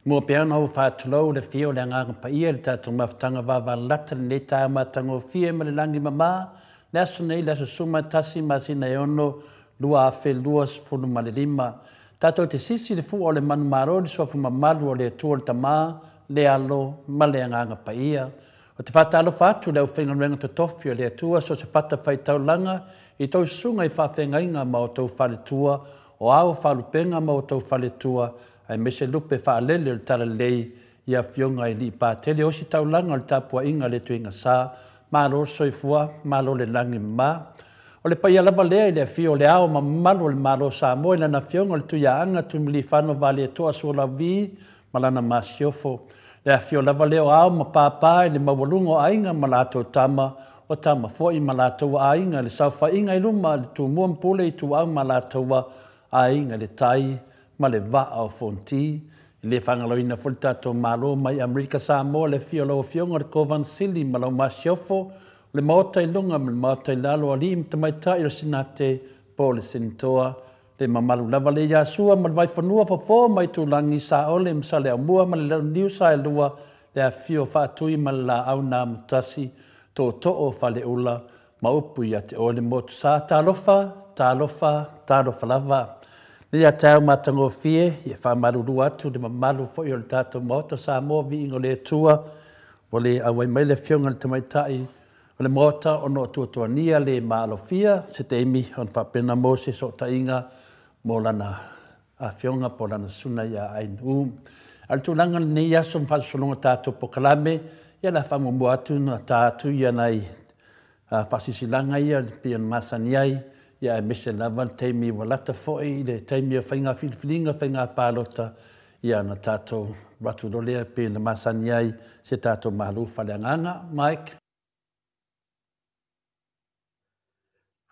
Mua peana o whātulau le whio le ngāga pa ia le tātou mawhtanga wawa lata le nei tā matango whia ma le langi mamā. Le aso nei le aso suma tasi masina e ono lua awhi lua sifunu ma le lima. Tātou te sisi le fu o le manu maro le sofu mamalu o le atua le tamā le alo ma le ngāga pa ia. O te whātalo whātu le au whengarenga to tofi o le atua so se whata whai taulanga I tau sunga I whawhengainga ma o tau whale tua o au whalupenga ma o tau whale tua ai mese lupe whaalele o tala lei ia fionga I li pātele o si taulanga o le tapua inga le tuinga sā ma lo soifua ma lo le langi ma. O le paia lava lea I le fio le ao ma malu o le malo sa mo I lana fionga o le tuia anga tu mili whano vale e toa so la vi ma lana ma siofo. Le fio lava lea o ao ma pāpā I le mawalungo ainga ma lato tama o tama foi ma lato ainga le saufa inga I luma le tu mua mpule I tu au ma lato ainga le tai ma le va o fonti le whangaloina fo le tato malo mai Amerika Samoa le fio lau fionga le kovan sili ma lau masiofo le maota I lunga ma le maota I lalo ali im tamaita I lo sinate po le sintoa le mamalu lava le yasua ma le vai whanua fo mai tu langi sa ole msa le amua ma le lau niu sa e lua le a fio whaatui ma la au na mutasi to o fale ula ma upu ia te ole motu sa talofa lava. Lia tau matango fie, ia whamaruru atu le mamalu fo I o le tātou mota sa mo vi ingo le tua, o le awai mai le fionga le tamaitai, o le mota o no tua nia le maalo fia, se te imi on whapena mo se so tainga mo lana a fionga po lana suna ia ainu. Al tūlanga ni asom whasolonga tātou po kalame, ia la whamumu atu na tātou ia nei whasisilanga ia pian masani ai, ia mese lava teimi walata foi le teimi whainga whilinga whainga pālota ia na tātou ratu rolea pe na masani ai se tātou malu whaleanganga. Mike?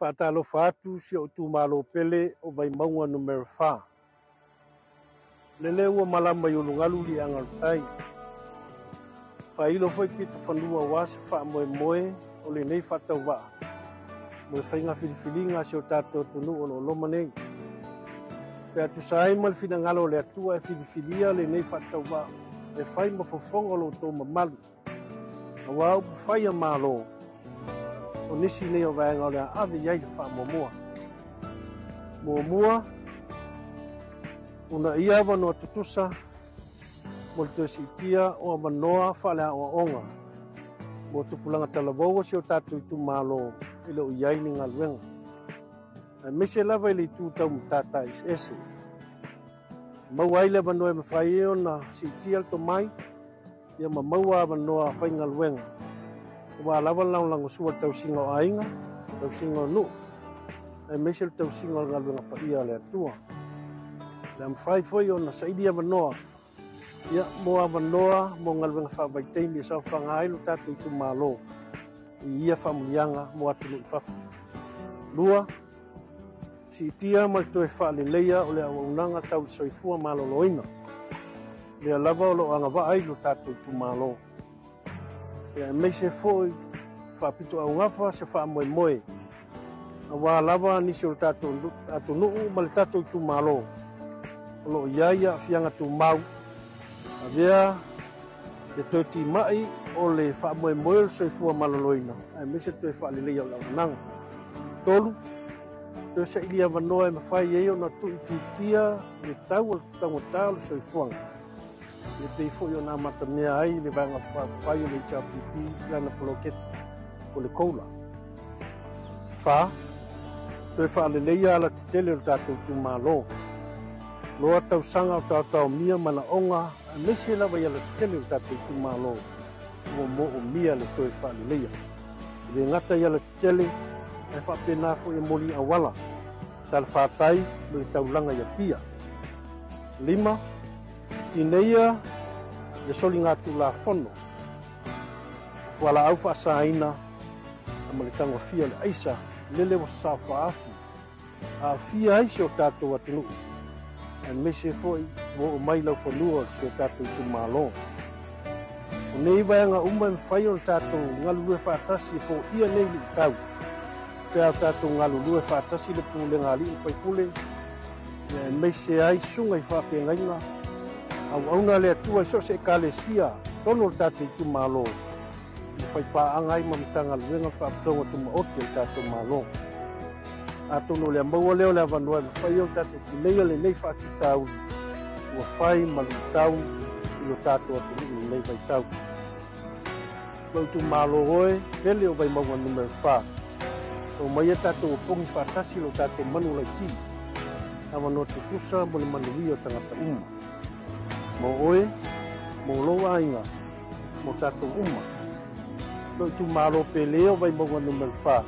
Whātalo whātu si o tū malo pele o vai maunga numero 4. Lele ua malama I ulungalu li angarutai. Whailo foi pita whanua wasi wha moe o le nei whatau waa. Mo whainga whiliwhilinga se o tātou tunu o lo loma nei. Pea tu saai mal whina ngalo le atua e whiliwhilia le nei whatau waa. Le whai mafofonga lo tō mamalu. A wau pu whai a malo. O nisi nei o vaenga o le ave iai le wha momoa. Momoa. Una ia wanoa tutusa. Mo te sitia o manoa whalea o onga. Mo tupulanga talavoa se o tātou tu malo I lo iai ni ngā luenga. Ai mese lava I le tūtau mtata ese. Mau ai le manoa e mawhai eo na sitia to mai. Ia ma maua manoa whai ngā luenga. Wa lava lango sua tau singa o ainga. Tau singa o nu. Ai mese tau singa o ngā luenga pa ia le atua. Le mawhai foi o na saidia manoa. Ia moa manoa mo ngalwenga whawaitai mi sa whangai lo tātou tu malo. I ia whamuianga mo atu lo whafu. Lua, si itia mal toe whaale leia o le awaunanga tau soifua malo loina. Lea lava o lo angawai lo tātou tu malo. Lea meise foi whapito au ngafa se whaamoe moe. A wā lava nisi o tātou atu nuu ma le tātou tu malo. O lo iaia fianga tu mau. Avea le toti mai o le whaamoe moe soifua maloloina. Ai mese toe whaalelei au launanga. Tolu, toe sa ilia wanoa e mawhai eo na tu ititia le tau o tangotalo soifuanga. Le pei fo o na matamea ai le vanga whai o le chapipi lana poloketi o le koula. Wha, toe whaalelei ala titele o tātou tu malo. Loa tau sanga o tātou mia mana onga a mese lava ia le tele o tātou tu malo. Mo o mia le toe whaaleia. Le ngata ia le tele e whapena fo e moli awala. Tal whātai me le taulanga ia pia. 5. Tineia le soli ngātu la fono. Fuala au whaasaina a ma le tango fia le aisa lele o sa whaafi. A fia aise o tātou atunu. E mese foi mo o mai lau whanua se o tātou tu malo. O nei vaianga umma me whai o tātou ngalulue whaatasi fo ia nei li tau. Pea tātou ngalulue whaatasi le pule ngā li whai pule. E mese ai sunga I whawhengainga. Auna le atua so se kalesia tono tatu tu malo. I fai pa angai mamitanga luenga whaptonga tu maoti o tatu malo. Atono le maua leo le avanua le fai o tatu kuleia le nei whakitau. Ua fai malutau i o tatu atu le nei vai tau. Lau tu malo oe, pele o vai maua numero 5. O mai e tatu o pongi whatasi lo tatu manu lai ti. Awanoa tutusa mo le manuia o tangata uma. Mo oe, mo loa inga, mo tato uma. Lo tu malo peleo vai maua numero 5.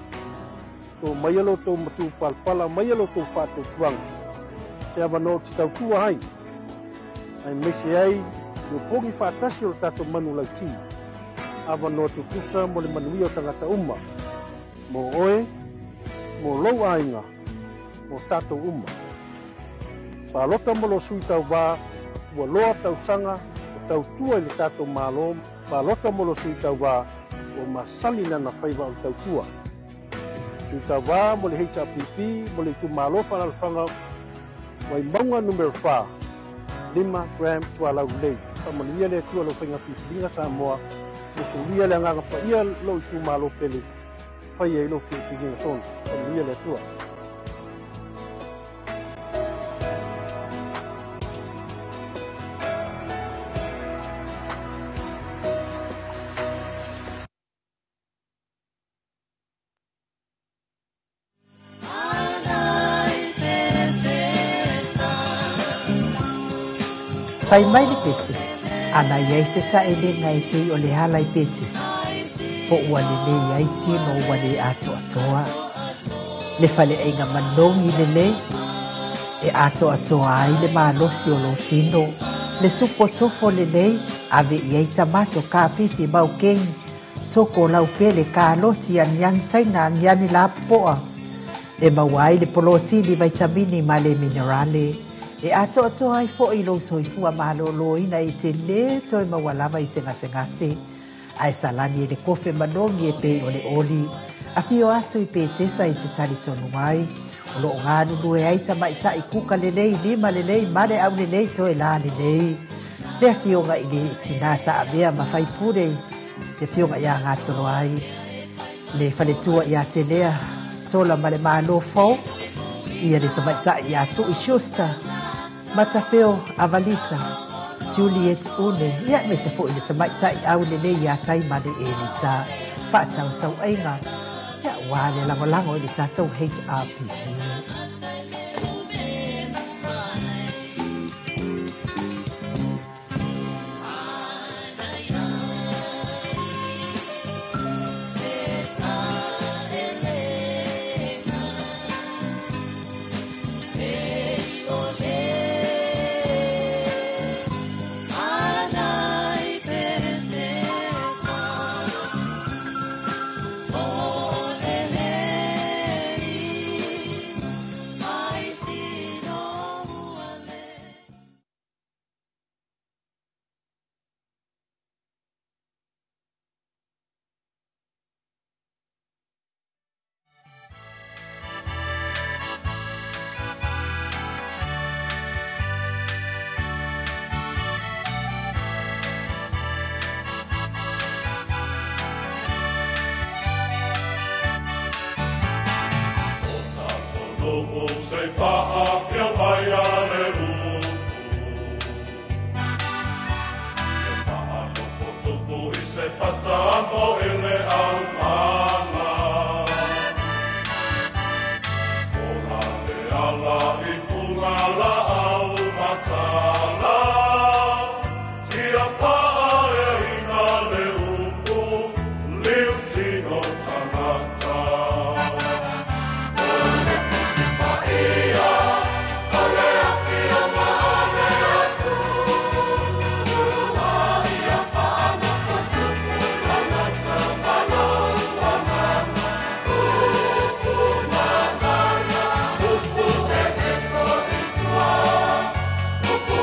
To mai alo to matu palpala, mai alo to fato tuang. Se awanoa ti tau tua hai. Ai mese ai, yo pongi whatasi lo tato manu lai ti. Awanoa tutusa mo le manuia o tangata uma. Mo oe, mo loa inga, mo tato uma. Palota mo lo sui tau wā, ua loa tau sanga, o tau tua i le tato malo, palota mo lo sui tau wā, o masali nana whaiva o tau tua. Sui tau wā, mo le heita pipi, mo le tu malo whanalwhanga, wai maunga numero 5, 5 gram tualau lei. Pamanuia le tua lo whainga whiwhinga sa moa, mo suria le anganga pa ia lo tu malo pele, whai e lo whiwhinga tonu, pamanuia le tua. Pai mai le pese, ana iai se ta ele ngai tei o le hala I petes. Po ua le iai tino ua le ato atoa. Le fale e ngā manongi le e ato atoa ai le malosi o lo tino. Le supo tofo le ave iai tamato ka pisi mau kengi. Soko lau pele ka loti aniani saina aniani la poa. E mawai le polotini vitamini ma le minerale. E ato ai fo I lo soifua malolo ina I te le toi mawalava I sengase. Ai salani e le kofe manongi e pe o le oli. A fio ato I pe tesa I te tali tonu mai. O lo ngānu lue ai tamaita I kuka lelei, lima lelei, mare au lelei toi la lelei. Le fio nga I le tinasa avea mawhai pure. Le fio nga ia ngātono ai. Le faletua ia te lea. Sola male malo fo. Ia le tamaita I atu I shusta. Matafeo Avalisa, Juliet Une, ia me se fo I le tamaita I au lele ia tai male Elisa. Whaatau sau ainga, ia wale langolango I le tātou HRPP. Se whaapia mai are upu E whaanofo tupu I se whatamo ele au mana Fora te ala I fungala au matala Kia whaa e ina le upu Liu tino tangata Upu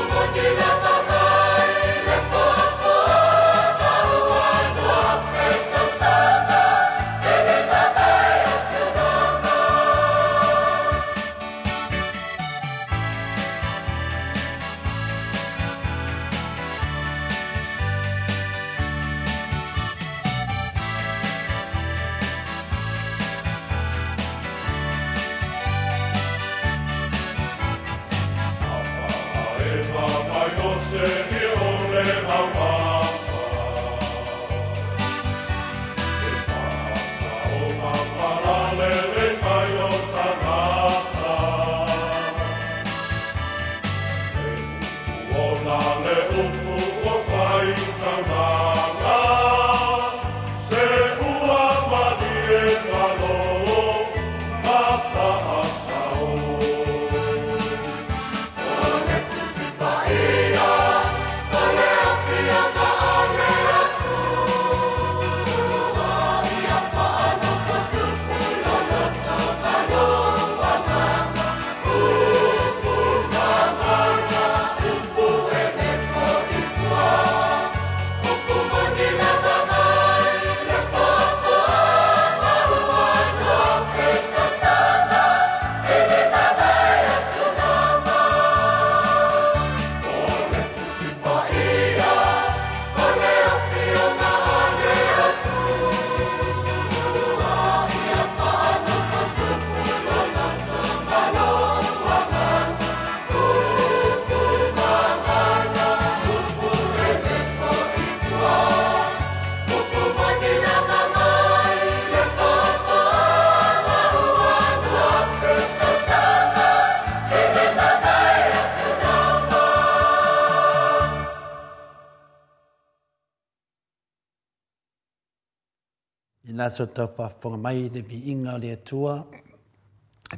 Nā so tau whaafonga mai le mi inga le atua.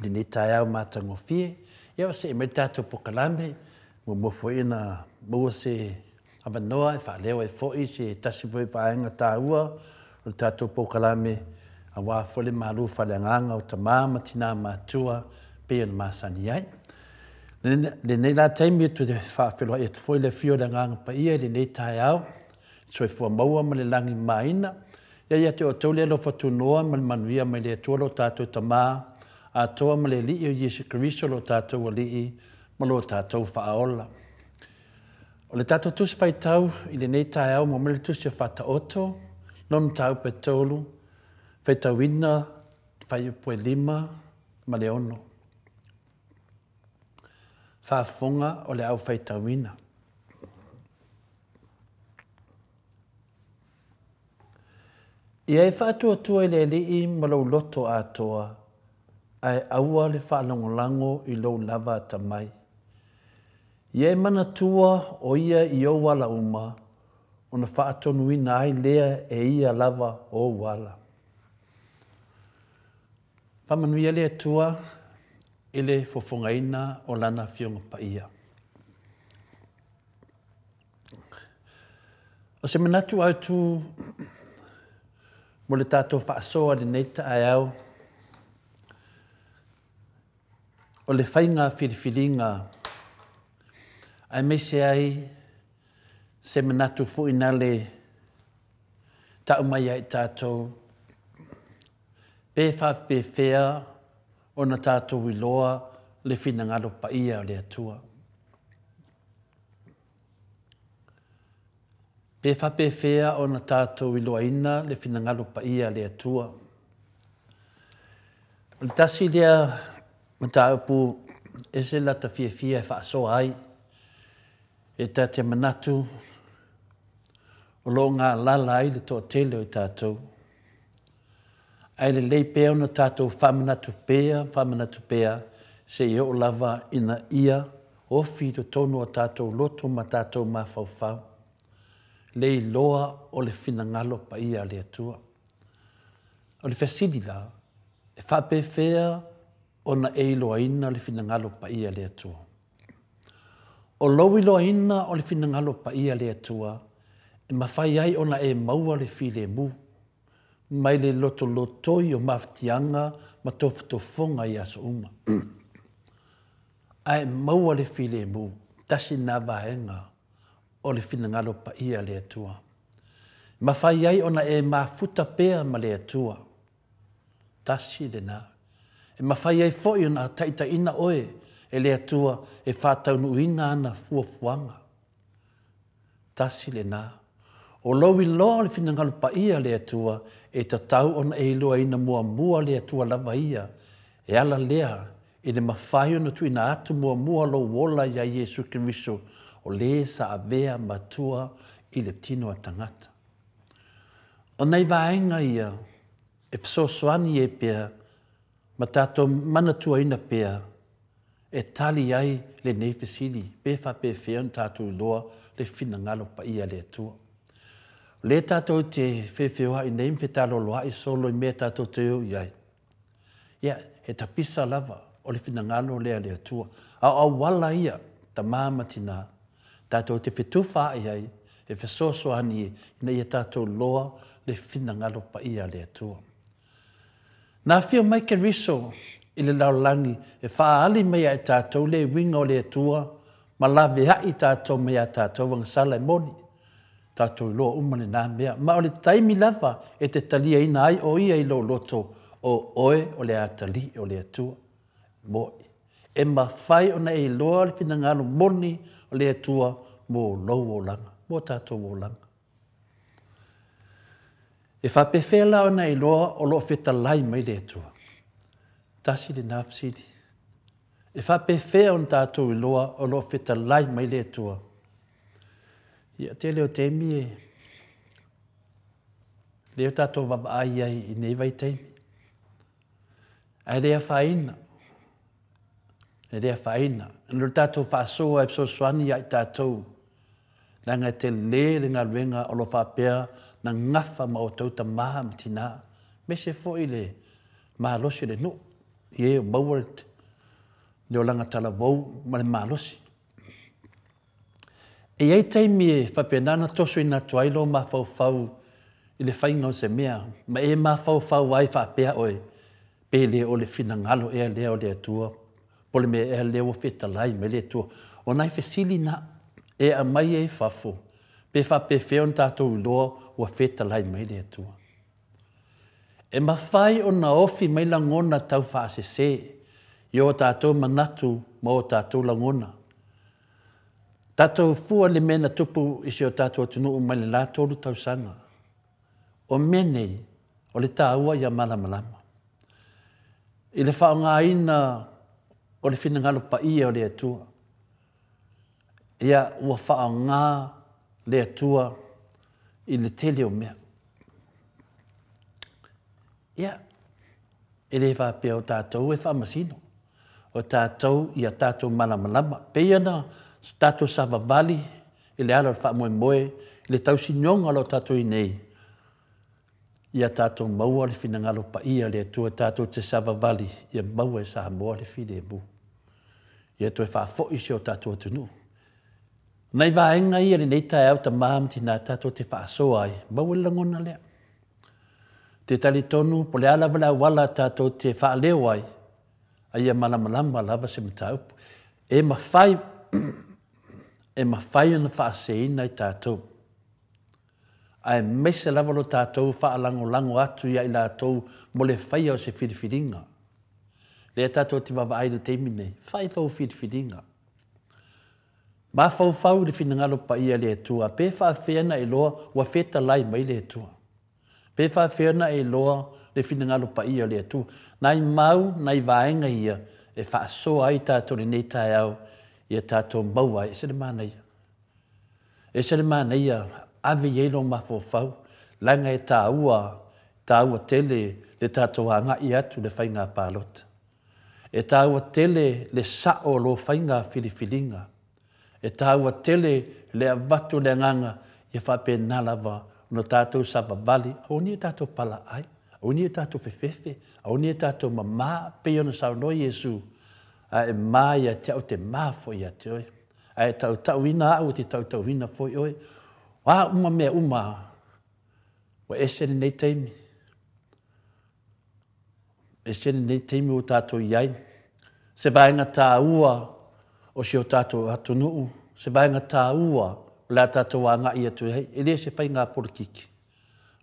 Ni ne tai au mātango fie. Ia se me tātou pokalame. Mo mofo ina mua se awanoa e whaaleo e fōi se tasi voi whaenga tāua. O tātou pokalame a wā fole malu whaleanganga o ta māma tina mātua pe on māsani ai. Le nei la taimi tu de whaawhiloa e tfoi le fio le nganga pa ia le nei tai au. So e fua maua ma le langi maina. Ia te o tau le lo whatunoa ma le manuia ma le atua lo tātou ta mā. A toa ma le li o Jesu Christo lo tātou a li ma lo tātou whaaola. O le tātou tusi whai tau i le nei tai au ma le tusi a whata oto. Non tau pe tolu. Whai tau ina, whai upue 5 ma le ono. Whaafonga o le au whai tau ina. Ia e whaatua i le li ma lo loto atoa. Ai aua le whaalongolango i lo lava tamai. Ia e mana tua o ia i o wala uma. O na whaatonu ina ai lea e ia lava o wala. Whamanuia lea tua i le fofongaina o lana fionga pa ia. O se manatu au tu mo le tātou whaasoa le neita ai au. O le whainga whiriwhiringa. Ai mei se ai se manatu fuina le tau mai ai tātou. Pe whaape whea o na tātou iloa le whinangalo pa ia o le atua. Pe whape whea o na tātou iloa ina le whinangalo pa ia le atua. O le tasi lea mata upu e se lata fia e whaasoa ai. E tā te manatu o lo ngā lala ai le toa tele o i tātou. Ai le lei pēo na tātou whamanatu pēa se i o lava ina ia o whito tonu o tātou loto ma tātou mawhauwhau. Lei loa o le whinangalo pa ia le atua. O le whasidi la, e whape whea o na eiloa ina le whinangalo pa ia le atua. O lowi loa ina o le whinangalo pa ia le atua, e mawhai ai o na e maua le while mu. Mai le loto lotoi o mawhtianga ma tofutofonga i aso uma. Ai maua le while mu, tasi nā vaenga o le whinangalo pa ia le atua. Mawhai ai o na e mafuta pēa ma le atua. Tasi le nā. E mawhai ai foi o na taita ina oe e le atua e whātaunu ina ana fuafuanga. Tasi le nā. O lowi loa le whinangalo pa ia le atua e ta tau ona e loa ina mua le atua lava ia. E ala lea e le mawhai ona tu ina atu mua lo wola ia Jesu Christo o le sa avea matua i le tino a tangata. O nei vaenga ia e psosoani e pia ma tātou manatua ina pia e tali ai le nei pesili pe whape whion tātou loa le whinangalo pa ia le atua. Le tātou te whewhewha i nei mwhetalo loa i solo i mea tātou te u iai. Ia, he tapisa lava o le whinangalo lea le atua. Au wala ia ta māmatina. Tātou te whetuwha iai e whesosoani i nei tātou loa le whinangalo pa ia le atua. Nā whio mai ke riso i le laulangi e whaali mea e tātou le winga o le atua ma la vea i tātou mea tātou wang sala e moni. Tātou loa umane nā mea. Ma o le taimi lava e te talia ina ai o ia i lo loto o oe o le atali o le atua. Moi. E ma whai o na e loa le pinangalo moni o le atua mo lau o langa. Mo tātou o langa. E whapewhela o na e loa o lo wheta lai mai le atua. Tasi le nāwsiri. E whapewhea o na tātou i loa o lo wheta lai mai le atua. Ia te leo teimi e leo tātou wapa ai ai i nei vai teimi. Ai rea whaina. E rea whaina. Nero tātou whaasoa e sosoani ai tātou. Nanga te le ngā ruenga o lo whapea na ngafa ma o tauta maha mtina. Me se fo ile malosi le no. Ye mawalt. Le olanga tala vau ma le malosi. E ai taimi e whapenana toso ina tuailo ma fau i le whainga o se mea. Ma e ma fau ai whapea oe. Pe le o le finangalo e lea o le atua. Pole me e lea o whetalai me le atua. O nai whesili na e a mai e whafo. Pe whape whion tātou loa o whetalai me le atua. E mawhai o na ofi mai langona tau whaase se. I o tātou manatu ma o tātou langona. Tātou fua le mena tupu isi o tātou atunu o mai le la tolu tau sanga. O menei o le tāua ia malamalama. I le whaonga ina o le whinangalo pa ia o le atua. Ia ua whaonga le atua i le tele o mea. Ia, e le whapea o tātou e whamasino. O tātou ia tātou malamalama. Peia na tātou savavali i le ala wha moe i le tau sinonga lo tātou i nei. Ia tātou maua le whinangalo pa ia le atua tātou te savavali ia maua e saha moa le while e bu. Ia toi whaafo isi o tātou atunu. Nei vaenga ia le nei tae au ta maamti nā tātou te whaasoa ai. Maua langona lea. Te tali tonu po le ala wala tātou te whaaleo ai. Ia malamalama lava se mataupu. E mawhai ana whaaseina i tātou. Ai mese lava lo tātou whaalango atu ia i lātou mo le whaia o se whiriwhiringa. Lea tātou te wawa aile teimine, whai tau whiriwhiringa. Ma whau le whinangalo pa ia le tua, pe whaafeana e loa wa wheta lai mai le tua. Pe whaafeana e loa le whinangalo pa ia le tua. Nai mau, nai vaenga ia, e whaasoa ai tātou nei tae au, ia tātou maua, e sere mana ia. E sere mana ia, ave yeilo ma whau, langa e tāua tele le tātou anga i atu le whainga pālota. E tāua tele le sao lo whainga whiriwhiringa. E tāua tele le avatu le nganga, ia whape nalawa, no tātou savavali, o ni tātou pala ai. O ni tātou whewhewe, o ni tātou mamā, peo na sauno Iesu, a e mā ia te au te mā fo ia te oi. A e tau ina au te tau ina fo i oi. Wā uma mea uma, wa esene nei teimi. Esene nei teimi o tātou iai. Se vaenga tā ua o si o tātou atunuu. Se vaenga tā ua o la tātou anga i atu hei. E lea se whai ngā politiki.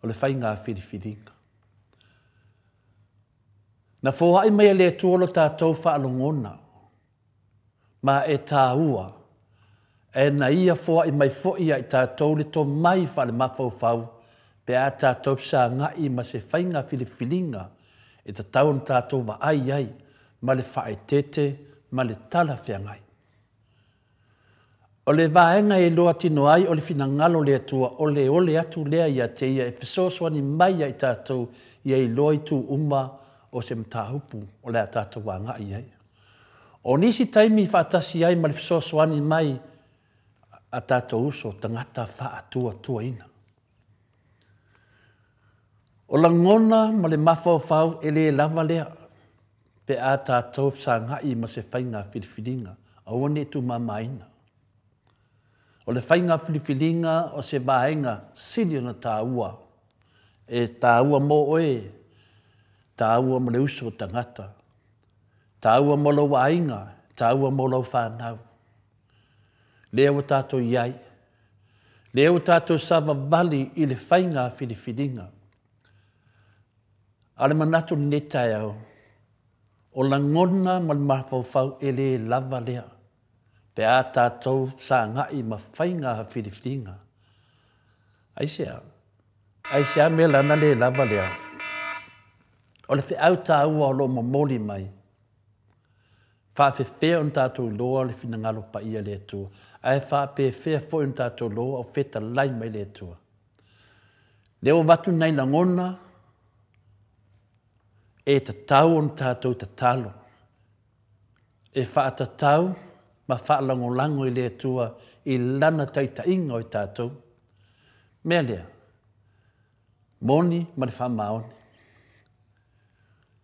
O le whai ngā whiriwhiringa. Na fōhai mai le tuolo tātou whaalongona. Ma e tā ua. E na ia fōhai mai fōia i tātou le tō mai whale mawhau. Pe a tātou sa ngai ma se whainga whiriwhiringa. E ta taun tātou wa ai. Ma le whae tete, ma le tala whiangai. O le vaenga e loa tino ai o le whinangalo le atua. O le atu lea ia te ia. E whesoswani mai i tātou ia i loa i tū o se mtahupu o lea tātou wanga i ai. O nisi taimi whaatasi ai ma le whesoswani mai a tātou uso tangata whaatua ina. O langona ma le mawhau e le lava lea pe a tātou whangai ma se whainga whiriwhiringa a one tu mamaina. O le whainga whiriwhiringa o se vaenga sili na tāua. E tāua mo oe. Tāua mo le uso tangata. Tāua mo lo wainga. Tāua mo lo whanau. Lea o tātou iai. Lea o tātou savavali i le whainga whiriwhiringa. Ale manatu ne tae au. O langona ma le mawhau e le lava lea. Pe a tātou sa ngai ma whainga whiriwhiringa. Aisea. Aisea me lana le lava lea. O le whiau tāua o lo mamoli mai. Whawhewhea on tātou loa le whinangalo pa ia le atua. Ai whawhewhea fo on tātou loa o wheta lai mai le atua. Leo watu nei langona e ta tau on tātou ta talo. E whaata tau ma whaalangolango i le atua i lana taita inga o i tātou. Mea lea, moni ma le whamaoni.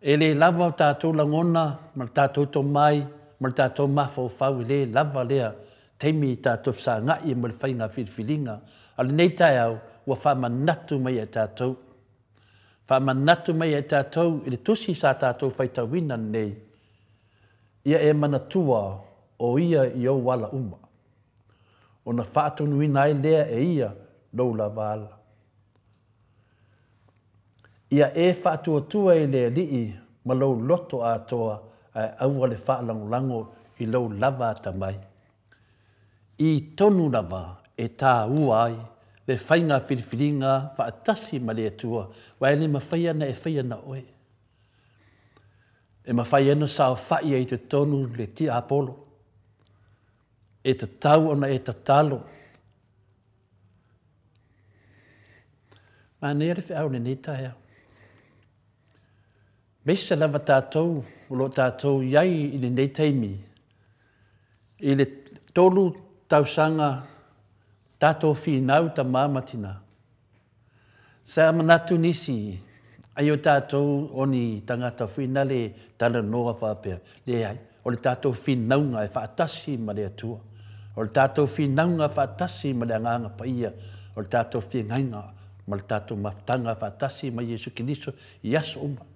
E le lava o tātou langona, ma le tātou tō mai, ma le tātou mawhau le lava lea, teimi tātou sa ngai ma le whainga whiriwhiringa. Ale nei tai au, ua whamanatu mai e tātou. Whamanatu mai e tātou, i le tusi sa tātou whaitawina nei. Ia e manatua o ia i au wala uma. O na whaatonuina ai lea e ia, lou la wala. Ia e whaatuatua i le lii, ma lou loto atoa, ai aua le whaalangolango i lou lava tamai. I tonu lava e tā ua ai, le whainga whiriwhiringa whaatasi ma le atua, wai le mawhaiana e whaiana oe. E mawhaiana sao whaia i te tonu le tia apolo. E te tau ona e te talo. Ma nere whi au ne neitahea. Mesa lava tātou, ulo tātou iai i le nei teimi. I le tolu tausanga tātou whinau ta māmatina. Sa manatu nisi, ai o tātou oni tangata whina le tala noa whapea. Le ai, o le tātou whinaunga e whaatasi ma le atua. O le tātou whinaunga whaatasi ma le anganga paia. O le tātou whinaunga ma le tātou maftanga whaatasi ma Jesu Kiniso i aso uma.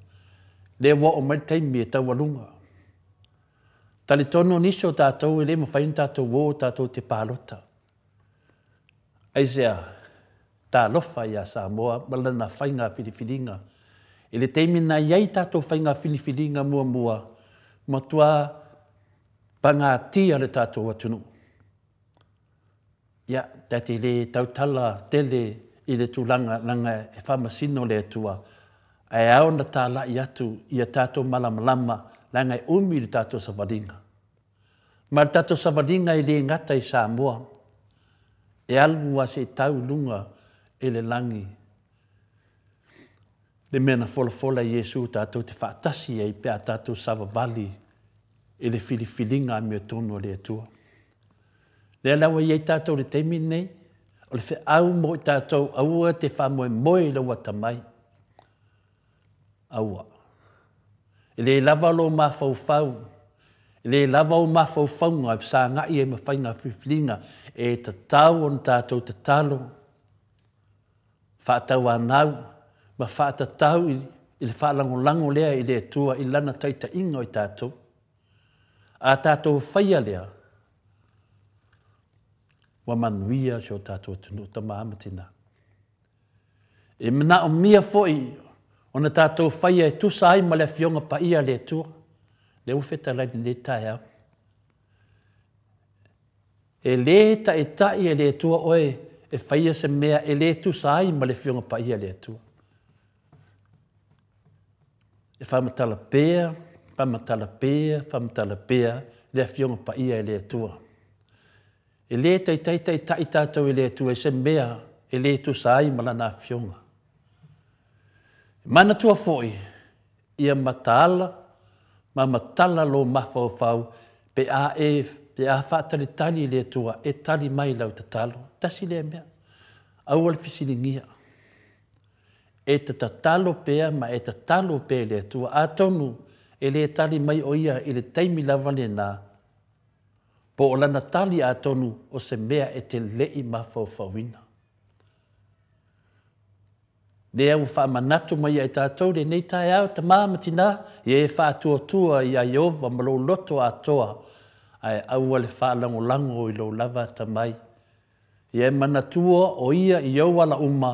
Le wa o mai teimi e tawalunga. Tali tono niso tātou e le mawhain tātou wō tātou te pālota. Aisea, tā lofa ia Samoa, malana whainga whiriwhiringa. E le teimi na iai tātou whainga whiriwhiringa mua mua, matua panga tia le tātou atunu. Ia, tati le tautala tele i le tūlanga langa e whamasino le atua, ai au na tā lai atu i a tātou malamalama langa e umi le tātou savadinga. Ma le tātou savadinga i le ngata i Samoa, e alua se tau lunga e le langi. Le mena fola Jesu tātou te whaatasi e i pēa tātou savabali e le whiriwhiringa me tono le atua. Le alawa i ei tātou le teimi nei, o le whi au mo i tātou aua te whamoe moe laua tamai. Aua. E le lava lo mawhauwhau. E le lava o mawhauwhaunga e sa ngai e mawhainga whiwhiringa e te tau on tātou te talo. Whaatau anau, ma whaatatau i le whaalangolango lea i le tua i lana taita ingo i tātou. A tātou whaia lea. Wa manuia sio tātou tunu ta maamatina. E mna o mia foi ona tātou whaia e tusa ai ma le fionga pa ia le tua. Le ufeta lai le tai au. E le ta e tai e le tua oe e whaia se mea e le tusa ai ma le fionga pa ia le tua. E whamatala pēa, le fionga pa ia le tua. E le tai tātou e le tua e se mea e le tusa ai ma lana fionga. Mana tua foi, ia matala, ma matala lo mawhauwhau, pe a whaatari tali le tua, e tali mai lau te talo. Tasi le mea, awal fisilingia. E te tatalo pea, ma e te talo pea le tua, a tonu, e le tali mai o ia, i le teimi lavane nā. Po o lana tali a tonu, o se mea e te lei mawhauwhauina. Le au whaamanatu mai e tātou, le nei tai au, ta māmatina, i e whaatuatua i a Iova, ma lo loto atoa, ai aua le whaalangolango i lo lava tamai. I e manatua o ia i au wala uma,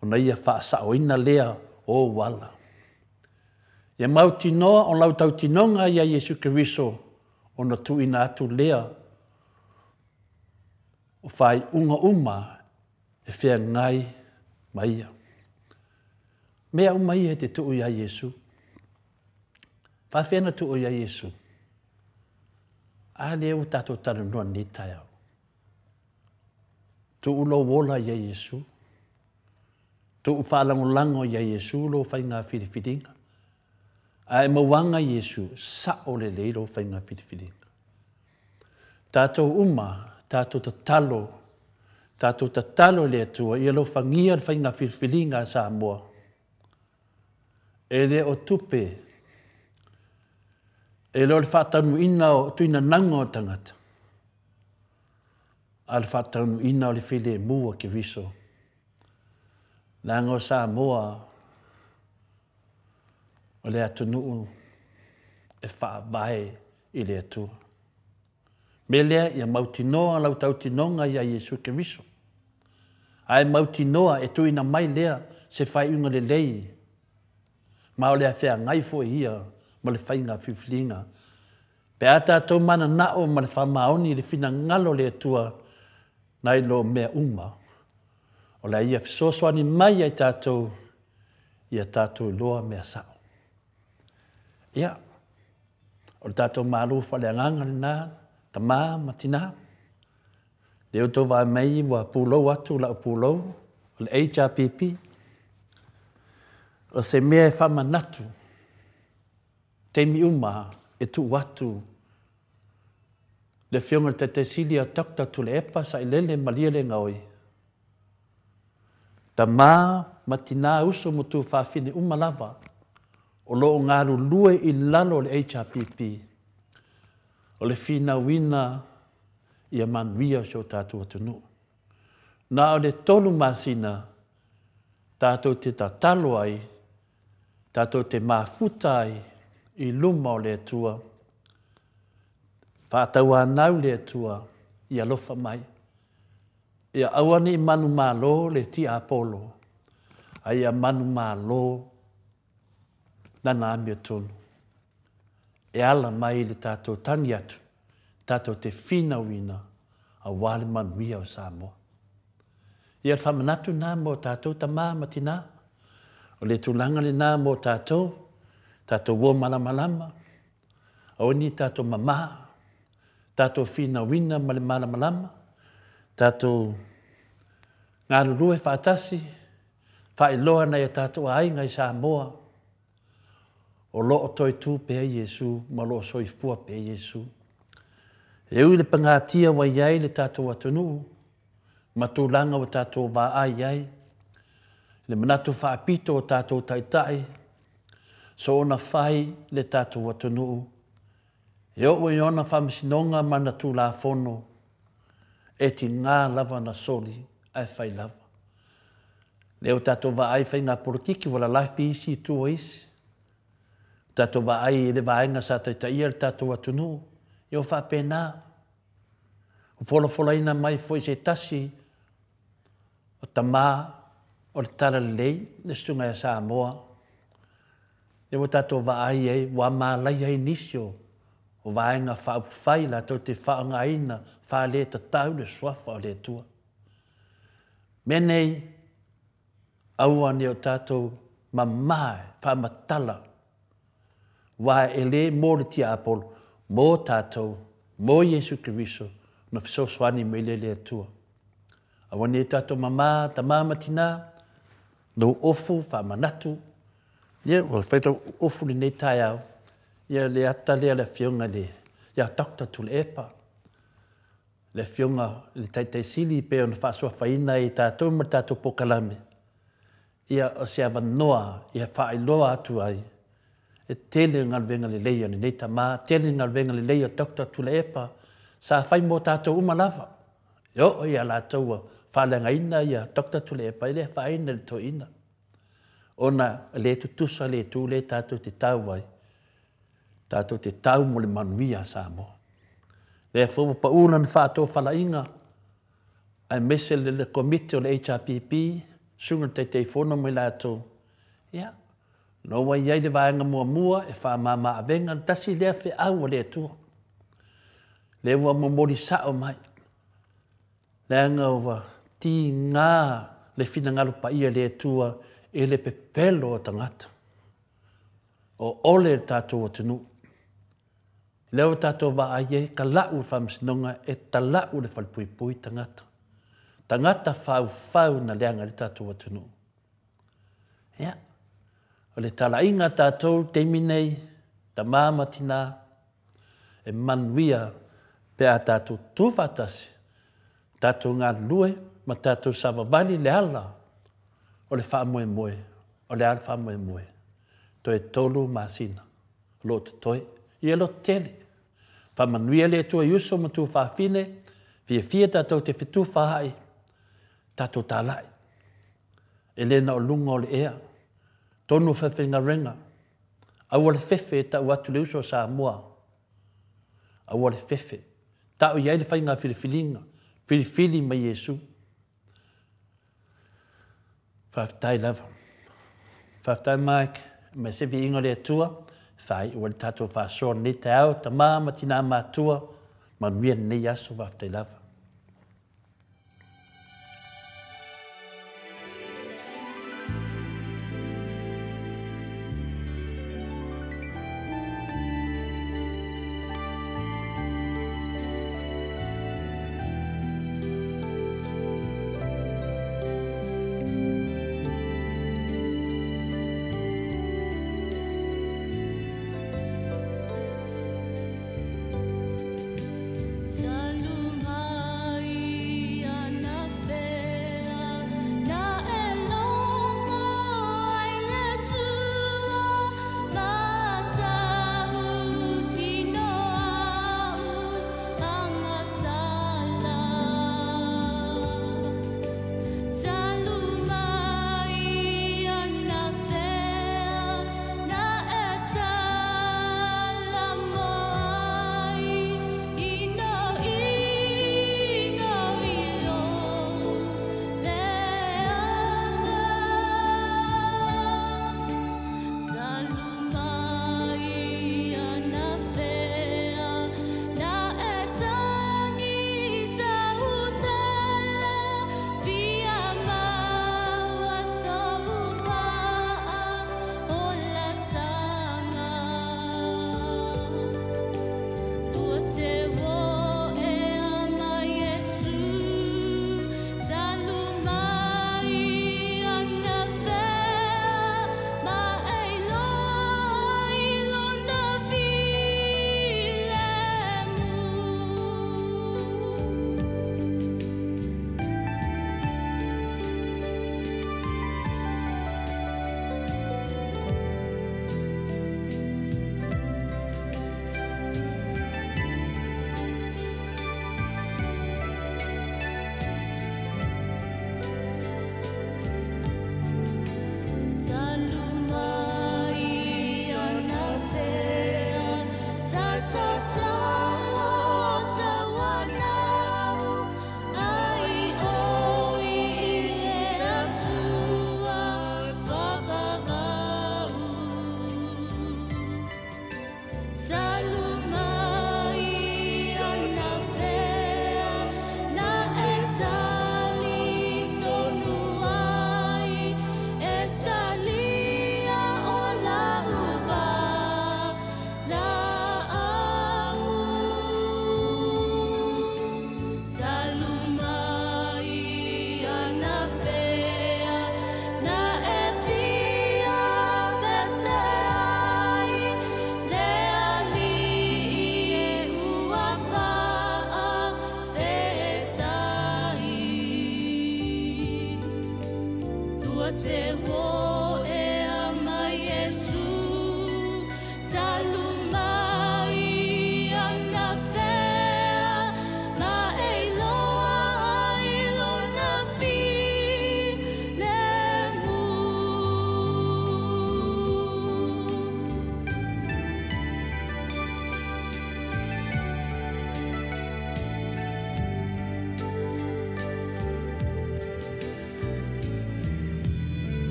o na ia whaasaoina lea o wala. I e mautinoa o lau tautinonga i a Jesu Keriso, o na tuina atu lea, o whai unga uma, e whea ngai maia. Mea umai e te tuu ia Jesu. Whawhena tuu ia Jesu. A leo tātou tanu noa ni tai au. Tuu lo wola ia Jesu. Tuu whalangolango ia Jesu lo whainga whiriwhiringa. A e mawanga Jesu sa o le leiro whainga whiriwhiringa. Tātou uma, tātou ta talo le atua, ia lo whangia whainga whiriwhiringa sa moa. E le o tupe E leo le whātanu ina o tuina nanga o tangata. A le whātanu ina o le while mua ke viso. Nanga o Samoa o le atunuu e whaavae i le atua. Me lea ia mautinoa lau tautinonga ia Yesu ke viso. Ai mautinoa e tuina mai lea se whai unga le lei. Ma o lea whea ngai fo ia ma le whainga whiwhilinga. Pe ata tau mana nao ma le whamaoni le whina ngalo le atua nai lo mea uma. O lea ia fisosoani mai ai tātou ia tātou loa mea sao. Ia, o le tātou maru whale anganga le nā, tamā matina. Leo tō wā mei wa pūlou atu la pūlou, o le HRPP. O se mea e whamanatu, teimi uma e tu watu. Le whionga te silia takta tu le epa sa i lele malia le ngaoi. Tamā matina uso mutu whawhine umalawa. O loo ngaru lue i lalo le HRPP. O le whina wina ia manuia so tātou atunu. Nā o le tolu masina, tātou te tatalo ai, tātou te mafuta ai, i luma o le atua. Whātau anau le atua, i alofa mai. Ia awane i manu mālo le ti Apollo. Ai a manu mālo nana amia tonu. E ala mai le tātou tangi atu, tātou te whina wina a wale manuia o Samoa. Ia whamanatu nā mō tātou tamā matina, o le tūlanga le nā mō tātou, tātou wō malamalama, o ni tātou mamā, tātou whina wina ma le malamalama, tātou ngā rurue whātasi, whailoa nei a tātou ainga i Samoa, o loo toi tū pēa Yesu, ma loo soi fua pēa Yesu. E ui le pangatia wa iai le tātou atunu, ma tūlanga o tātou wā ai iai, le manatu whaapito o tātou taitai, so ona whai le tātou atunu. E o i ona whamisinonga mana tū la fono, e ti ngā lava na soli, ai whai lava. Leo tātou wā ai whai ngā politiki, wala laipi isi tū o isi. Tātou wā ai le wāenga sa taitaia le tātou atunu, i o whapena. O wholofola mai fo i se tasi, o tamā, o le tala lei, le stunga e Samoa. E o tātou wā ai e, wā mālai ai nisio, o wāenga whai la tau te whaanga aina, wha le tatau le swafa o le tua. Menei, aua ni o tātou mamae, whamatala, wā e le mō le tia Apollo, mō tātou, mō Yesu Kiriso, na fisoswani me le atua. Awani e tātou mamā, tamā matina, no ofu, whamanatu, ia, o whaita ofu le nei tai au, ia le ata lea le whionga le, ia takta tu le epa, le whionga le taitai sili pe ona whaasua whaina i tātou ma tātou pokalame, ia o se awanoa, ia whaailoa atu ai, e tele ngalwenga le leia ni nei tamā, tele ngalwenga le leia takta tu le epa, sa whai mō tātou umalawa. Yo, ia la taua, whalenga ina ia takta tu le epa, ile whaina le to ina. Ona le tutusa le tu le tātou te tau wai, tātou te tau mo le manuia Samoa. Le whawa pa unan whātou whalainga, ai mese le komite o le HRPP, sunga te whono mai lātou. Ia, no wai iai le vāenga mua e wha mama avenga, tasi lea whi au o le atua. Le ua momori sao mai. Le anga ua ti ngā le whina ngalu pa ia le atua e le pepelo o tangata. O ole tātou o tunu. Leo tātou wa aie ka lau whamsinonga e ta lau le whalpuipui tangata. Tangata whau na leanga le tātou o tunu. Ia. O le tala inga tātou teiminei, ta māmatina, e manuia pe a tātou tūwhatasi, tātou ngā lue, ma tātou savavali le ala, o le whaamoe moe, o le ala whaamoe moe. Toi tolu māsina, lo te toi, i alo tele. Whamanuia le tua iuso ma tu whawhine, fia tātou te whitu whahai, tātou tālai. E lena o lunga o le ea, tonu whawhinga renga, au le fefe ta watu le uso sa mua. Au le fefe, ta o iai le whainga whiliwhilinga, whiliwhili mai Yesu. Whaftai lava. Whaftai Mike, me sevi ingo le atua, whai ua le tātou whasoa ni te au, ta māma tina mātua, ma nuia nei aso whaftai lava.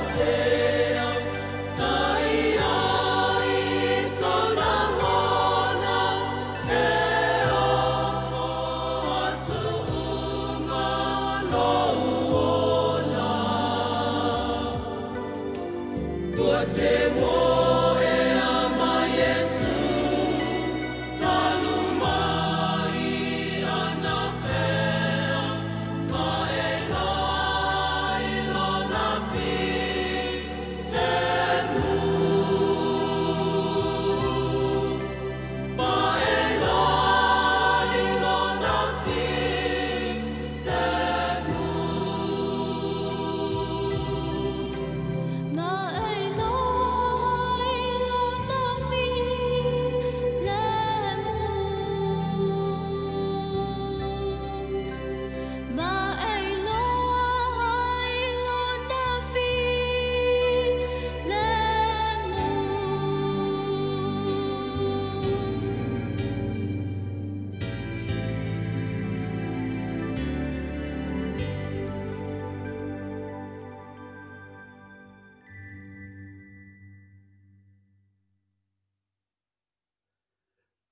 Fe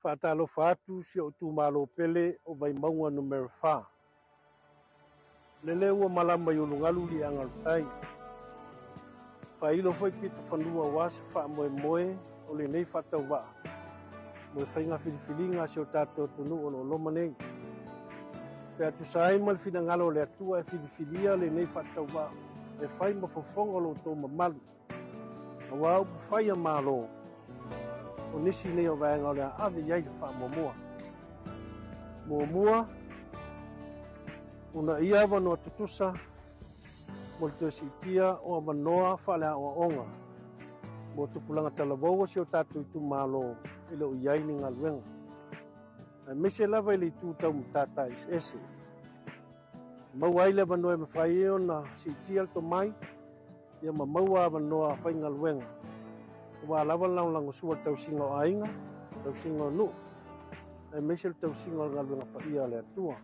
Whaatalofa atu si o tūmalo pele o vai maunga numero 4. Lele ua malama i ulungalu li angarutai. Whailo foi pita whanua wasa wha moe moe o le nei whatau waa. Moe whainga whiliwhilinga si o tātou tunu o lo loma nei. Pea tu saai mal whina ngalo le atua e whiliwhilia le nei whatau waa. E whai mafofonga lo tō mamalu. A wau whai a malo. O nisi nei o vaenga o lea ave iai le wha momoa. Momoa, una ia wanoa tutusa, mo le tosi itia o manoa wha lea o onga. Mo tupulanga talawaua si o tātou tu malo ile o iai ni ngā luenga. E mese lava ile tu tau mtata is ese. Mau aile wanoa me whai eo na si itia to mai, ia ma maua wanoa whai ngā luenga. Wa lava lang lang sua tau singa o ainga, tau singa o nu. E mesel tau singa o ngalunga pa ia le atua.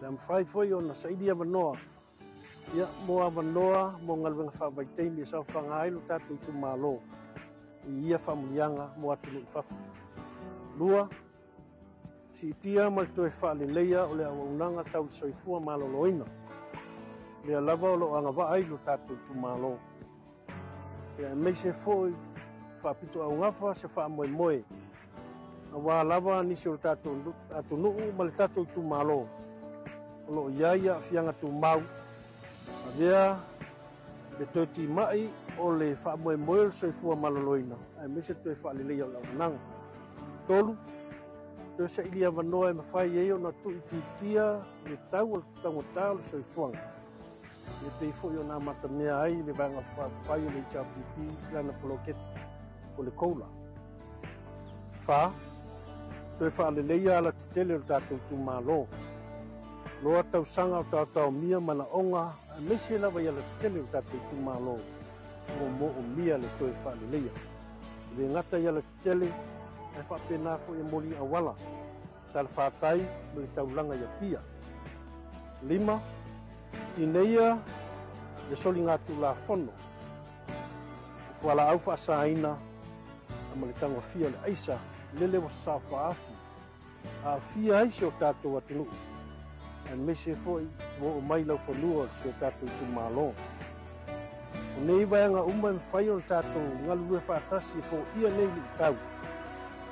Le am whai foi o na saidia wanoa. Ia moa wanoa mo ngalunga whawaitei mi sa whangailu tatu tu malo. I ia whamulianga mo atu lu whafu. Lua, si itia mal toe whaale leia o le awaunanga tau soifua malo loina. Le lava o lo angava ailu tatu tu malo. Ia mei se foi whapito au ngafa se wha moe moe. A wā lava nisi o tātou atu nuu ma le tātou tu malo. O lo iaia fianga tu mau. A vea le toti mai o le wha moe moe se fua maloloina. A mei se toi wha lelei au launanga. Tolu, tō sa ilia wanoa e mawhai eo na tu ititia le tau o tangotau se fuanga. Le pei fo yo na mata mea ai le vanga whai o le chapipi lana poloketi o le koula. Wha, toi wha le leia ala titele o tātou tu malo. Loa tau sanga o tātou mia mana onga, a mesi lawa i ala titele o tātou tu malo. O mo o mia le toi wha le leia. Le ngata i ala titele, e wha pena fo e moli awala. Tala whātai mo le taulanga ia pia. 5, Tineia, le soli ngatu la fono. Fuala au whaasaina, a le tangwa fia le aisa, lele wa sa whaafi. A fia aisi o tātou atunu. E mese foi, mo o mai lau whanua si o tātou tu malo. O nei vaianga uma me whai o tātou ngalulue whaatasi fo ia nei li tau.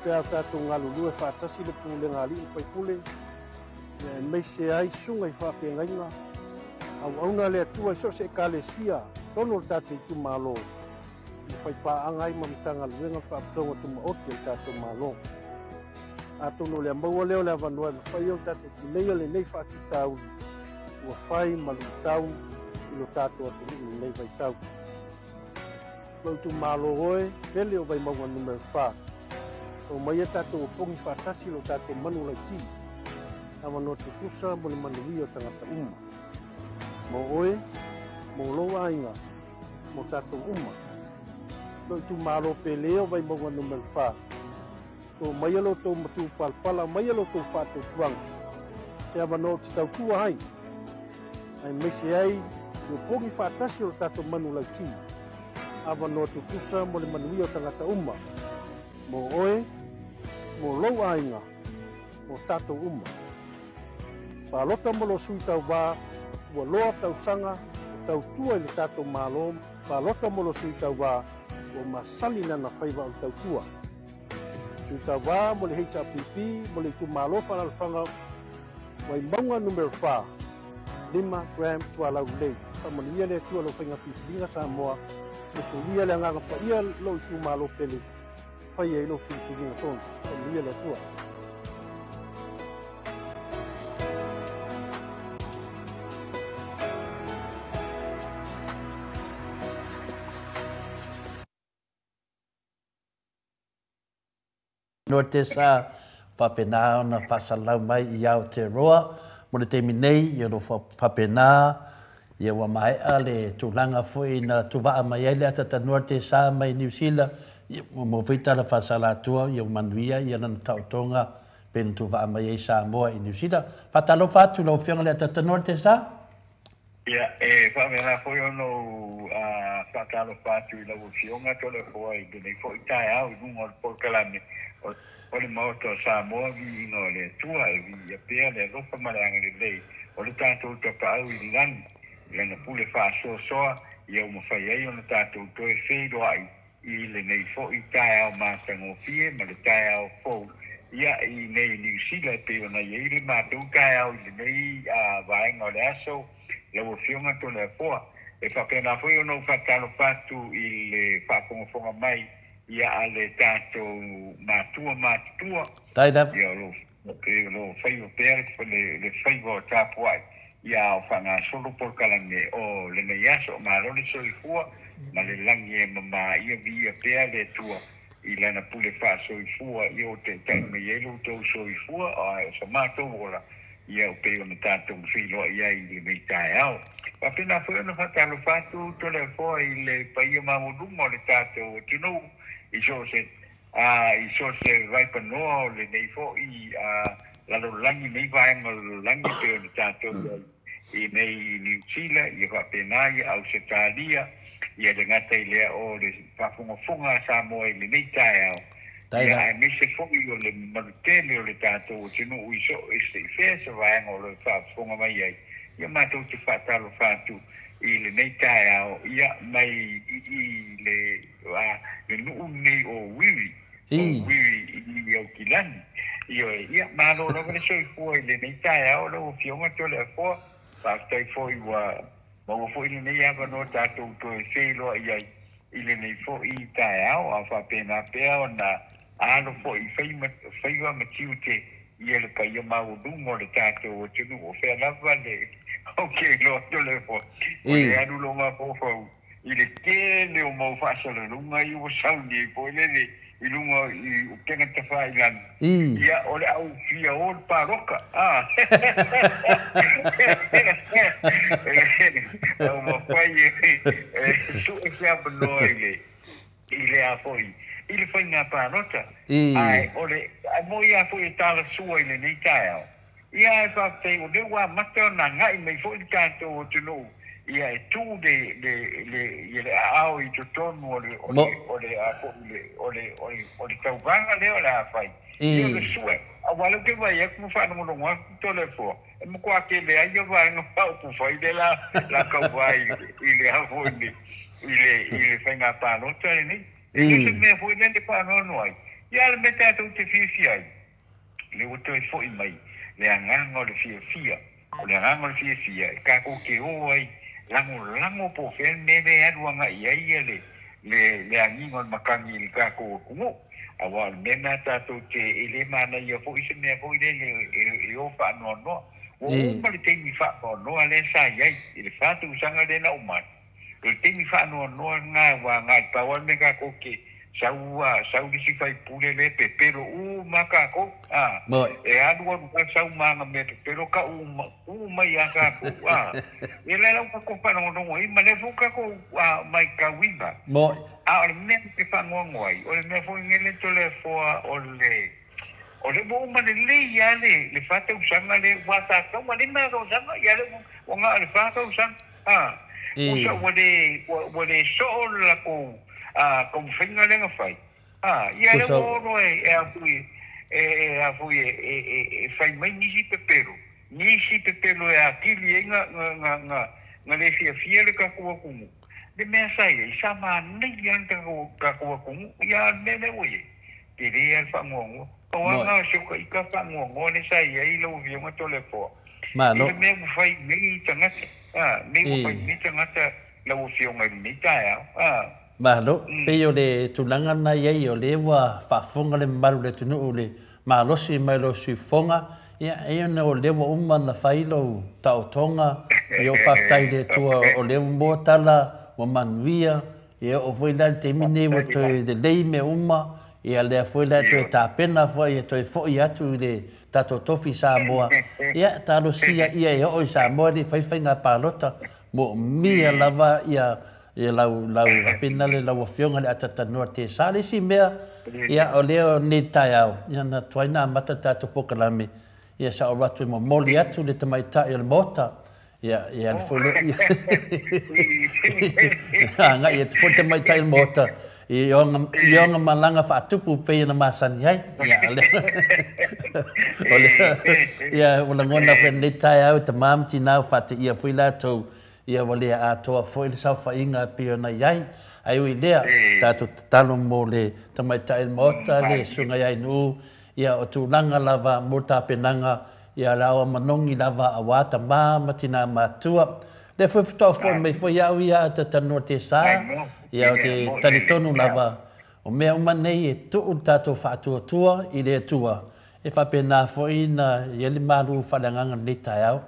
Pea tātou ngalulue whaatasi le pule ngali i whai pule. E mese ai sunga i whaafia ngainga. Au auna le atua so se kalesia tono tātou tu malo. I whai pāangai mamitanga luenga whaaptonga tu maoti o tātou malo. A tono le maua leo le avanua me whai o tātou tu leia le nei whaafi tau. Ua whai malu tau i lo tātou atu le nei vai tau. Lau tu malo oe, pele o vai maua numero 4. O mai e tātou o pongi whaatasi lo tātou manu lai ti. Awanoa tutusa mo le manuia o tangata uma. Mo oe, mo loa inga, mo tātou uma. Loi tu malo peleo vai maunga numero 4. Tō maialo tō matu palpala, maialo tō whātou tuanga. Se awanoa te tau tua hai. Ai mese ai, yo pongi whātasi o tātou manu lau ti. Awanoa tutusa mo le manuia o tangata uma. Mo oe, mo loa inga, mo tātou uma. Whalota mo lo sui tau wā, ua loa tau sanga, o tau tua i le tātou malo, palota mo lo sui tawa o masali na faiva o tautua. Sui tawa mo le heita pipi mo le tu malofa na fanga mai maunga numero 5 gram tuala ulei. Pamanuia le tua lo whainga whiwhinga sa moa le suria le anganga paia lo tu malo pele whai e lo whiwhinga tonu. Pamanuia le tua. No te sa whapena na whasalau mai i au te roa. Mo le temi nei, i ro whapena, i wa mai a le tūlanga fwoi na tuwaa mai ele ata tanua te sa mai New Zealand. Mo vita la whasala atua, i o manuia, i ana tautonga, pēn tuwaa mai e Samoa i New Zealand. Whatalo whatu lau whianga le ata tanua te sa? Ia, whamena fwoi ono whatalo whatu i lau whionga tole fwoi, dene fwoi tai au i nunga o Polkalame. O le maoto Samoa vi ino le tua e vi a pea le ropa maranga le lei. O le tātou tapa au i lani, le na pule wha soa, i au mawhai ei o le tātou toe wheido ai, i le nei fo i tae au mātango fie, ma le tae au fou. Ia i nei New Zealand pe o na i le mātou tae au i le nei vaenga o le aso, le o whionga to le poa. E whapena fwoi ono whatalo patu i le whakongofonga mai, ia ale tātou mātua. Taida. Ia lo whaiwa pēre le whaiwa o tāpuai. Ia o whanga solo Polkalame o le nei aso mārone soi fua, ma le langi e mama ia vi ia pēre le tua i lana pule wha soi fua, ia o te taime ielo tau soi fua, o sa mātou ora, ia o pēo na tātou whiloa ia i le mei tae au. Wapena fwoi ana whatalo whatu tole fua i le paia mamudunga o le tātou tino, i so se raipa noa o le nei fo i lalo langi nei vaenga o langi peo ni tātou i nei New Zealand, i whapena i Australia, i le ngata i lea o le whafunga Samoa i le nei tae au. Ia ai mese fongi o le marutele o le tātou o tino ui so e se whea sa vaenga o le whafunga mai ai. Ia mātou te whatalo whatu i le nei tae au, ia mai i le nuu nei o wiri, i au kilani. Ia mālo rau le soi fua i le nei tae au, lau whionga tole a fua, whaftai fua i wa maua fua i le nei ava no tātou toe wheloa i ai, i le nei fua i tae au, a whapena pēa o na alo fua i whaiwa matiute i ele paia maudungo le tātou o tunu o whea lava le okay, lo tole fua. O le anu longa fofau. I le tēne o mau whaasala runga i o sauni i po lele i lunga i o kenga te whailan. Ia o le au fia o le paroka. Au mawhai su e sea panoa i le a foi. I le whainga pārota. Ai, o le, ai mo i a foi e tāla sua i le nei tae au. Ia e whaptei o le wā mata o na ngai mai foi i tātou o tunu. Ia e tū le ao i totonu o le tauvanga leo le awhai. Ia le sue. A wala ke vai e kumu whanongononga tole fua. E mo kua ke le aia vai no pau pufai le la kauvai i le hawhoi i le whainga pānota e ni. E le se mea fwoi le pānono ai. Ia le me tātou te whiwhi ai. Le o toi fwoi mai. Le anganga o le fia. O le anganga o le fia. E kako ke o ai. Lango po fen neve aduanga ia le angingo makangi le kako o kumu. Awa mena tātou te ele mana ia fo ise mea fo le o whaanoa noa. O uma le teimi whaanoa noa le sa iai. I le whātu usanga le na umani. Le teimi whaanoa noa ngā wā ngā tawa me kako ke sau disi fai pule le pepero makako e adua ka sau manga me pepero ka mai akako e le lau ko pa no i male fuka ko mai ka wiba a me te fa ngoi o me fo ngele tole fo o le bo ma le ya le fata usanga le wata ko ma le ma usanga ya le o nga le fata usanga usa wale so la ko como finga lenga fai ia le oro e afui fai mai nisi pepero e akili nga le fia le ka kumu de me sai sama ni yang ka ko ya ne oi ke ria fa ngongo o nga se ko ka fa ngongo ne sai ai lo vi mo telefo ma lo me fai ni tanga me fai ni tanga lo fi o ni ta ma lo pe yo de tulanga na ye yo le wa fa fonga le malu le tunu le ma lo si mai lo si fonga ia e no le wa umma na fai lo ta tonga yo fa tai de tu o le mo tala o manvia e o foi la termine o to de lei me umma e le foi la to ta pena foi to fo ia tu le ta to tofi sa moa ia ta lo sia ia e o sa moa di fai na palota mo mia lava ia e lau finale lau fionga le atata noa te sale si mea ia o leo ni tai au ia na tuaina mata tato pokalame ia sa o ratu mo moli atu le tamaita i le mota ia le folo nga ia te folo tamaita i le mota ionga malanga whaatupu pe na masani ai ia o la ngona fe ni tai au te mam tinau whate ia fuila tau ia wale a toa foi le sau whainga pio na iai ai ui lea tātou talo mo le tamaita il mota le sunga iai nu ia o tūlanga lava mo tā penanga ia lawa manongi lava a wata mā matina mātua le foi putoa foi mai foi au ia a tatanua te sā ia o te taritonu lava o mea umanei e tuu tātou whaatua tua i le tua e whapena foi na ieli maru whalanganga ni tai au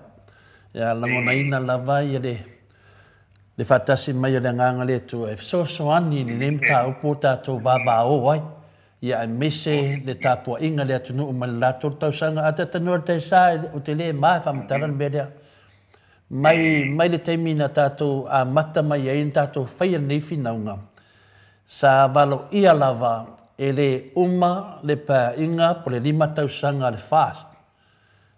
ya langona ina lava ia le fatasi mai le nganga le tu e so ani ni nemta upota to baba o ai ia mese le tapo inga le tunu umala to sanga ata tanu te sa o te le ma fa mtaran bedia mai le temina tato a mata mai ai tato fai nei finaunga sa valo ia lava ele uma le pa inga po le lima tau sanga le fast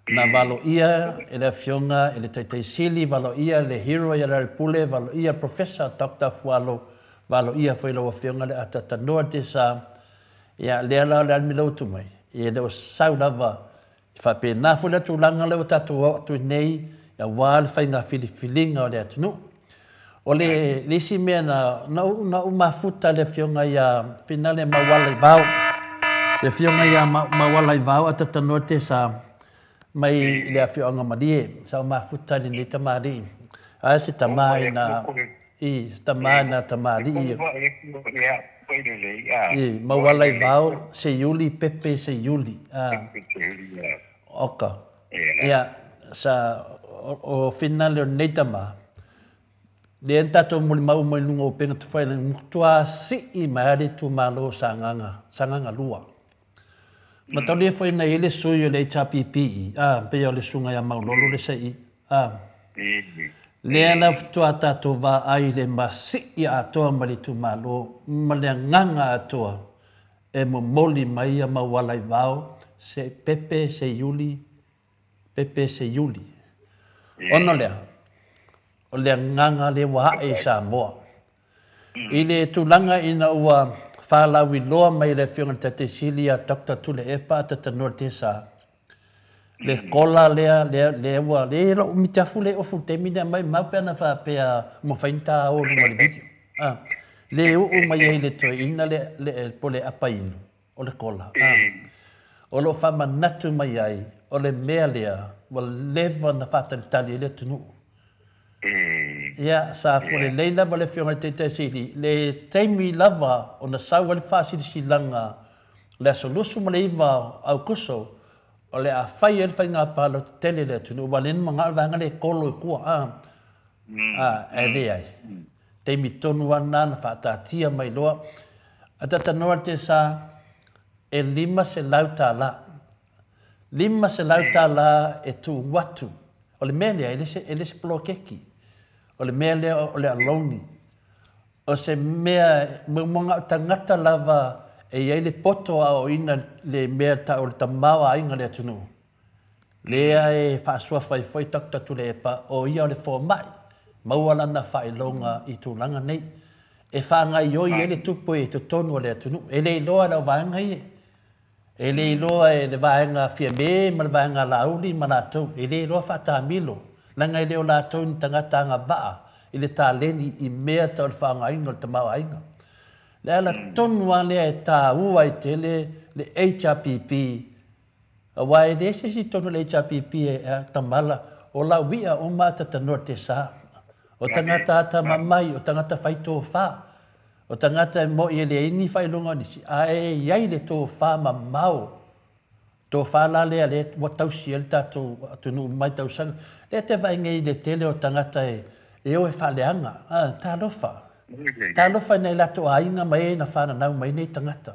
na valo ia ele fionga ele tei sili valo ia le hero ia le pule valo ia professor Dr. Fualo valo ia foi lo fionga le atata noa te sa ia le ala le milo tu mai ia le sau lava fa pe na fu le tu langa le tatu tu nei ia wal fa na filinga le tunu o le si me na uma futa le fionga ia finale ma wala vau le fionga ia ma wala vau atata noa te sa mai le afionga madie sa ma futa ni tamari a se tamai na tamari i ma wala vau se yuli pepe se yuli oka ia sa o finale nei tama le tato mo mau mai lungo pena tu fai tua si i mai tu malo sanganga lua ma tau le foi na ele suyo le chapipi pe o le sunga ya mau lolo le sei le ana tua tato va ai le masi ia toa mali tu malo ma le nganga atoa e mo moli mai ya ma wala vao se pepe se yuli ono le o le nganga le wa e sa mo ile tulanga ina ua fala wi loa mai le fionga te silia Dr. Tule Epa te nortesa le kola le wa le lo mitafu le ofu te mina mai mau pena fa pe mo fainta o no le video le o mai le to ina le pole apain o le kola o lo fa manatu mai ai o le melia o le na fata tali le tunu ia sa fole leila vale fionga te sili le taimi lava ona sau le fasi silanga le solusu mleiva au kuso o le a fai el fai nga palo tele le tunu valen manga vanga le kolo ku ele ai taimi tonu ana na fata tia mai loa atata norte sa e lima se lauta la e tu watu o le mele ele se plokeki o le mea lea o le aloni. O se mea monga tangata lava e iei le poto a o ina le mea ta o le tamawa inga le atunu. Lea e whaasua whai Dr. Tule Epa o ia o le fō mai. Mauala na whaelonga i tūlanga nei. E whaangai oi e le tupu e te tonu o le atunu. E le iloa la waanga ie. E le iloa e le waanga fia me, ma le waanga lauli ma la tau. E le iloa whaatamilo. Langa i leo la tau ni tangata anga waa, i le tāleni i mea tau le whaangainga o te mau ainga. Le ala tonua lea e tā ua i te le HRPP. A wai le si tonu le HRPP e tamala o la wia o mata tanua te sā. O tangata ata mamai, o tangata whaito wha. O tangata mo i le ini whailunga nisi. A iai le tō wha mamau. Tō wha la lea le watausi el tātou atunu mai tau sanga. Le te vainga i le tele o tangata e o e whaleanga. Tā lofa. Tā lofa nei lato ainga mai na whana nau mai nei tangata.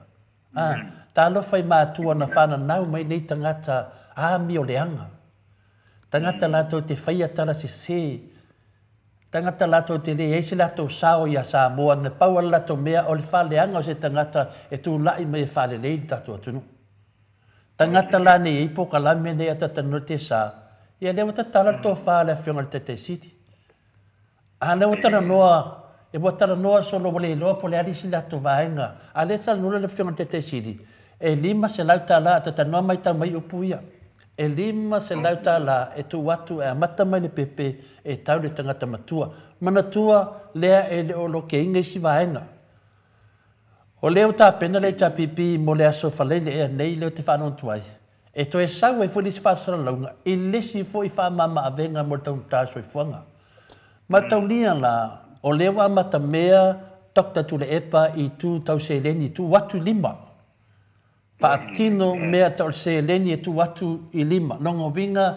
Tā lofa i mātua na whana nau mai nei tangata mi o leanga. Tangata lato te whaia tala se. Tangata lato te le eisi lato sao ia Samoa. Ne paua lato mea o le whaleanga o se tangata e tū lai mai e whale lei tātou atunu. Tangata la ne i poka la me ne ata tanu te sa. Ia lewa ta tala tō whale a whionga te te siti. A lewa tala noa, e wa tala noa solo wale loa po le arisi lato vaenga. A le tala nula le whionga te te siti. E lima se lau tala ata tanoa mai tau mai upuia. E lima se lau tala e tu watu e amata mai le pepe e tau le tangata matua. Manatua lea e le olo ke inga isi vaenga. O leo tā pena le HRPP mo le aso whalele e nei leo te whanau tuai. E to e sau e fwili si whasara launga, e lesi fo i whamama a venga mo tau tāso i fuanga. Ma tau nia la, o leo amata mea Dr. Tule Epa i tū tau se leni, tū watu lima. Whaatino mea tau se leni e tū watu i lima. Nongo winga,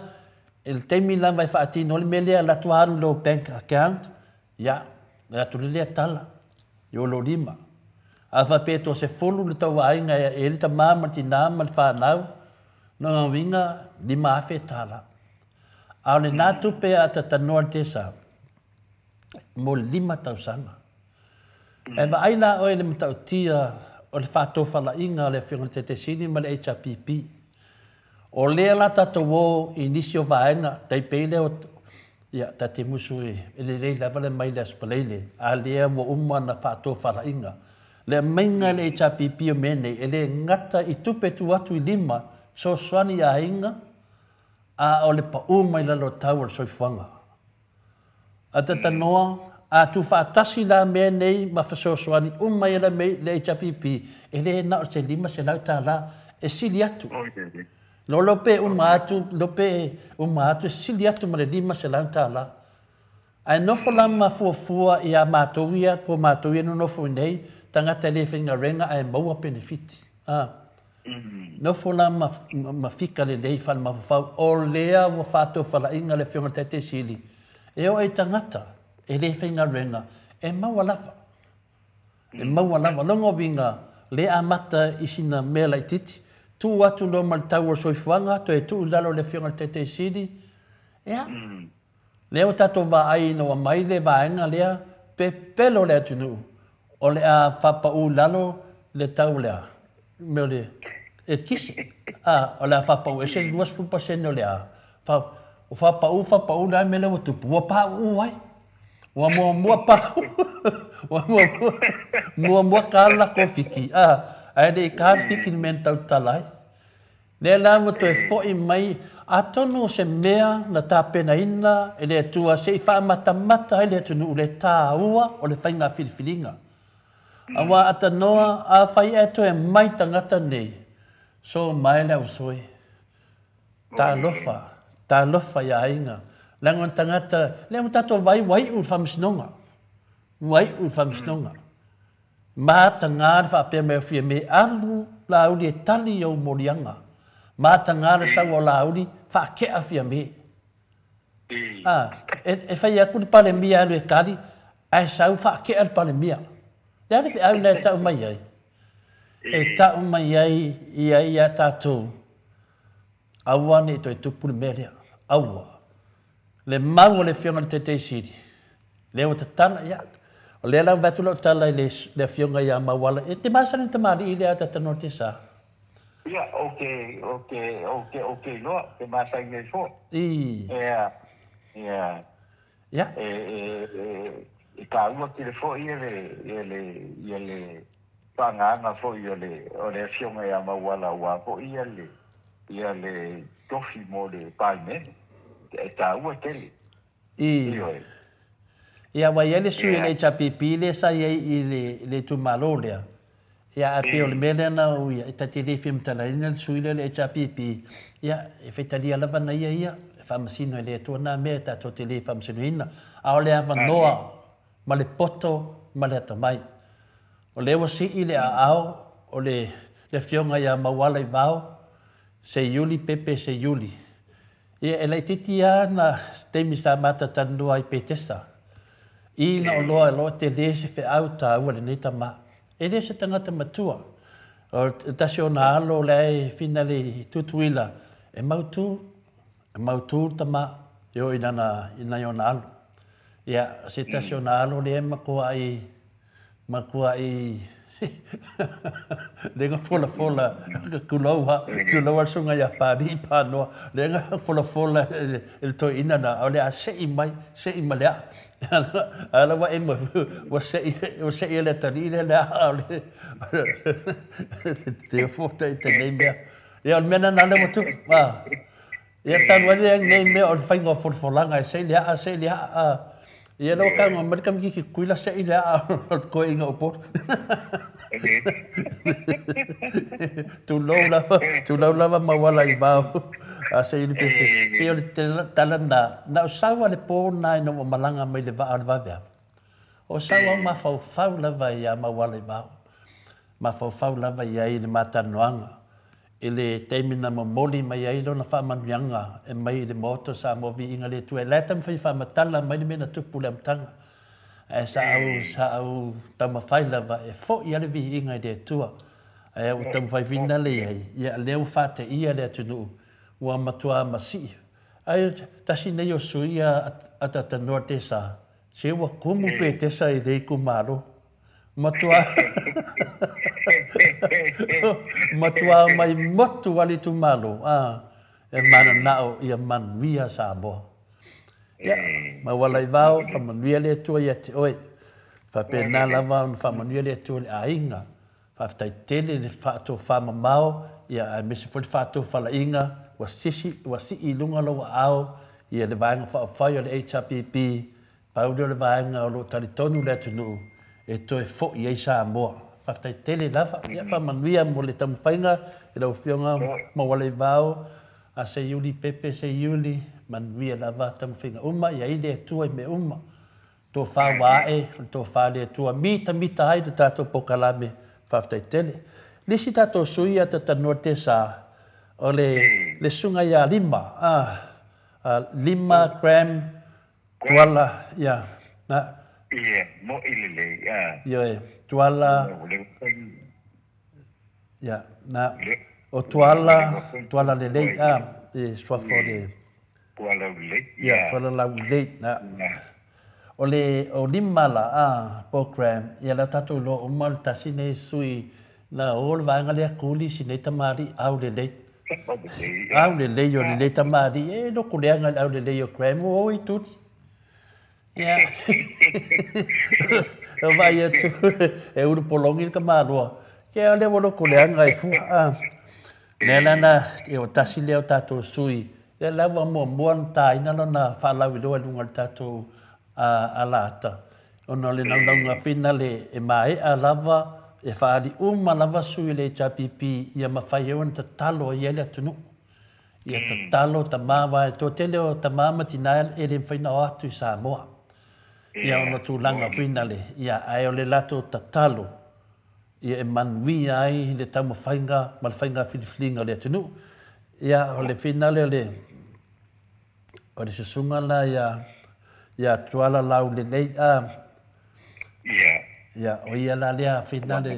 el teimi lama e whaatino, le me lea la tuaru lo bank account, ya, la tuli lea tala, yo lo lima. A whapeto se folu le tau ainga e le ta māma ti nāma le whanau, nonga winga lima awhe tala. A le nā tupe a ta tanoa te sa, mo lima tau sanga. E ma aila oe le matau tia o le whato whala inga le whionga te sini ma le HRPP. O lea la tata wō inisio vaenga, tei peile o ia ta te musu e le rei lava le mai le aspaleile, a lea mo umma na whato whala inga. Le mainga le HRPP o mene, e le ngata i tupe tu atu i lima, so swani a inga, a o le pa umai lalo tau al soifuanga. A tata noa, a tu whaatasi la mea nei, ma whaso swani umai la mei le HRPP, e le na o se lima se lau tā la, e sili atu. Lo lope uma atu, e sili atu ma le lima se lau tā la. Ai nofo lama fuafua i a mātouia, po mātouia no nofo nei, tangata le whinga renga ai maua benefiti. Nofo la ma fika le lei whal mawhau, o lea wa whātou whala inga le whionga te sili. E o e tangata, e le whinga renga, e maua lava. E maua lava, longo winga, le amata isina mea lai titi, tu atu no maltau o soifuanga, to e tu lalo le whionga te sili. Ea, leo tato wa ai no mai le vaenga lea, pe pelo le atunu. O le a whapau lalo le tau lea. Meo le, e kisi. O le a whapau, e se 2% o le a. O whapau la me le o tupu. Ua pau uai. Ua mua pau. Ua mua kala ko fiki. Ai le i kār fiki ni men tau talai. Le la mo to e fo i mai. A tonu se mea na tā pena ina. E le tua se i wha mata. E le tunu le tā ua o le whainga filifilinga. Awa ata noa a whai eto e mai tangata nei. So mai leo soi. Tā lofa ia inga. Langon tangata, leo tato vai ur whamisnonga. Vai ur whamisnonga. Mā tangāra whapea mea whia me alu la auli e tali au morianga. Mā tangāra sau o la auli whakea whia me. E whai aku ni pale mia alu e kari, ai sau whakea ni pale mia. Lea le au le tau mai ai. E tau mai ai ia tātou. Aua ne to e tupu le mea lea. Aua. Le mau le whionga te siri. Leo te tala ia. O lea lau vatu lau tala le whionga ia mawala. E te masani te mari i lea te tano te sa. Ia, ok, loa. Te masani le fo. Ia. I ka ua te le fo i le whanganga fo i o le whionga ia mawala ua fo i le tofi mo le paime. E ka ua tele. Ia wa ia le sui le HPP le sa ia I le tu malo le. Ia a pe o le mele na o ia ta te le film tala ina le sui le HPP. Ia e fetali ala va na ia fa masino le to na me ta to te le fa masino ina. A o le ava noa ma le poto ma le tamai. O le wa si ile a ao o le fionga ia mawala I vao se yuli pepe se yuli. Ia e lai titi na temi sa mata tanua I petesa. Ina o loa loa te le se fe au ta ua le neita ma. E le se tangata matua. O tasi o na alo le fina le tutuila. E mautu ta ma. Yo ina yo na alo. Ia se tasi o na alo le makua I lenga fola kuloa tuloa sunga ya pari pano lenga fola el to ina na ole a sei mai lea ala wa emo wa sei le tani le ole te foto te neme ya mena na le motu ya tan wa le neme o faingo folanga sei lea ia lo ka mo mer kam ki kuila sei lea ko inga opor tu lo lava mawala I vao a se ni pe pe o te talanda na usawa le po na no malanga mai le va vea o sawa ma fau lava ia mawala I vao ma fau lava ia I le mata noanga ele temina mo moli mai ai lo na fa mananga e mai le moto sa mo vi inga le tu e letam fa matala mai me na tu pula mtanga e sa au tama faila va e fo ia le vi inga de tua e o tama fai vina le ia le fa te ia le tunu wa matua masi ai tasi nei o suia ata norte sa se wa kumu pe te sa I le kumaro matua mai motu wali tu malo e mana nao ia man via sa bo ya ma wala I vao fa man via le tu ia te oi fa pe na lava fa man via le tu le ainga fa tai tele le fa to fa mamao ia me se fa to fa la inga was I lunga lo ao ia le vanga fa le HPP pa le vanga lo tali tonu le tu e to e fo ia sa mo After tele lava ia fa manuia mo le tam fainga e lo fionga mo wale vao a se yuli pepe se yuli manuia lava tam fainga ia ile tu me to fa wae to fa le tu mita ai ta to pokalame fa after tele lisi ta to suia ta norte sa ole le sunga ia lima gram wala ya na mo ile ya tuala ya na o tuala le e swafo le tuala le ya tuala la le na o limala program ya la tatu lo mal tasine sui na ol vanga le kuli sine tamari au le yo le tamari e lo kulenga au le yo creme o I tutti ya vai tu e uru polongi ka malua ke ale volo kulenga I fu nela na e o tasi leo tato sui e lava mo monta ina na fa la wido lunga tato alata ono le nanga finale e mai a lava e fa di lava sui le HPP ia mafai on ta talo ia le tunu ia ta talo ta mava to tele o ta mama tinal e le faina atu sa moa ia ono tu langa finale ia ai o le lato ta talo ia e manui ai le tamo fainga mal fainga filiflinga le tunu ia o le finale o le susunga la ia tuala lau le nei ia o ia la lea finale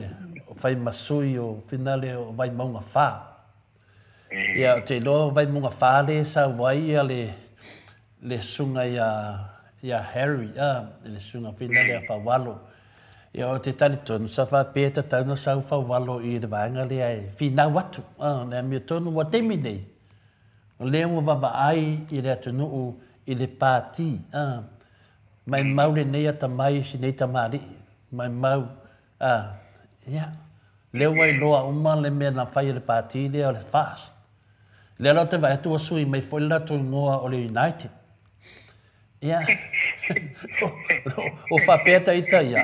o fai masui o finale o vai maunga wha ia o te lo vai maunga wha le sa wai ia le sunga ia Harry le sunga finale a whawalo ia o te tali tonu sa wha pēta tauna sa whawalo I le vanga le ai whina watu le mea tonu wa temi nei o lea mo waba ai I le atunu I le pāti mai mau le nei ata mai si nei tamari mai mau ia leo wai loa uma le mea na whai le pāti le o le fast le alo te vai atua sui mai foi la tu ngoa o le United ia o whapeta i tai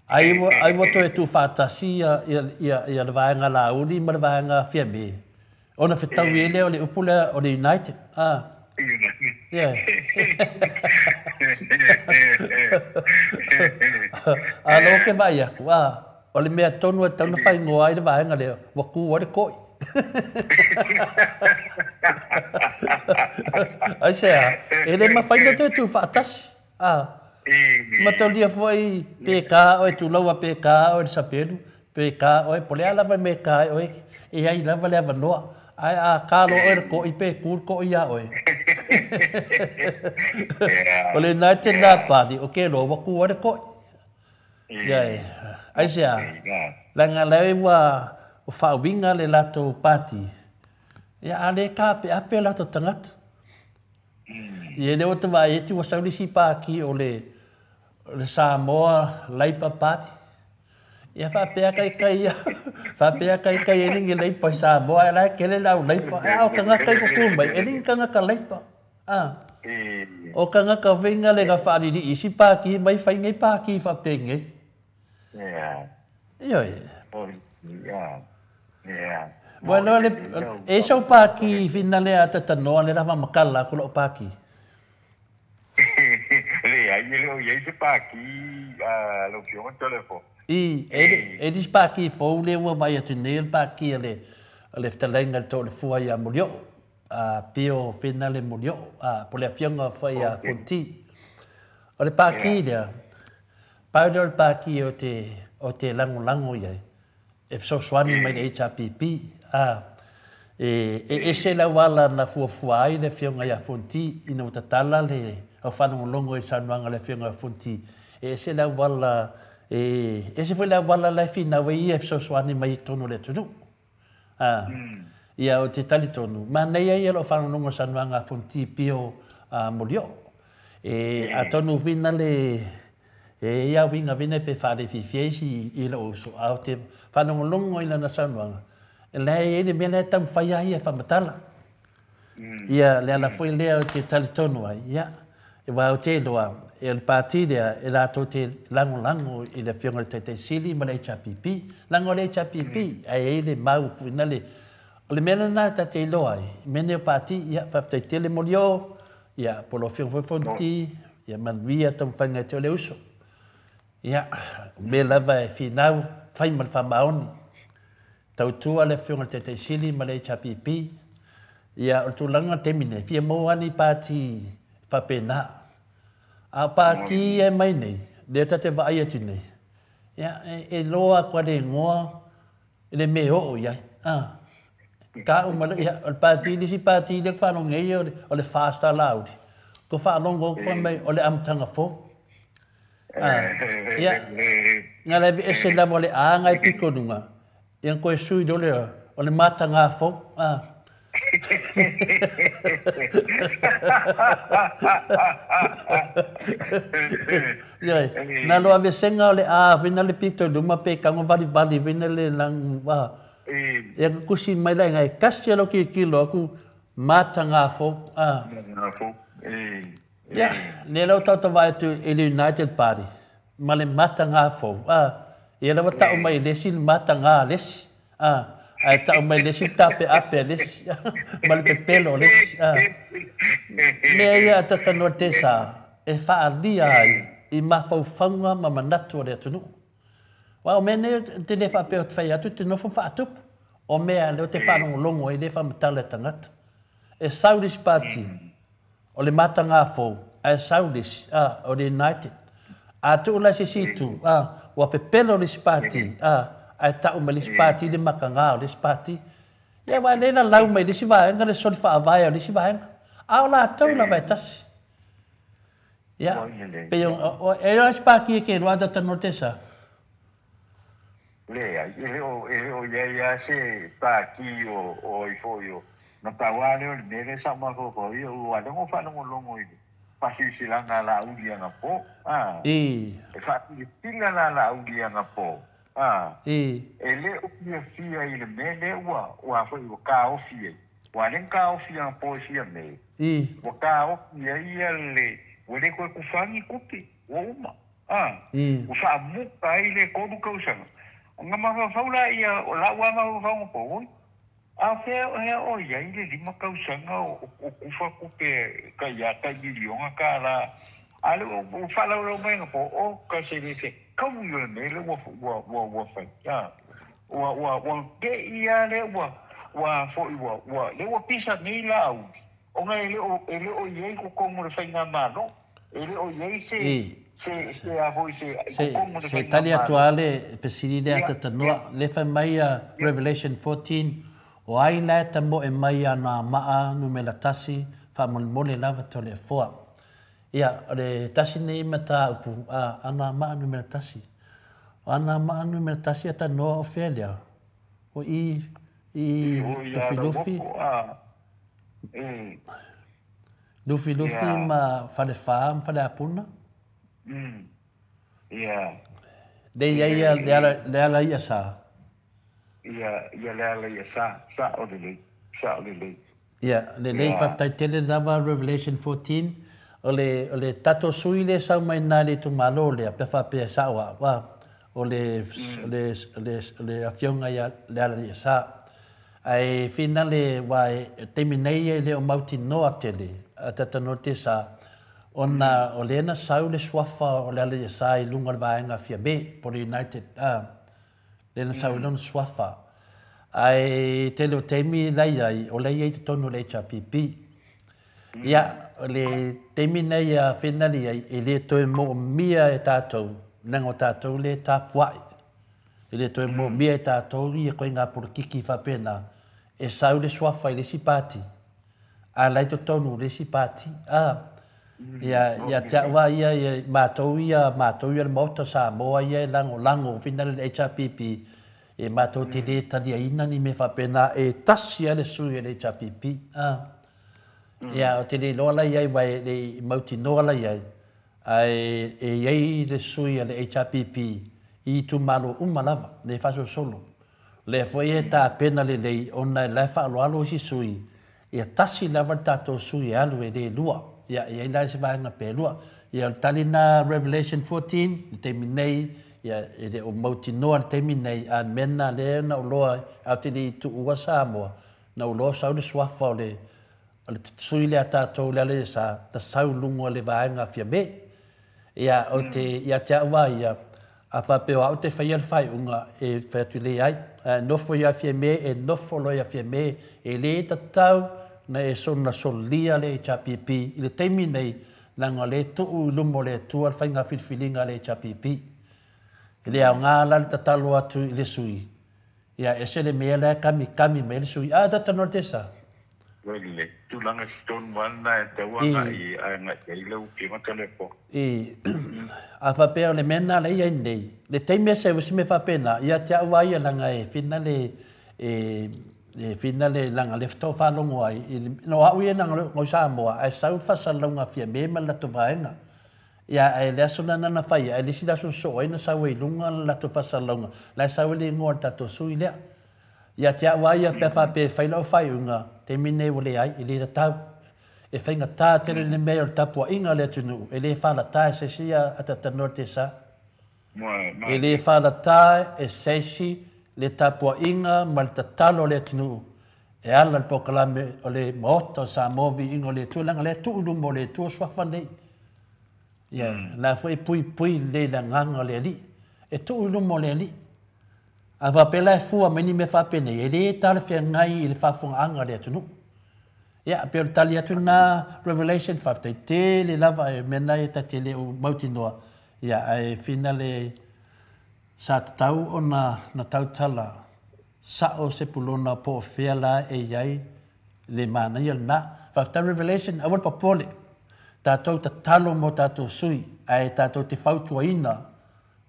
ai moto e tu whātasi ia le vaenga la uni ma le vaenga fia me ona whetau i ele o le upule o le United ia alo ke vai aku o le mea tonu e tauna whai ngoa i le vaenga leo waku o le koi ai sea ele ma whaina tu whaatasi ma tau lia foi PK o e tu laua PK o le sapenu PK o e pole ala vai me kai o e ai lava le avanoa ai a kalo o e ko i pe kur ko ia o e o le United na pali o ke lo waku o le ko ia ai sea langa lewe wa o whauwinga le lato pati ia ale ka pe ape lato tangata ia leo te vai e tu wa saulisi paki o le Samoa Labour Party ia whapea kai e ringi Labour Samoa e lai kele lau Labour e au kanga kai kukumbai e ringi kanga ka Labour o kanga ka winga le ga whaariri isi paki mai whaingai paki whapea ngai ia bueno le e so paki finale ata tanoa le lava makala kulo paki ai leo ia se paki lo que on telefone e dis paki fo le wa mai atu nel paki le ftalenga to le fua ia mulio pio finale mulio por le fianga foi a fonti o le paki dia powder paki o te lango ia e so swani mai le HPP e se la wala na fua ai le fianga ia fonti ina utatala le o whanau longo e sanuanga le whiunga funti. E se la wala, e se la wala le whina wei e so swani mai tonu le tunu. Ia o te tali tonu. Ma nei ai alo whanau longo sanuanga funti pio molio. E a tonu vina le, ia winga vina pe whare fifiesi i le oso. A o te whanau longo i lana sanuanga. E lei e le mea tam whaia ia whamatala. Ia le ala foi lea o te tali tonu ai. Ia. E wau te loa, e le pāti rea, e lato te lango i le whiunga te sili ma le HPP. Lango le HPP, ai e le mau fuina le. O le mena nā ta te loa, mene o pāti, ia, whaftai te le molio, ia, polo whiunga fonti, ia, manuia tam whainga te o le uso. Ia, me lava e whinau, whai ma le whamaoni. Tautua le whiunga te sili ma le HPP. Ia, o tūlanga temine, whia moani pāti whapena. A pāki e mai nei, le tate wa ai atu nei. Ia, e loa kwa le ngoa, le me o iai. Ka umala, ia, o le pāti, lisi pāti, le whanau ngei o le whāsta laudi. Ko whanau mai o le amtanga fo. Ia, ngā levi e se lama o le āngai piko nunga. Ia koe sui do le o le matanga fo. Na loa ve senga le vina le pito luma pe kango vali vina le lang wa e kusi mai la ngai kasi lo ki lo ku matanga fo ya ne lo tata vai tu el United Party male matanga fo e la wata o mai le sil matanga les ai ta mai le sil tape ape les male pe pelo les me ia tata no te sa e fa dia i ma fa fanga ma manatu le tunu wa o mene te le fa pe o fa tu te no fa atu o me le te fa no longo e le fa matale tangat e Saudis Party o le matanga fo a Saudis o le United a tu la se situ wa pe pelo le Party a ta o le Party de makanga le Party e wa le na lau mai le si va nga le sol fa vai le si va a la tu la vai tas ya pe o e o Party ke ro da tanotesa le o ya se Party o i fo yo na tawale o le sa ma ko yo wa no fa no longo i pasi silanga la ulia nga po e fa tinga la ulia nga po ele o pia fia i le mele wa foi o ka o fia Wale ka o fia po fia me. Wa ka o ia le wale ko ku fangi kupi o uma. O sa mu ka ile ko du ka usanga. Nga ma faula ia o la wa ma fa po. A fe o ia ile di ma ka usanga o ku fa kupe ka ya ka milionga ka la. Ale o fa la o me po o ka se le se. Ka u le le wa fa. Ya. Wa ke ia le wa fo wa le wa pisa ni la o nga ele o ye ko como le faina malo ele o ye se a voi se como se tali atuale pesile ata no le fa mai Revelation 14 o ai la tambo e mai ana maa no me la tasi fa mole lava tole fo ia le tasi nei mata upu ana maa no me la tasi ana maa no me la tasi ata no ofelia o Luffy ma fale fam fale apuna. Yeah. De ya le ya sa. Yeah, le sa o le. Yeah, le fa tele dava Revelation 14 ole tato suile sa mai na le tu malo le pe fa pe sa wa le afionga ya le sa. Ai finale wai terminei le o mauti no atele tata notisa ona olena saule swafa o le sai lunga vaenga fia be por United le saule swafa ai telo temi lai ai o le ai tonu le HPP ya le terminei a finale ai le to mo mia e tato nango tato le tapwai ele to mo mia ta tori ko nga por kiki fa pena e saule swafa ile sipati a lai to tonu le sipati ya ta wa ya ma to ya moto sa mo ya lango final HPP e ma to tele ta dia ina ni me fa pena e tasia le su le HPP ya o tele lo la ya wa le mauti no la ya ai e ye le su le HPP I tu malo umalava le faso solo le foi ta pena le ona la fa lo si sui e tasi lava tato sui alu e le lua ya la se va na pelua ya talina Revelation 14 terminei ya e o mauti no terminei an mena le na lo atili tu uasa mo na lo sa le swafa le sui le tato le sa ta sau lungo le va nga fia be ya o te ya ta wa ya a fa pe o te fai al fai unga e fatule ai no fo ya fie me e no fo lo ya fie me e le tatau na e sona solia le HPP ile temi nei langa le tu lumo le tu al fai nga filinga le HPP ile a nga la tatalo atu ile sui ya ese le me la kami me sui da tanotesa Wele tu langa stone wana te wana I nga ile u ki matelepo a fa pe le mena le ia nei le temi se me fa pena ia te wa ia langa e finale finale langa left off along ai no a ui nanga ngo sa mo ai sa fa salonga fia me la to vaenga ia e le sona na fa ia le sila so ina sa we lunga la to fa salonga la sa we ngorta to suile ia te wa ia pe fa pe fa lo fa unga termine wole ai ile ta e fainga tā tere ne mea o tapua inga le tunu, e le whala tā e sesia ata ta norte sa. E le whala tā e sesi le tapua inga ma le tatalo le tunu. E ala le pokalame o le maota sa movi inga le tualanga le tuulu mo le tua swafa nei. Ia, la fwe pui le la nganga le li. E tuulu mo le li. A wapela e fua meni me whapene, e le tala whea ngai i le whafunga anga le tunu. Ya, pero tali atu na Revelation 5 te le lava e mena e ta te le o mauti noa. Ya, ai finale sa tau o na tau tala sa o se pulona po fea la e iai le mana ia na. Whafta Revelation, awal pa pole. Tātou ta talo mo tātou sui, ai tātou te whautua ina.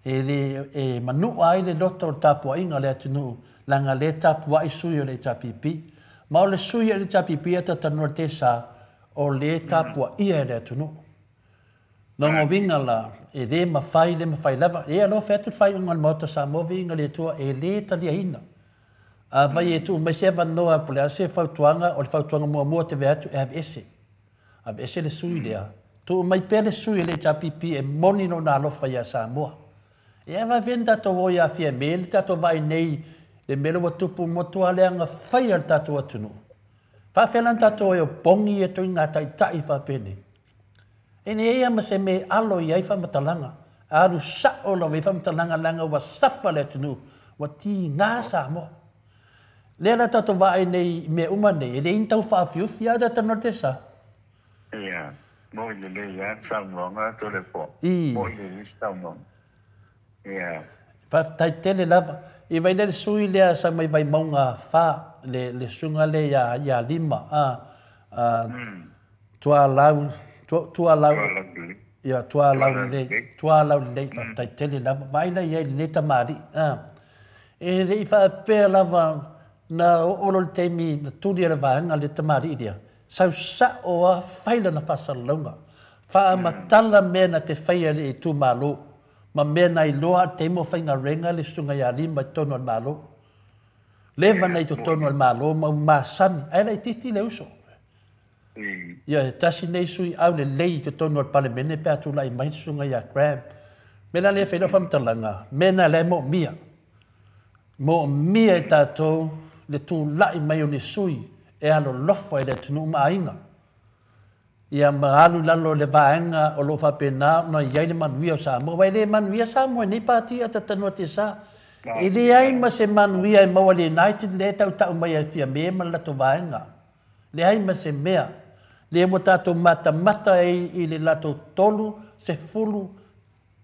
E manua ai le loto o tāpua inga le atunu, langa le tāpua i sui o le tapipi. Ma o le sui le tapipi ata tanua te sa o le tapua ia le atunu. Nongo vinga la e le mawhai lava. E alo whetu whai unga le mauta sa mo vinga le tua e le talia ina. vai e tu mai se vanoa pole se fautuanga o le fautuanga mua te vea tu e have ese. Have ese le sui lea. Tu mai pele sui le tapipi e moni no na alofa ia Samoa. E ava venda to o ia fia mele tato vai nei le mele wa tupu motua leanga whai al tato atunu. Whawhelan tato e o pongi e to inga tai whapene. E ne ea ma se me alo i ai whamatalanga. Aru sa o la wei whamatalanga langa wa safa le atunu. Wa ti ngā Samoa. Lea tato vai nei me umane e le intau whaafiufi a data no te sa. Ia, mo i le ia Samoa to le po. Mo i le Samoa. Ia. Tai tele lava. I vai le sui lea sa mai vai maunga wha le sunga le ia lima. Tua lau ia tua lau le tai tele lava. Vai la ia le tamari. E le i wha pēr lava na olo te mi na turi ala vāanga le tamari iria. Sau sa oa whaila na whasalunga. Wha matala mea na te whaia le i tū mālo. Ma mea na i loa te mo whainga renga le sunga ia lima i tono al mālo. Lewa nei to tono al mālo ma māsani. Aina i titi le uso. Ia tasi nei sui au le lei to tono al palemene pe atu lai mai sunga ia Graham. Mena le whaila whamtalanga. Mena le mo mia. Mo mia e tātou le tū lai mai o le sui e alo lofa e le tunu maainga. Ia maalu lalo le vaenga o lo whapena na iai le manuia o Samoa. Wai le manuia Samoa nei pāti ata tanua te sa. E le ai ma se manuia e maua le United le tau tau mai a fia mea ma lato vaenga. Le ai ma se mea. Le mo tātou mata i le lato tolu se fulu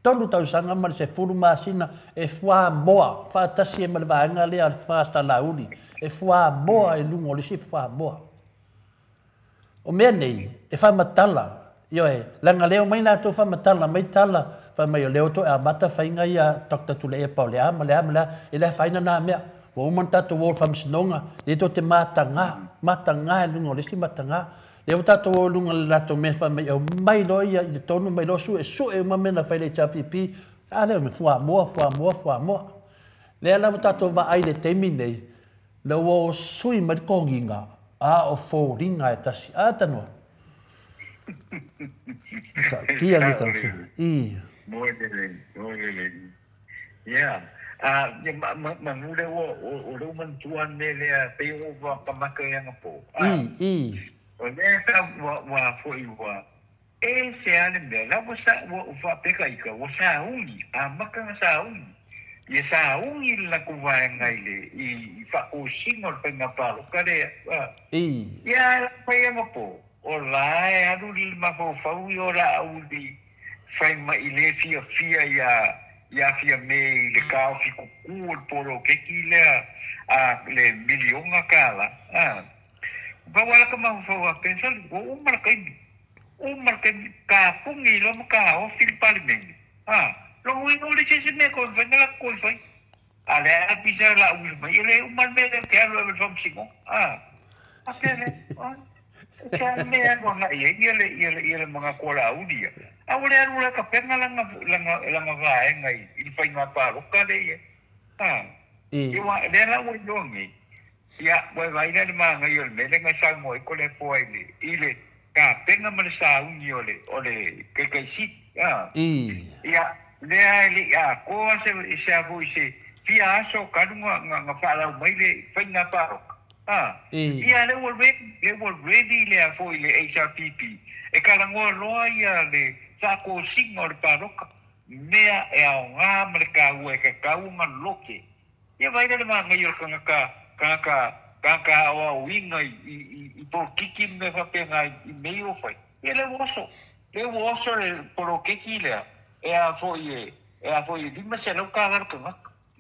tolu tau sanga ma se fulu masina e fua moa. Whaatasi e ma le vaenga le al whaasta lauri. E fua moa e lungo le si fua moa. O mea nei, e whamatala. Io e, langa leo mai nātou whamatala, mai tala, whamai o leo to e amata whainga i a Dr. Tule e pao lea, ma lea, e lea whaina nā mea. Wa uman tātou wōr whamsinonga, le to te mātanga e lungo, le si mātanga. Leo tātou o lunga le lato mea whamai o mai loi i tonu, mai lo su e umamena whaile chapipi, a leo me fua moa. Lea lawa tātou wa aile teimi nei, leo o sui marikonginga, a o fōringa e tasi. A tanua. Kia ni tau. I. Moelele. Ia. Ma ngule o ruman tuan ne lea pe o wa pamaka yanga po. I. O lea ka wa fo i wa. E se ane mea. La wa peka ika. Wa sa ungi. A maka nga sa ungi. Ia sa ungi la kuwaya ngai le i fa o singo pe nga palo kare ia pai ama po o la e adu li ma po fau i ora audi fai ma i le fia ia fia me le kao fi kuku o poro ke ki le milionga kala ba wala ka ma fau a pensa o markai ka pungi lo ka o fil parmen Long wing all the chase me con venga con fai. Ale a pisar la usma. Ile un mal me que hablo from Chico. Akele. Cha me con la ile mga kola audia. Awale anu ka penga langa va ngai. Il fai ma pa lo ka de. Iwa de la wo dongi. Ya, vai de manga yo me le nga mo ko le poile. Ile ka penga mal sa uniole ole ke si. Ya. Lea li a ko se avu se fia aso kanunga nga fala mai le fainga paro ia le ready le a foi le HRPP e karango loa ia le sako singo le paroka mea e a nga merkau e ka uma loke ia vai le ma ngai ka o winga i po kiki me fa penga i meio foi ia le woso le poro kiki le e a foi lima se lo kagar ka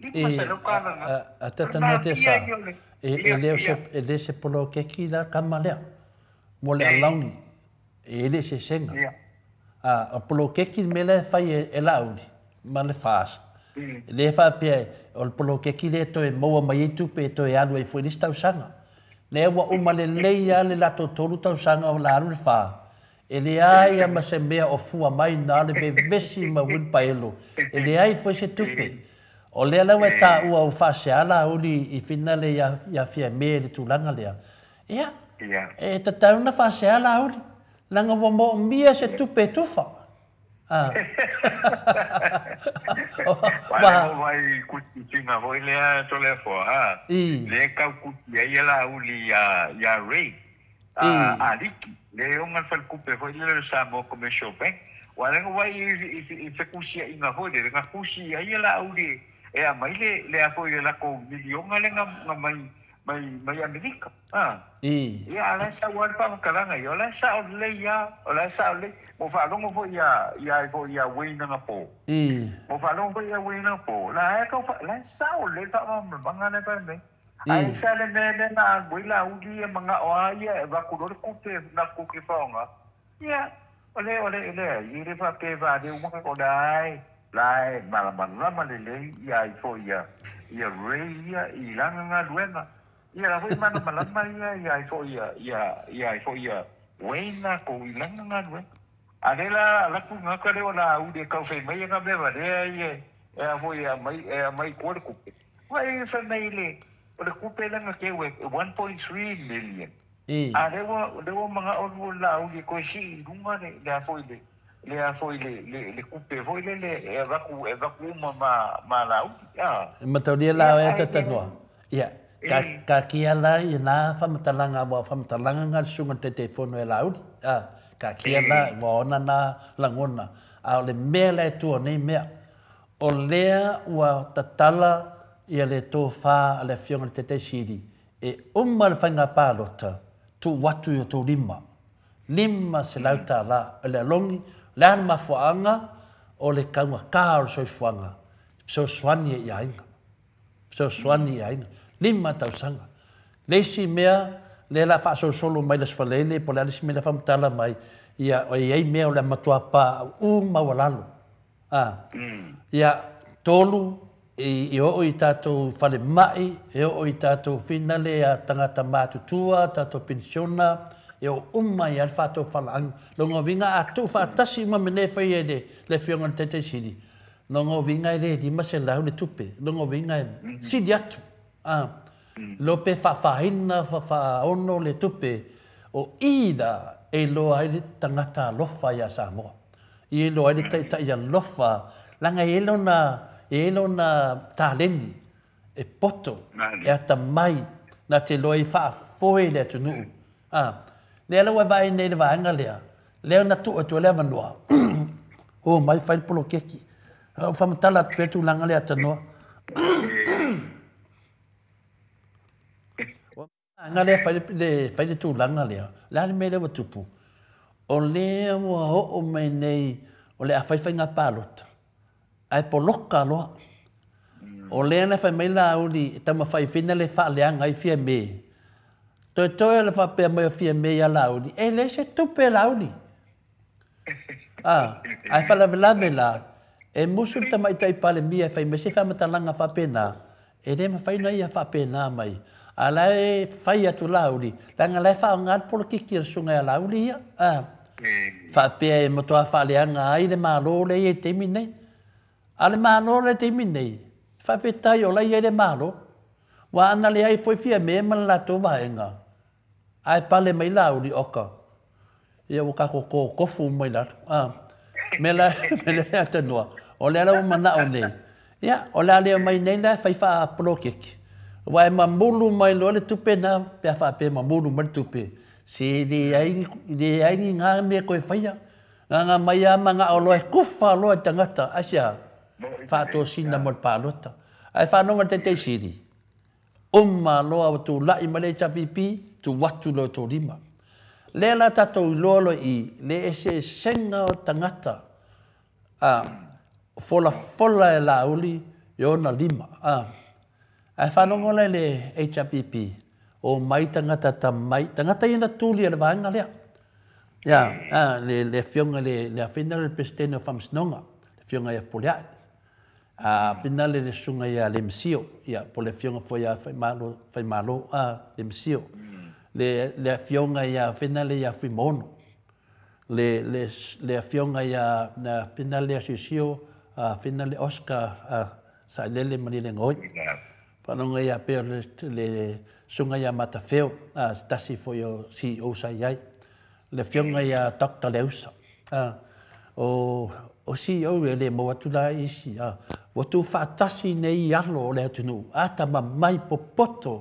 lima se lo kagar a tata no te sa e le se polo ke ki la kamale mo le alauni e le se senga a polo ke ki me le fai e laudi ma le fast le fa pe o polo ke ki le to e mo mai tu pe to e alu e foi lista usanga le wa o male le ya le la to tolu ta usanga o la alu fa ele ai ama se mea o fua mai na le be vesi ma win paelo ele ai foi se tupe O lea lau e tā ua o whaseala uli I finale ia fia mea le tūlanga lea. Ia, e ta tauna whaseala uli. Langa wa mo mia se tupe tufa. Wala mo vai kuti tinga hoi lea tole fo ha. Le kau kuti ia la uli ya rei. Aliki. Le onga fal kupe hoi le sa mo come shopping. Wala mo vai I se kusia inga hoi le nga kusia ia la uli. E a mai le a hoi la ko milionga le nga mai Amerika. Ia ala sa wal pa kalanga yo la sa le ya la sa le mo fa lo mo fo ya we na po mo fa lo mo ya we na po la e ko la sa le ta mo banga na pa me ai sa le me na we la u di mga o ya va ku do ku te na ku ki fa nga ya ole i re fa ke va de mo ko dai lai ma le ya fo ya re ya I langa duena. Ia la foi mana malama ia foi wena ko ilanga ngadwe adela la ku ngaka le wala u de ka fe mai nga beba de ia foi mai ko ku vai fa mai le o ku pe langa ke we 1.3 million adewo mga on la u de ko si dunga ne la foi le ku pe foi le va ku ma la u ma taudia la e tatanoa ia Ka kia la I nā whamatalanga wa whamatalanga ngā sunga te telefono e lauri. Ka kia la wa ona nā langona. A o le mea le tua nei mea. O lea ua tatala I le tō whā a le whionga te te siri. E umma le whainga pālota tu watu I o tō lima. Lima se lauta la. Le alongi, le ana mafuanga o le kaunga kāro soi fuanga. So swani I ainga. So swani I ainga. Lima tau sanga. Leisi mea, le la wha solo mai la sfalele, po le alisi mea la whamtala mai, ia o iei mea o le matua pā, mawalalo. Ia tolu, I o I tātou whale mai, I tātou finale a tangata mātutua, tātou pensiona, I o I al whātou whalaang. Longo vinga a tū whātasi ma mene whai e le whiongan tete siri. Longo vinga e le di mase lau le tupe. Longo vinga e siri atu. Lope whawhahina, whaono le tupe o ida e loa ai tangata lofa ia Samoa. I loa ai tai ia lofa, langa e lona tāleni, e poto, e ata mai, na te loa I whaafoe le tunuu. Lea lawa vai nei le vaanga lea, lea na tu atua lea manua. O mai whai polo keki, whamatala petu langa lea tanoa. Nga lea whai le tūlanga lea, lea me lewa tupu. O lea mua ho mai nei, o lea whai ngā pālota. Ai poloka loa. O lea na whai mai la uli, tama whai whina le wha leanga I fia me. Toi le wha pēr mai o fia me ia la uli. E le se tupe la uli. Ai whala me la. E musu tama I tai pale mia whai me se whamatalanga wha pēnā. E le ma whai na ia wha pēnā mai. Ala e whai atu lauri. Langa lai wha o ngār polo kiki sunga ia lauri ia. Wha pēr e motoa wha leanga ai le mālo le e te minei. A le mālo le te minei. Wha whetai o lai e le mālo. Wa ana le ai foi fia me man la to vaenga. Ai pale mai lauri oka. Ia o ka ko kofu mai la. Me la atanua. O le ala mana o nei. Ia o le mai nei la fai fa polo kiki. Wai mamulu mai lo le tupe na pe fa pe mamulu mai tupe. Si di ai nga me ko faia. Nga mai manga o lo e kufa lo tangata asia. Fa to sina mo palota. Ai fa no te siri. Umma loa tu lai male chapipi tu watu lo to lima. Le la tato lolo I le ese senga o tangata. Fola e la uli yona lima. Ai whanongo le HPP o mai tangata tamai. Tangata ina tuli e le vaenga lea. Ia, le fionga le awhina le pestene o whamsnonga. Le fionga e poliai. Fina le sunga ia le msio. Ia, po le fionga foi ia whai malo le msio. Le fionga ia fina le ia whi mono. Le fionga ia fina le asisio, fina le Oscar sa lele mani le ngoi panonga ia pe le sunga ia matafeo tasi fo yo si o sa yai le fionga ia Dr. Leusa o si o le mo atu la isi o tu fa tasi nei alo le tunu ata mai popoto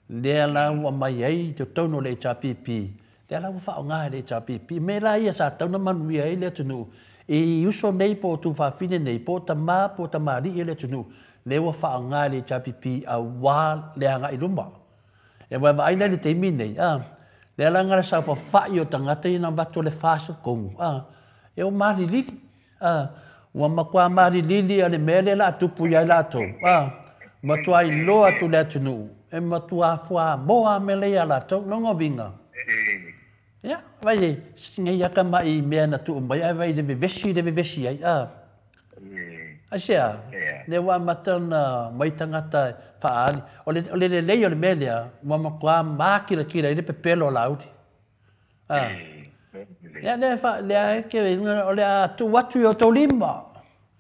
le la wa mai ai to tono le chapipi le la fa nga le chapipi me la ia sa tona man wi ai le tunu e uso nei po tu fa fine nei po ta mari le tunu le wa fa nga le chapipi a wa le nga ilumba e wa mai le te mi nei le la nga sa fa yo tanga te na ba to le fa so kong e o mari li wa makwa mari li ale mele la tupu ya la to ma tu ai lo atu le tunu e matua fua boa mele ala to longo vinga ya vai singa ya kama I me na tu mai vai de vesi ai asia le wa matana mai tangata faali ole le melia wa makwa makira kira ile pepelo lauti ya le fa le ke ole tu watu yo to limba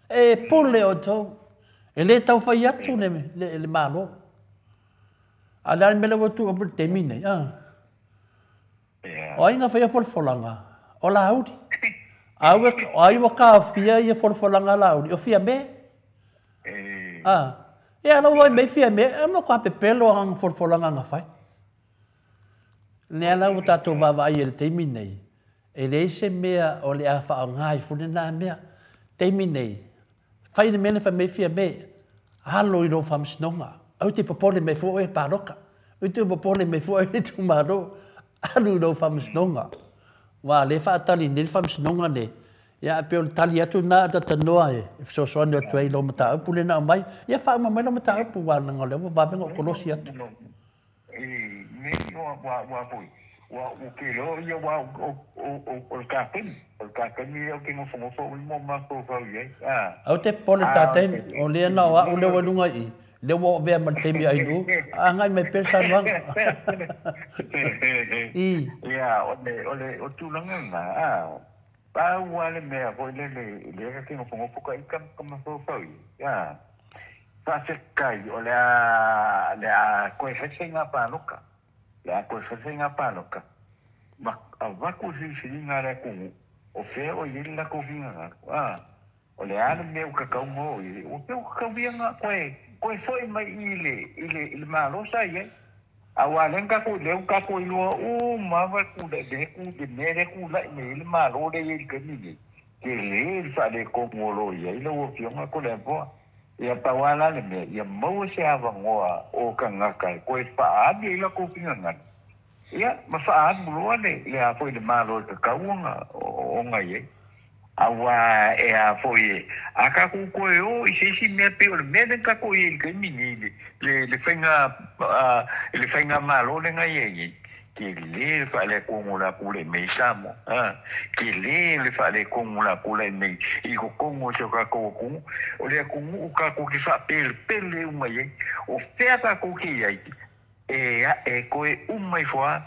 e pole o to ele tau fa yatu le malo ala mele watu o termine o inga fa folfolanga o la audi ai wa ka fia ia folfolanga la audi o fia me ya no vai me fia me no ka pepelo ang folfolanga nga fai ne ala uta to va vai el termine ele se mea o le afa ngai funena mea termine fai ne mele fa me fia me halo I lo fam snonga au te popole me fo e paroka au te popole me fo e tu maro alu lo fam snonga wa le fa tali nil fam snonga ne ya pe tali atu na ta tanoa e so so no tu lo mata pule na mai ya fa ma lo mata pu wa nga le va be ngo kolosi atu me no wa pui wa o ke lo ya wa o ka ni o ke mo fo mo ma ko fa ye au te pole taten o le na wa o le wa lunga I le wo ve man te mi ai nu ngai me pesa wang ya o tu langa na pa wa le me ko le ke mo fo ka ikam kam fo fa ya pa se kai o le ko se singa pa loka la ko se singa pa loka ma va ko si singa le ko o fe o yilla ko vinga o le ana me o ka mo o pe o ka vinga ko foi mai ile malo sai awalenga ko le ka ko lo ma va ku de mere ku la ile malo de il ke ni ke le fa le ko mo lo ile o fi ma ko le bo ya pa wala le me ya mo se ava ngoa o ka ngaka ko pa abi la ko pinga ya ma fa mo le a foi de malo ka unga o ngai awa e a foi aka ku ko o isi me pe o me den ka ko il ke mini le fenga malo le ngai ke le fa le ko la ku le me samo ke le fa le ko la ku le me I ko ko so ka ko ku o le ku ka ko ki fa le o mai o fe ka ko ki ai e ko mai foi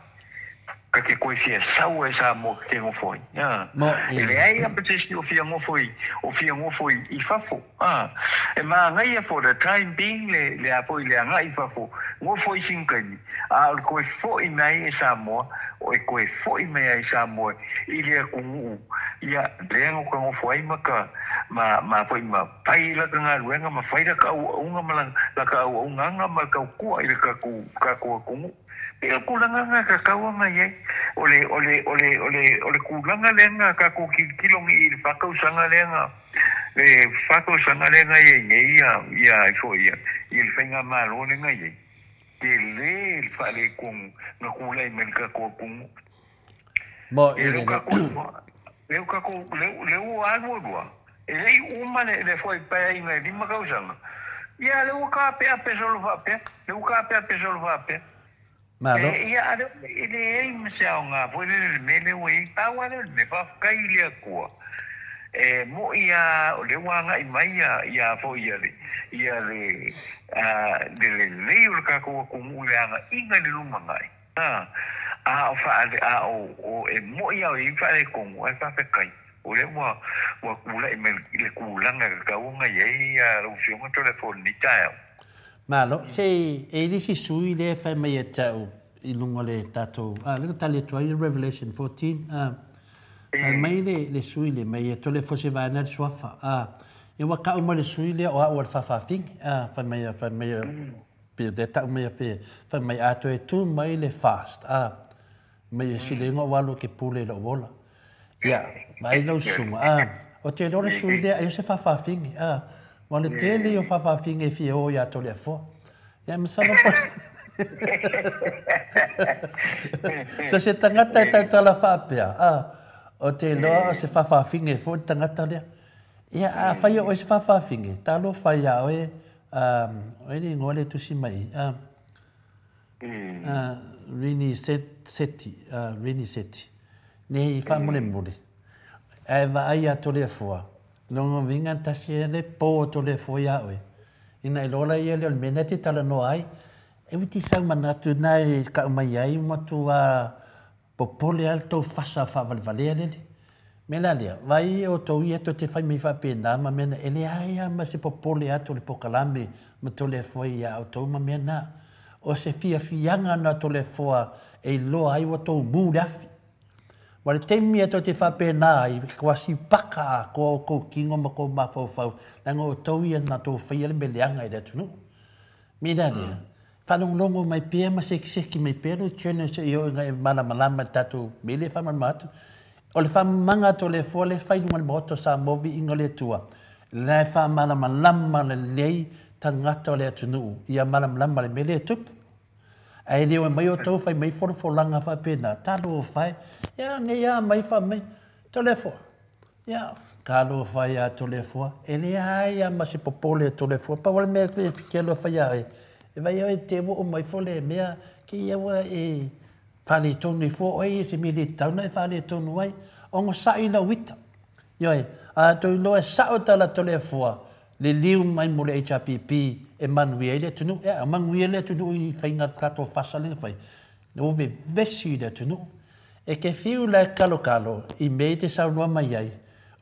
ka ke koe fia sau e sa mo ke ngo foi ele ai a petisi o fia ngo foi I fafo e ma ngai for the time being le a foi le ngai fafo ngo foi sinkani a koe foi mai e sa mo o koe foi mai e sa mo I le ku ia le ngo ko ngo foi maka ma foi ma pai la nga luenga ma fai la ka unga ma la ka unga ma ka ku ai ka ku e kulanga ka kawa mai ole kulanga lenga ka ko kilongi I fakau sanga lenga ye ya so ya il fenga malo lenga ye ke le fale kung na kulay men ka ko kung mo le ka ko le algo dua ele uma le foi pa ina di makau sanga ya le ka pe a pesolo va pe malo ia ele se nga foi le mele we tawa le fa kai le ko mo ia le wanga I mai ia foi ia le le ka ko mu le anga inga le lumangai fa o mo ia I fa le ko mo fa pe kai o le wa kula e me le kulanga ka unga ye lo fiona telefone ni tae malo se e li si sui le fa mai e tau I lunga le tatou le tali tu ai Revelation 14 mai le sui le mai e tole fose va na swafa e wa ka uma le sui le o fa fing fa mai pe de ta mai pe fa mai ato e tu mai le fast mai si le ngo walu ke pule lo vola ya mai lo suma o te lo sui le e se fa fing wa le tele o fa fing e fi o ya tole fo ya me sa so se tangata e tala fa pea o te loa se fa finge fo tangata lea ia fai o se fa finge talo fai a oe ni ngole tusi mai rini seti nei fa mole mole e va ai a tole foa non vinga tasi le po tole fo ia oe ina lola ia le meneti tala no ai e witi sau manatu nai ka mai ai matu popole alto fasa fa valvalea lele melalia vai o to ia to te fai mi fa pena ma mena ele ai ma se popole ato le pokalame ma to le foi ia o to ma mena o se fianga na to le foa e lo ai o to burafi wale temi to te fa pena i kwasi paka ko kingo ma ko ma fo lango to ia na to fai le meleanga i da tunu melalia falong longo mai pe ma se ki mai pero chene se yo ngai mana malama tatu mele fa man matu o le fa manga to le fo le fai ngal moto sa movi ingole tua le fa mana malama le lei tangata le tunu ia mana malama le mele tup ai le mai o to fai mai fo langa fa pena talo fai ya ne ya mai fa mai to le fo ya kalo fai ya to le fo ele ai ma se popole to le fo pa wal me ke lo fai ai e vai o te wo mai fole mea ki ia wa e fale tonu fo oi se mi le tau na fale tonu ai ongo sai na wita yoi to lo sa o tala tole fo le liu mai mo le HPP e manuele tunu e manuele tunu I fainga kato fasale fai no ve vesi de tunu e ke fiu la kalo I me te sa no mai ai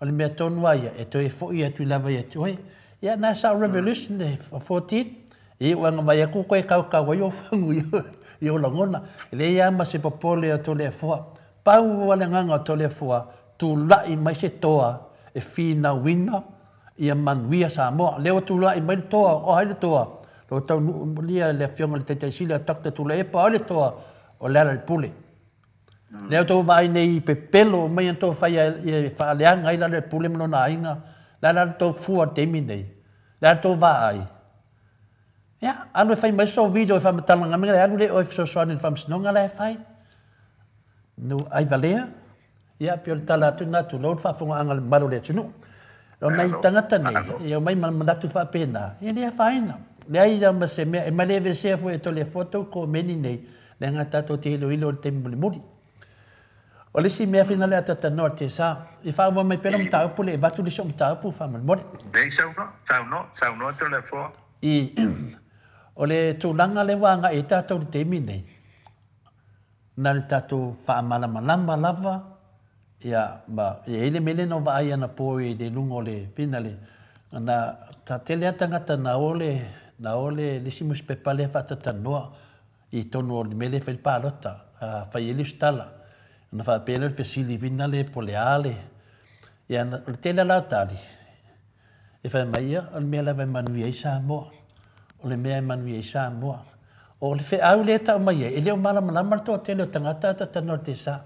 o le me tonu ai e to e fo ia tu lava ia tu ia na sa revolution de 14 e wanga mai ku ko ka yo fangu yo langona le ia ma se popole to le fo pa wala nganga to le fo tu la I mai se toa e fina wina ia manuia sa mo le tu la I mai toa o hai toa lo tau lia le fiona le tete sila takta tu le pa le toa o le le pule le to vai nei pe pelo mai to fai e fa le anga ila le pule no na inga la to fu te mi nei la to vai ya anu fai mai so video fa matala ngame anu le o so so ni fam snonga le fai no ai valea ya pio tala tu na tu lo fa fonga anga malu le tunu lo nai tangata nei yo mai mandatu fa pena e le faina le ai da ma se me ma le ve se fu e to le foto ko meni nei le ngata to te lo ilo te muri o le si me fina le ata norte sa I fa mo mai pelo mta pu le batu le so mta pu fa mal mori dei sau no to le fo I o le tūlanga le wanga e tātou le te minei. Nā le tātou whaamalama lava, ia ele mele no wa ai ana po e le lungo le pinale. Nā tā tele atangata na ole lisimus pepale whatata noa I tonu o le mele whelpārota, whai ele stala. Nā whapele le pesili vinale po le ale. Ia le tele lautari. E whai maia, o le mea lawa manui ai sa moa. O le mea manui ai sa moa. O le whi au le tau mai e leo malama to tele o tangata tatano te sa.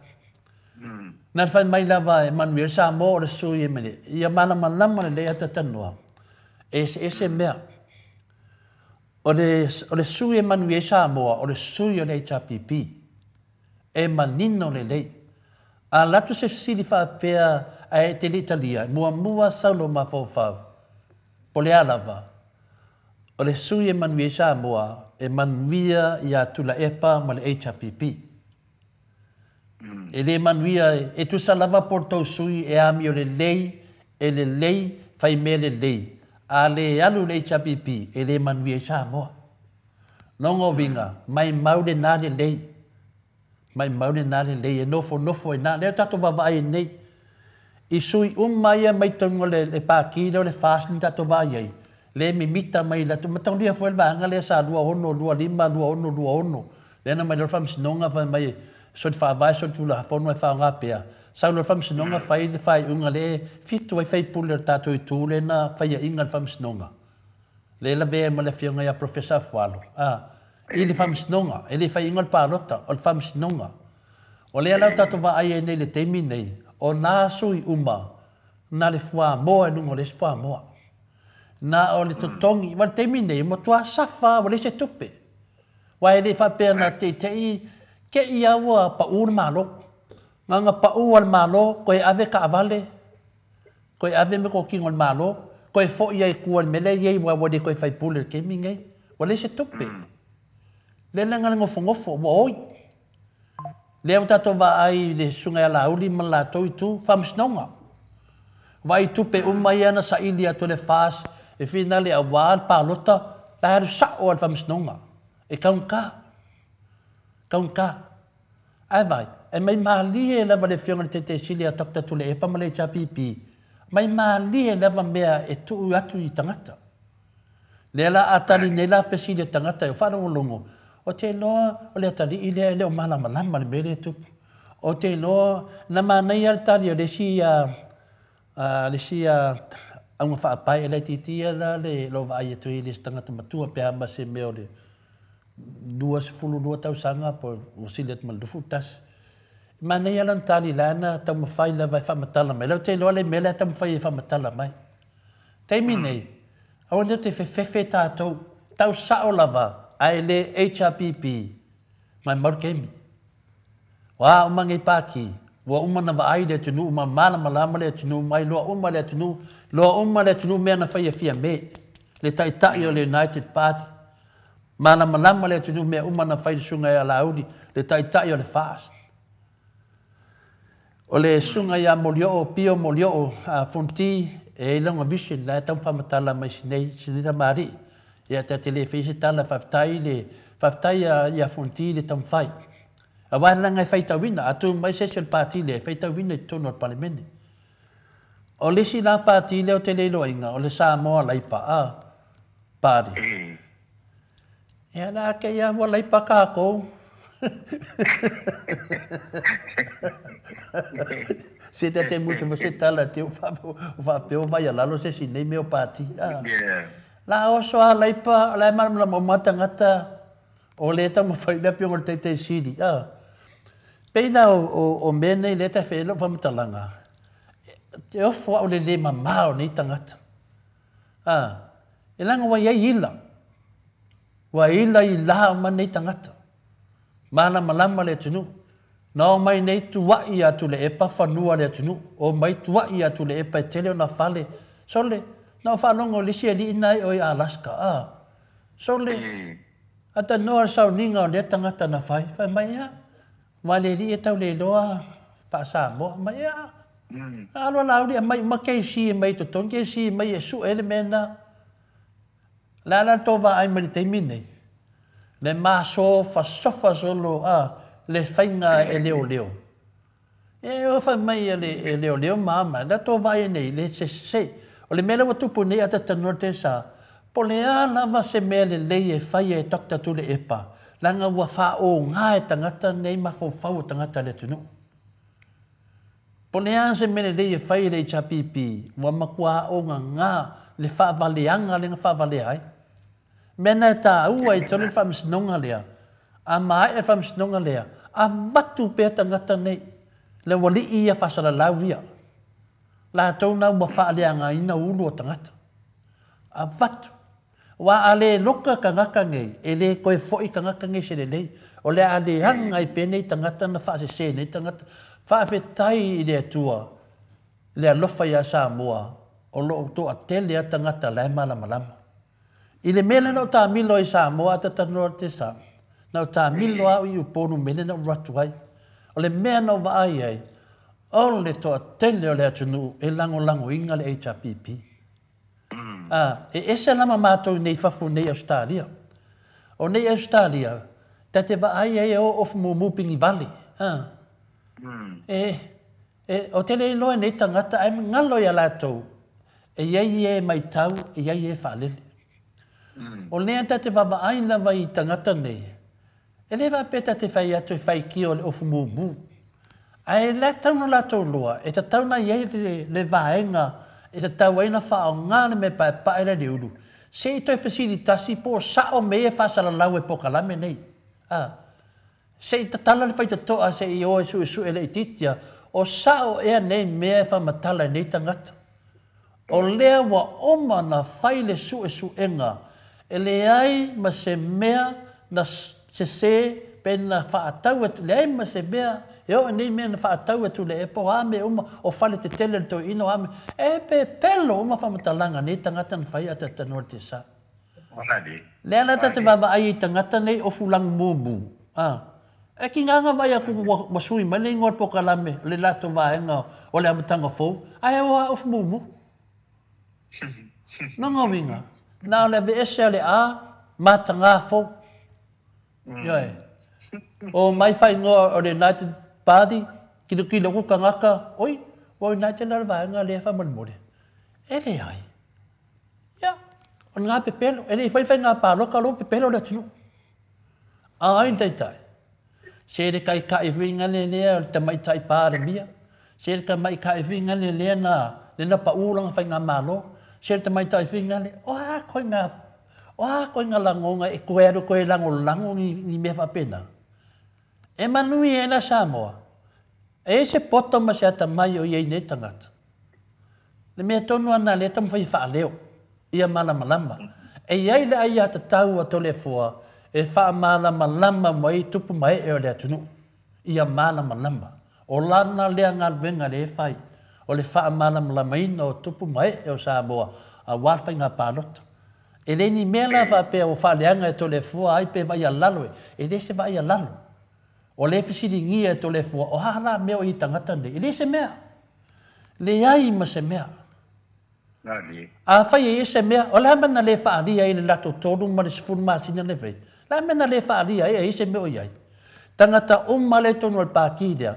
Nā whai mai lawa manui ai sa moa o le sui e mene. Ia malama le lea tatanoa. Ese mea. O le sui e manui ai sa moa, o le sui o le HPP. E manino le lei. A latu se sili whapea a te Italia. Mua saulo ma fōwhau. Po le alawa. O le sui e manuia Samoa e manuia ia tula epa ma le HPP. E le manuia e tu salava portou sui e ami o le lei e le lei fai me le lei. A le alu le HPP e le manuia Samoa. Nongo vinga mai maude nā le lei. Mai maude nā le lei e nofo e nā. Leo tato wawai nei. I sui umaya mai tongo le pākile o le fāsini tato vāiai. Le mimita mai la tu matang dia foi vanga le sa 2 hono 2 lima 2 hono 2 hono. Le na mai lo fam sinonga va mai so fa vai so tu la fono e fa nga pea. Sa lo fam sinonga fai le fai unga le fitu e fai puler tato I tu le na fai inga fam sinonga. Le la be ma le fionga ya professor Fualo. Ili fam sinonga, ili fai inga pa lota o fam sinonga. O le ala tato va ai nei le temi nei o na sui uma na le fua mo e nungo le fua mo. Na o le totongi, wa temi nei mo tua safa wa le se tupe. Wa ele fa pe na te ke ia wa pa ur malo. Nga pa ur malo ko e ave ka avale. Ko e ave me ko kingo malo, ko e fo ia ku al mele ye wa wa de ko fai puler ke mi ngai. Wa le se tupe. Le nga ngofo wa oi. Le o tato va ai le sunga la uli ma la tu fam snonga. Vai tupe umai ana sa ilia to le fas e finale a wal pa lota la har sa o fam snonga. E kaunka. Ai vai, e mai mali e lava le fionga te silia tokta tu le e pa male cha pipi. Mai mali e lava mea e tu atu I tangata. Le la atali ne la pesi de tangata e whara o longo. O te loa, o le atari I le o malama le mele tupu. O te loa, na manai al tali o le sia aunga whaapai e le titia la le lo vai e tui le stangata matua pe ama se meo le 2 tau sanga po o silet maldufu tas. Manai al tali lana tau mawhai la vai whamatala mai. Lau te loa le mele tau mawhai e whamatala mai. Teimi nei, au ne te whewhewe tātou, tau sao lava, ai le HRPP mai markemi wa umangai paki wa umana ba ai le tunu ma mala malama le tunu mai lo umma le tunu me na fia me le tai o le United Party mala malama le tunu me umana fai sunga ya laudi le tai o le fast o le sunga ya molio pio molio fonti e longa vision la tau famatala mai sinei mari ia te telefisi tala whaftai ia fonti le tamwhai. A wāna ngai whaitawina, atu mai session party le, whaitawina I tono al palimene. O lesi nā party leo te leilo inga, o le Samoa laipa, pāre. Ia nā ke ia wa laipa kākou. Se te musa mo se tala te whapeo vai alalo se si nei meo party. La o soa laipa, la ma mo matangata o le ta mo fai le pio te siri. Peina o mene le ta felo pa matalanga. Te ofo o le mama o ni tangata. E langa wa ia ila. Wa ila I la ma ni tangata. Mana malama le tunu. No mai nei tua ia tu le epa fanua le tunu. O mai tua ia tu le epa tele na fale. Sole na whanongo lisi e li inai o I Alaska. Sole, ata noa sau ninga o le tangata na whai mai ia. Wale li e tau le loa whaasa mo, mai ia. Alo lauri, mai kei si mai to ton, kei si mai e su ele mena. Lala tova ai mari te minei. Le maso sofa solo, le whainga e leo. E o whai mai e leo mama, la tova ai nei, le se. O le mele wa tupu nei ata tanua te sa, po le ana wa se mele lei e whai e tokta tu le epa, langa wa wha o ngā e tangata nei ma fau tangata le tunu. Po le ana se mele lei e whai le HRPP, wa makua o ngā le wha valeanga le ngā wha vale ai. Mena e tā ua I tole wha msinonga lea, a mai e wha msinonga lea, a matu pe tangata nei, le wali I a whasara lauvia. La tona wa whaaleanga ina ulu o tangata. A watu. Wa ale loka ka ngaka ngei, e le koe foi ka ngaka ngei se le lei. O le ale hanga I pene tangata na whaase se nei tangata. Whaafetai I le atua, le alofa I a Samoa, o lo to a tele a tangata lai malama. I le mele na o tā milo I Samoa ta tanua te sa. Na o tā milo au I uponu mele na ratu ai. O le mea na o vaai ai. O le toa tele o le atunu e lango inga le HRPP. E ese lama mātou nei whafu nei Australia. O nei Australia, te wa ai e o of mo mupingi vale. O te le loa nei tangata ai ngalo ia lātou. E iei e mai tau, e iei e whaalele. O lea ta te wawa aina vai i tangata nei. E le wa peta te whai atu i whai ki o le ofu mūmu. Ai le tauna lātou loa, e ta tauna iei le vaenga, e ta tau aina whao ngāne me pae pae le uru. Se i toi pasiri tasi po sao me e whasala lau e pokalame nei. Se i ta tala le whai ta toa se i oe su ele i titia, o sao ea nei mea e whamatala nei tangata. O lea wa oma na whai le su enga, e le ai ma se mea na se pe na whaatau atu, le ai ma se mea, e o nei mea na whaatau atu le e po ame uma o whale te tele le to ino ame, e pe pelo uma whamatalanga nei tangata na whai ata tanor te sa. Le ana ta te wawa ai i tangata nei o fulang mūmu. E ki nganga vai aku wasui mai le ngot pokalame, le lato vaenga o le amatanga fou, ai awa of mūmu. Nanga winga. Nā le veese le a, matanga fou. Yoe. O mai whai ngoa o le United Party, ki lo kuka ngaka, oi, o United Vaenga le whamanmore. E le ai. Ia, o ngā pepelo, e le whai ngā pāloka lo pepelo le tunu. Ai taitai. Se re kai ka iwinga le lea, te mai tai pāre mia. Se re kai mai ka iwinga le lea na pauranga whai ngā mālo. Se te mai tai whinga le, koe ngā langonga e koe lango ni me whapena. E manui e na Samoa. E se poto ma se ata mai o iei ne tangata. Le mea tonu ana le tamu whai whaaleo. Ia malama. E iei le ai ata tau a tole fua. E wha malama mai tupu mai e o le atunu. Ia malama. O lana lea ngā wenga le whai. O le wha malama ina o tupu mai e o Samoa. A warwhai ngā pānota. E le ni mea la wha pēr o whaleanga e tole fua ai pē vai a lalo e. E le se vai a lalo. O le fisiri ngia e tole fua. O hala mea o i tangata ne. E le se mea. Le ai ma se mea. A whai e se mea. O la mana le wha alia e le lato tōru ma le sifuru māsina le vei. La mana le wha alia e se mea o iai. Tangata umma le tonu al pākidea.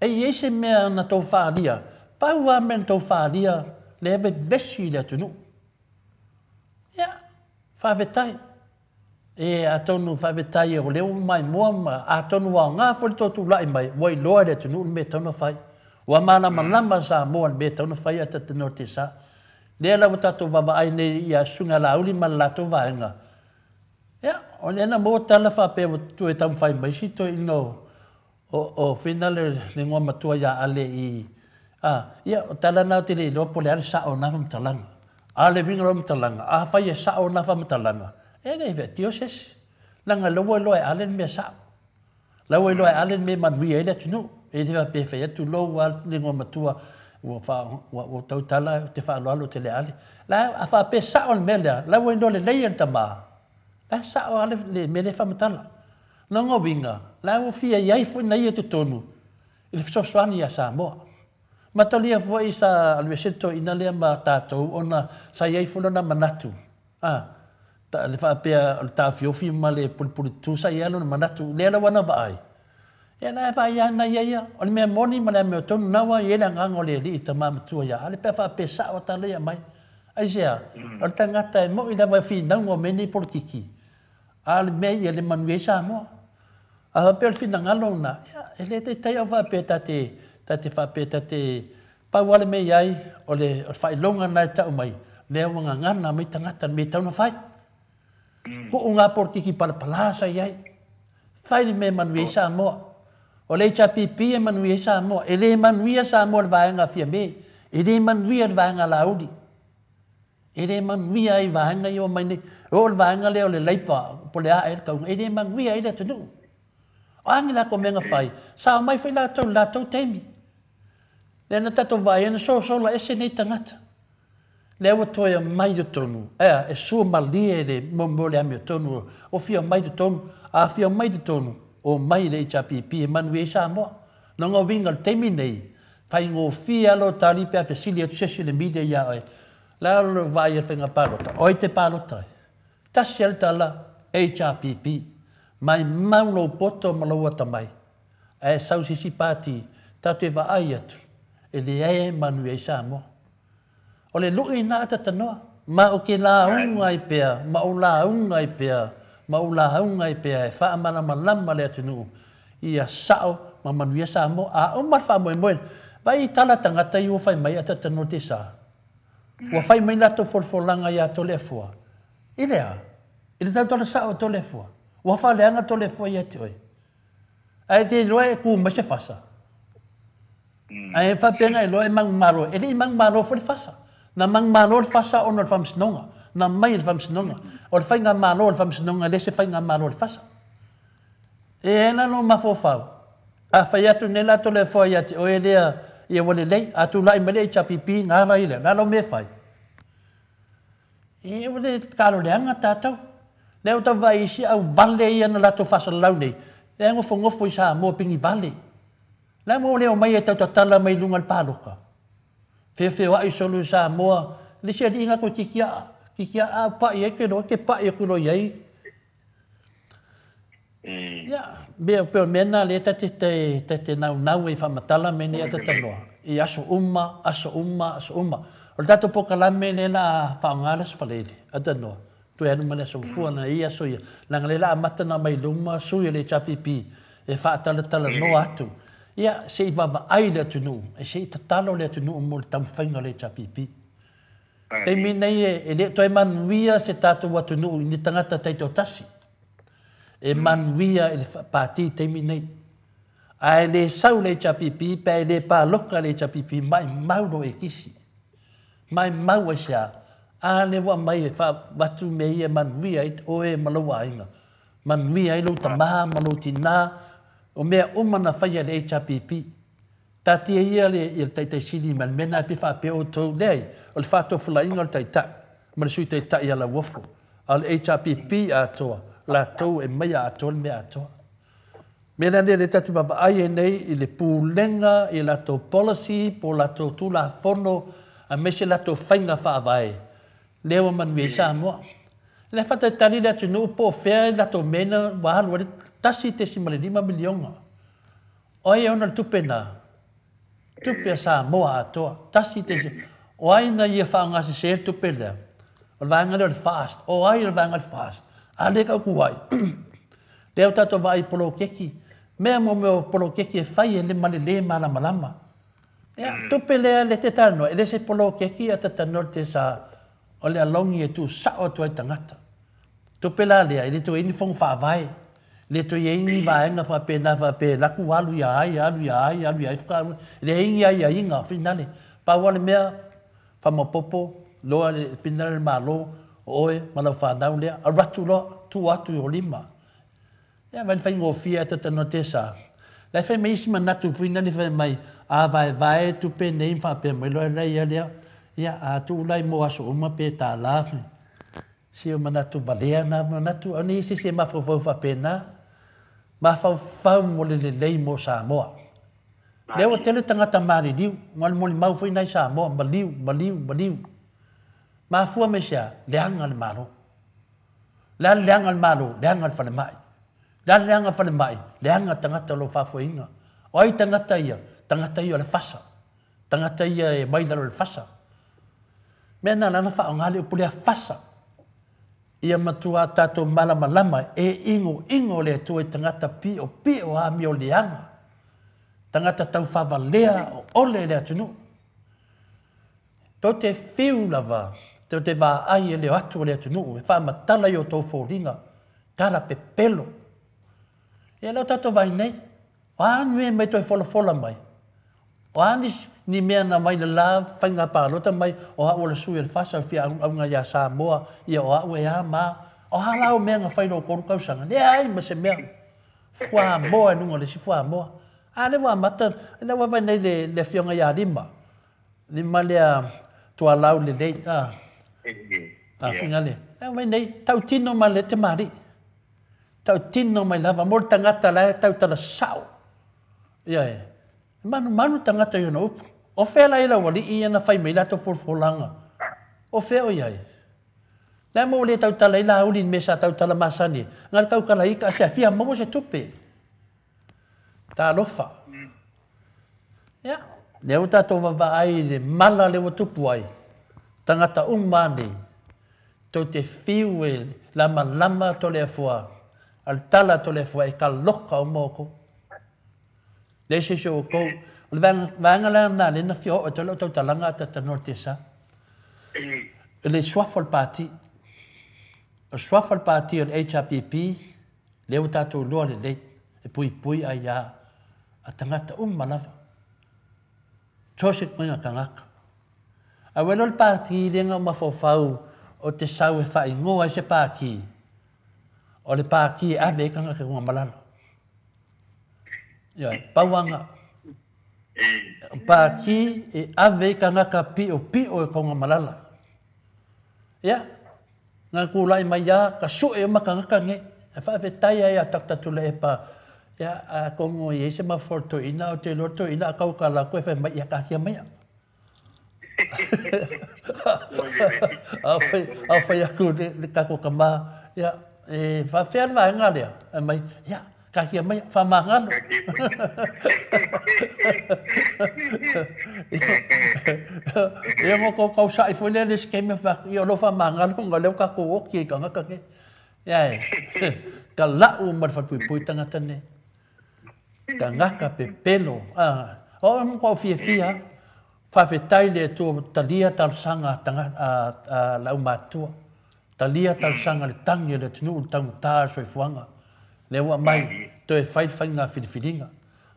E se mea na tō wha alia. Pau a men tō wha alia. Le ebe besi le tunu. Ia, whawetai. E a tonu whawetai e o leo mai mua, a tonu wa ngā whori tōtu lai mai, wai loa le tunu me tauna whai. Wa mana malama sa mua me tauna whai ata tino te sa. Lea lau tato wawa aine i a sunga la uli ma lato vaenga. Ia, o lena mo tala whape o tu e tamu whai mai si to ino o whina le ngua matua ia ale i ia, o tala nao te le lopo le ale sao na whamtalanga. A le vinga whamtalanga. A whai e sao na whamtalanga. E nei vea tio sesi. Langa laua loa e alen mea sao. Laua loa e alen mea manui e le tunu. E te wha pewhai atu lou a le ngua matua. O tau tala te wha aloalo te le ale. La a wha pe sao le mea lea. Laua loa le leian tamaa. La sao ale le mea le whamatala. Nanga winga. Laua fia iai fwoi na ia te tonu. Ile fisosoani a Samoa. Matalia foi sa alveseto ina lea ma tātou ona sa iei fulona manatu. Le wha pia ta fiofi ma le pulipuli tu sa ielo na manatu. Lea la wana vaai. E na e vai ana iaia. O le mea moni ma le mea tonu nawa i ele ngango le li i ta mamatua ia. Ale pia wha pia sa o ta lea mai. Ai sea, o le tangata e mo i la vai fi naungo meni politiki. Ale mea i ele manuei sa moa. A pia le fi nangalo na. E le te tai au wha pia tate whapeta te pauale me iai o le whailonga nai tau mai. Lea wanga ngana mai tangata me tauna whai. Ko o ngā portiki palapalasa iai. Whai ni me manui sa moa. O le HPP e manui sa moa. E le manui sa moa le vaenga fia me. E le manui le vaenga laudi. E le manui ai vaenga i o mai ne. O le vaenga leo le leipa. Po le a e kaunga. E le manui ai le tunu. O angi la ko menga whai. Sao mai whai la tau teimi. Le na tato vai ana so la ese nei tangata. Le awa toia mai de tonu. E sua malie le mo le ame tonu. O fia mai de tonu. A fia mai de tonu. O mai le HPP e manu e sa moa. Nanga winga le teimi nei. Whai ngō fia lo tali pe a fesili atu sesi le media ia oi. La alo vai e whenga palota. Oi te palota. Tasi al tala HPP. Mai mauno poto malaua tamai. E sausisi pati. Tatu e wa ai atu. e le ai manu e Samoa. O le lui na ata tanoa. Ma o ke la unga i pea, ma o la unga i pea, ma o la unga i pea, e wha amana malama le atunu. Ia sao, ma manu ia Samoa, a o marwha moe moe. Vai tala tangata i o whai mai ata tanoa te sa. Ua whai mai lato forfolanga ia to le fua. Ilea, ile tau tola sao to le fua. Ua wha leanga to le fua ia te oi. Ai te loe e ku mase fasa. Ai wha penga e loe mang maro, e li mang maro fo le fasa. Na mang malo le fasa ono le famsinonga, na mai le famsinonga. O le whainga malo le famsinonga, le se whainga malo le fasa. E ena no mafofau. A whai atu ne lato le fua ia te oi lea ia wale lei, atu lai mele i chapipi ngā rai le, nalo me whai. E wale karo leanga tātou. Leo tau vai isi au vale ia na lato fasa lau nei. E ngofo i sa mo pingi vale. Lea mo leo mai e tau tatala mai lunga le pāloka. Fe wa i solu sa mo le se di inga ko kikia a pa ye ke no ke pa ye ku no ye. Ya, be mena le te nau e fa matala me ne ata tanoa. I aso umma. O tato po kalame ne na fa ngala sa palele. Ata no. Tu anu mane so fu na ia so ia. Langa le la mata na mai luma su le chapipi. E fa tala no atu. Ia se va ai le tunu. E se tatalo le tunu mo le tam fainga le chapipi. Te minei e le toi man via se tato wa tunu ni tangata taito tasi. E man via e pati te minei. Ai le sau le chapipi pe le pa loka le chapipi mai mau e kisi. Mai mau e sia. A le wa mai e fa watu me e man via it o e malawa inga. Man via i lo tamaha malutina o mea umana whaia le HPP. Tati e ia le i taita sili man mena pe wha pe o tau lei. O le whato whala inga o taita. Ma le sui taita i ala wafo. A le HPP a toa. La tau e mai a toa le mea a toa. Mena le tatu baba ai e nei i le pūlenga i la tau policy po la tau tula fono a mese la tau whainga wha avai. Lewa manu e Samoa. Le whata tari le atu nuu po whea la tau mena wahalu wale tasi te simale 5 milionga. Oi ona le tupe na. Tupe a Samoa atoa. Tasi te simale. O ai na ia whaangasi se tupe lea. O vanga le fast. O ai le vanga le fast. A le kau kuwai. Leo tato vai polo keki. Mea mo meo polo keki e whai e le male le malama. Tupe lea le te tano. E le se polo keki a tatano te sa o le alongi e tu sao tu ai tangata. Tupe la lea, le tu ini fong whaavai. Le tu ini vaenga whapena whape, laku alu ia ai, whakaru. Le ingi ai inga, finale. Pa wale mea, whamapopo, loa le finale malo, oe, malau whanau lea, a ratu loa, tu atu o lima. Ia, vai whai ngofia te tano te sa. Lai whai meisi manatu, finale whai mai, a vai tupe nei whape, mai loa lea lea. Ia, a tu lai mo aso uma pe ta lafi. Si o manatu balea na manatu, ani isi se mawhawhau whapena. Mawhawhau mo le lei mo Samoa. Leo tele tangata mari liu, ngal mo li mawhai nai Samoa, maliu. Mawhua me sia, leanga le maro. Leanga le maro, leanga le whanemai. Leanga le whanemai, leanga tangata lo whawhainga. O ai tangata ia le fasa. Tangata ia e mailaro le fasa. Mena lana whaongale o pulea fasa. Ia matua tato malama e ingo le tu e tangata pi o a mi o leanga. Tangata tau whawalea o ole le atunu. Tau te whiu lava, tau te wā ai e leo atu o le atunu, e wha matala i o tau whōringa, kara pe pelo. Ia leo tato vai nei, o anu e mai toi fola mai. O anis ni mea na mai la whainga pālota mai o hao le sui e whasa whia aunga ia Samoa ia o hao e a maa. O halao mea ngā whaino koru kausanga. Nea ai ma se mea. Fua moa e nunga le si fua moa. A le wa mata, le wa vai nei le whionga ia lima. Lima lea tua lau le lei. Whinga le. Le vai nei, tau tino ma le te mari. Tau tino mai lava. Mor tangata lai tau tala sao. Ia e. Manu tangata i ona upu. O whea lai la wali i ana whai mai lato fulfulanga. O whea o iai. Lai mo le tau tala i la ulin me sa tau tala masani. Ngā tau kala ika sea fia mo se tupe. Tā lofa. Ia. Ne o tatou vavaai le mala le watupu ai. Tangata umane. To te fiu e lama to le fua. Al tala to le fua e ka loka o moko. Le se so ko. Le vanga la na le na fio o to lo to talanga ta norte sa. Le swafal party. O swafal party o HRPP le o tatou lo le e pui ai a tangata malava. Tosik mga kangaka. A welo le party le nga mafofau o te sau e whai ngoa se pāki. O le pāki e ave kanga ke kunga malalo. Ia, pauanga. Pāki e ave kanga ka pio e kunga malala. Ia, ngā kulai mai ia, ka su e makanga ka nge. E whae tai ai a taktatule e pa. Ia, a kongo i eise ma forto ina o te loto ina a kaukala koe whae mai ia kakia mai. Au fai aku le kako kama ya fa fer va ngalia mai ya kaki mai fa mangal ya mo ko sai foi le skema fa yo lo fa mangal ngale ka ko ki ka ngaka ke ya ka la u mar fa pui tanga tane ka ngaka pe pelo o mo ko fia whawhetai le tō talia talsanga lau mātua. Talia talsanga le tangi le tunu tangu tā soi fuanga. Le ua mai, tō e whai ngā whiriwhiringa.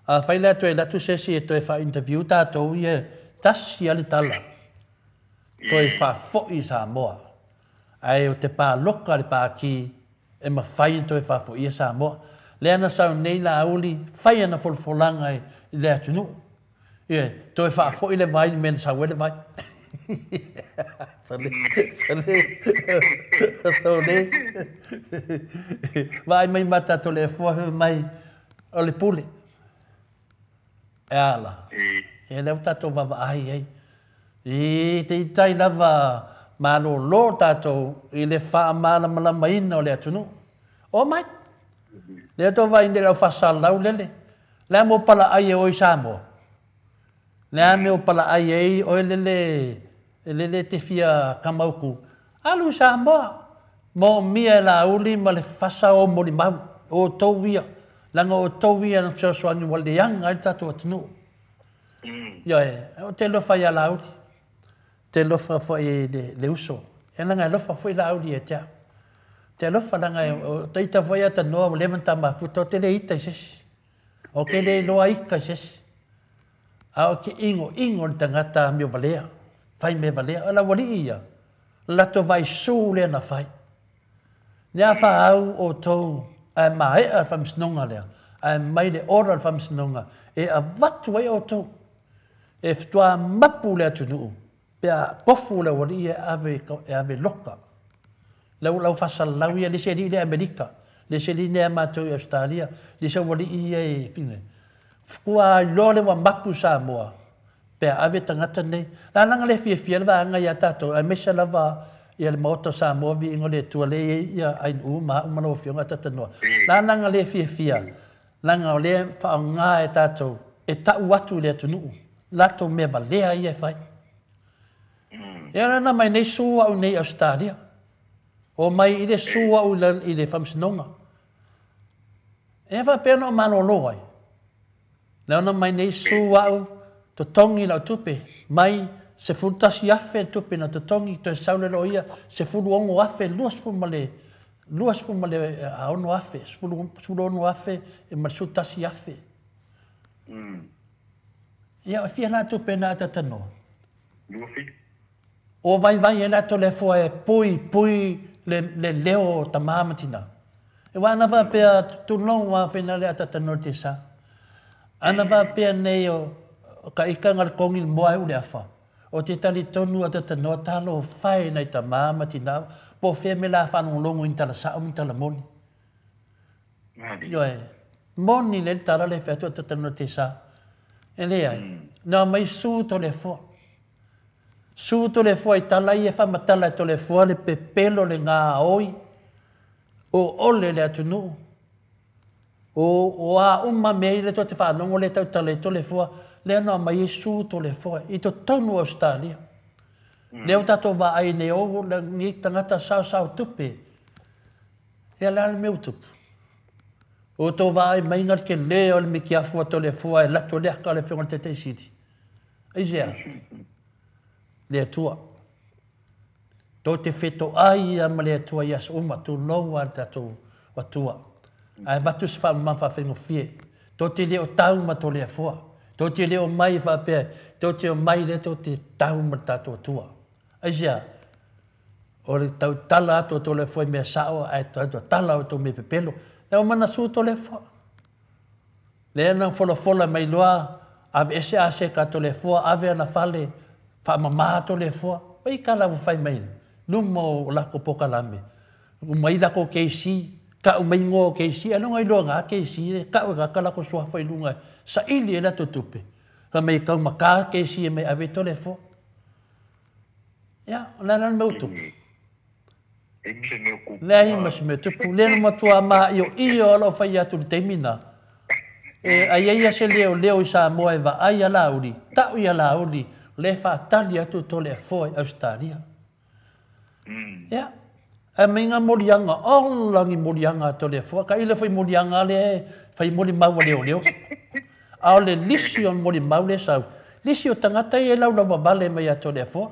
Whai lea tō e latu sesi e tō e wha interview tātou i e tasi ali tala. Tō e wha fōi sa moa. Ai o te pā loka le pā ki e ma whai tō e wha fōi sa moa. Lea na sau nei la auli, whai ana folfolanga i lea tunu. Ia, to e wha fo i le vai men sa wele vai. Sale. Vai mai mata to le fo mai o le pule. Ala. E le tato va ai ai. E te tai lava malo lo tato i le fa mala mala mai no le tunu. O mai. Le to vai ndela fa salau lele. Le mo pala ai o isamo. Nea me o pala ai ei o lele te fia kamauku. Alu sa moa. Mo mia la uli ma le fasa o mori mau. O tauwia. Langa o tauwia na fisa soani wale yanga i tato atinu. Ia o te lofa ia la uli. Te lofa fo i le uso. E langa lofa fo i la uli e tea. Te lofa langa o teita fo ia ta noa o levanta ma futo te le ita i sesi. O ke le loa ika i sesi. Ao ke ingo le tangata mio valea. Fai me valea. Ala wali ia. Lato vai su le na fai. Nia fa au o tau. A mai a whamsinonga lea. A mai le ora a whamsinonga. E a watu ai o tau. E ftua mapu lea tunu. Pea pofu le wali ia ave loka. Lau whasalau ia le se li le Amerika. Le se li ne matou i Australia. Le se wali ia e fine. Kua lole wa mapu sa moa. Pea ave tangata nei. La nanga le fia lava anga ia tato. A mesa lava ia le maoto sa moa vi ingo le tua le ia ain umano fionga tata noa. La nanga le fia. Langa o le wha ngā e tato. E tau atu le tunu. Lato meba lea ia fai. Ia rana mai nei sua au nei Australia. O mai i le sua au i le whamsinonga. E wha pēno mano loai. Leona mai nei su au to tongi na tupe mai se futasi afe tupe na to tongi to saule lo ia se fulu ongo afe luas fu male a ono afe fulu ono afe e masutasi afe ia fia na tupe na tatano o vai ela to le fo e pui le leo tamamatina e wana va pe tu non va finale tatano te sa ana va pe nei o ka ikanga kongi moa u le afa. O te tali tonu a tata no talo fai nei ta mama tina po fe me la fa no longo intala sa o intala moni. Yo moni le tala le feto tata no te sa. Ele ai. No mai su to le fo. Su to le fo i tala i fa matala to le fo le pepelo le nga oi. O ole le atunu. O a uma me le to te whanongo le tau tale to le fua, le ana mai Yesu to le fua, i to tonu Australia. Leo tato wa ai ne o, ni tangata sao tupe. E ala me utupu. O to wa ai mai ngat ke le o le mi kia fua to le fua, e lato le haka le whionga te te siti. Aizea. Le atua. Tō te wheto ai a ma le atua i as uma, tu loa tato watua. Ai watu se whamawha whengo fie. Tō te leo tau ma to le fua. Tō te leo mai whapea. Tō te mai le tō te tau ma tato atua. Aizea. O le tau tala ato to le fua mea sao, ai tau tala ato me pepelo. Leo mana su to le fua. Le ana fola mai loa, ave ese ase ka to le fua, ave ana fale, whamamaha to le fua. Pai ka lau whai mai. Lumo lako poka lame. Umai lako keisi, ka umai ngō keisi, anu ngai loa ngā keisi, ka ua ka lako sua whai lunga, sa ili e lato tupe. Ka mei kau maka keisi e mei ave to le fua. Ya, lana me utupu. Lei mas me tupu, lena matua maa iyo alo whai atu le teimina. Ai ia se leo i sa moa e wa ai ala uri, tau i ala uri, le whaatali atu to le fua i Australia. Ya, a minga morianga, langi morianga to le fua, ka ile whai morianga le, whai mori maua leo. Ao le lisi on mori mau le sau, lisi o tangata i e lau lawa vale mai a to le fua,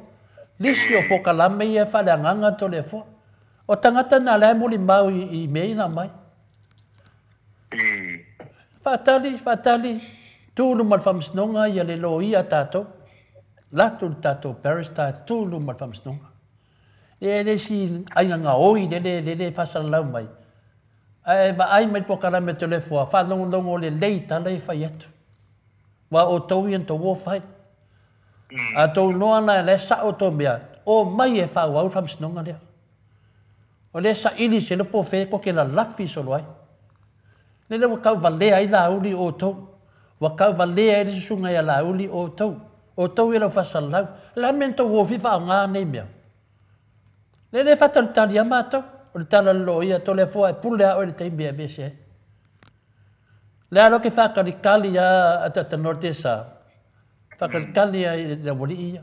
lisi o pokalame i e whaleanganga to le fua, o tangata na le mori mau i mei na mai. Fatali, tūlu mal whamsnonga i a le lo i a tātou, latu tātou Paris tā tūlu mal whamsnonga. Le si ainga ngā oi, le whasara lau mai. Ai mai pokarame te le fua, whanongonongo le leita lei whai atu. Wa o tau ian tau o whai. A tau noa na le sa o tau mea, o mai e whau au whamsnonga lea. O le sa ili se le po whē ko ke la lafi solo ai. Le wakau valea i la uli o tau. Wakau valea i sunga i la uli o tau. O tau i la whasara lau. La mento o whiwha o ngā nei mea. Le whatal tali a mātou, o le tala lo ia to le fua e pulea o le teimia vese. Le alo ke whakarikali a tata Nordesa, whakarikali a le wari ia.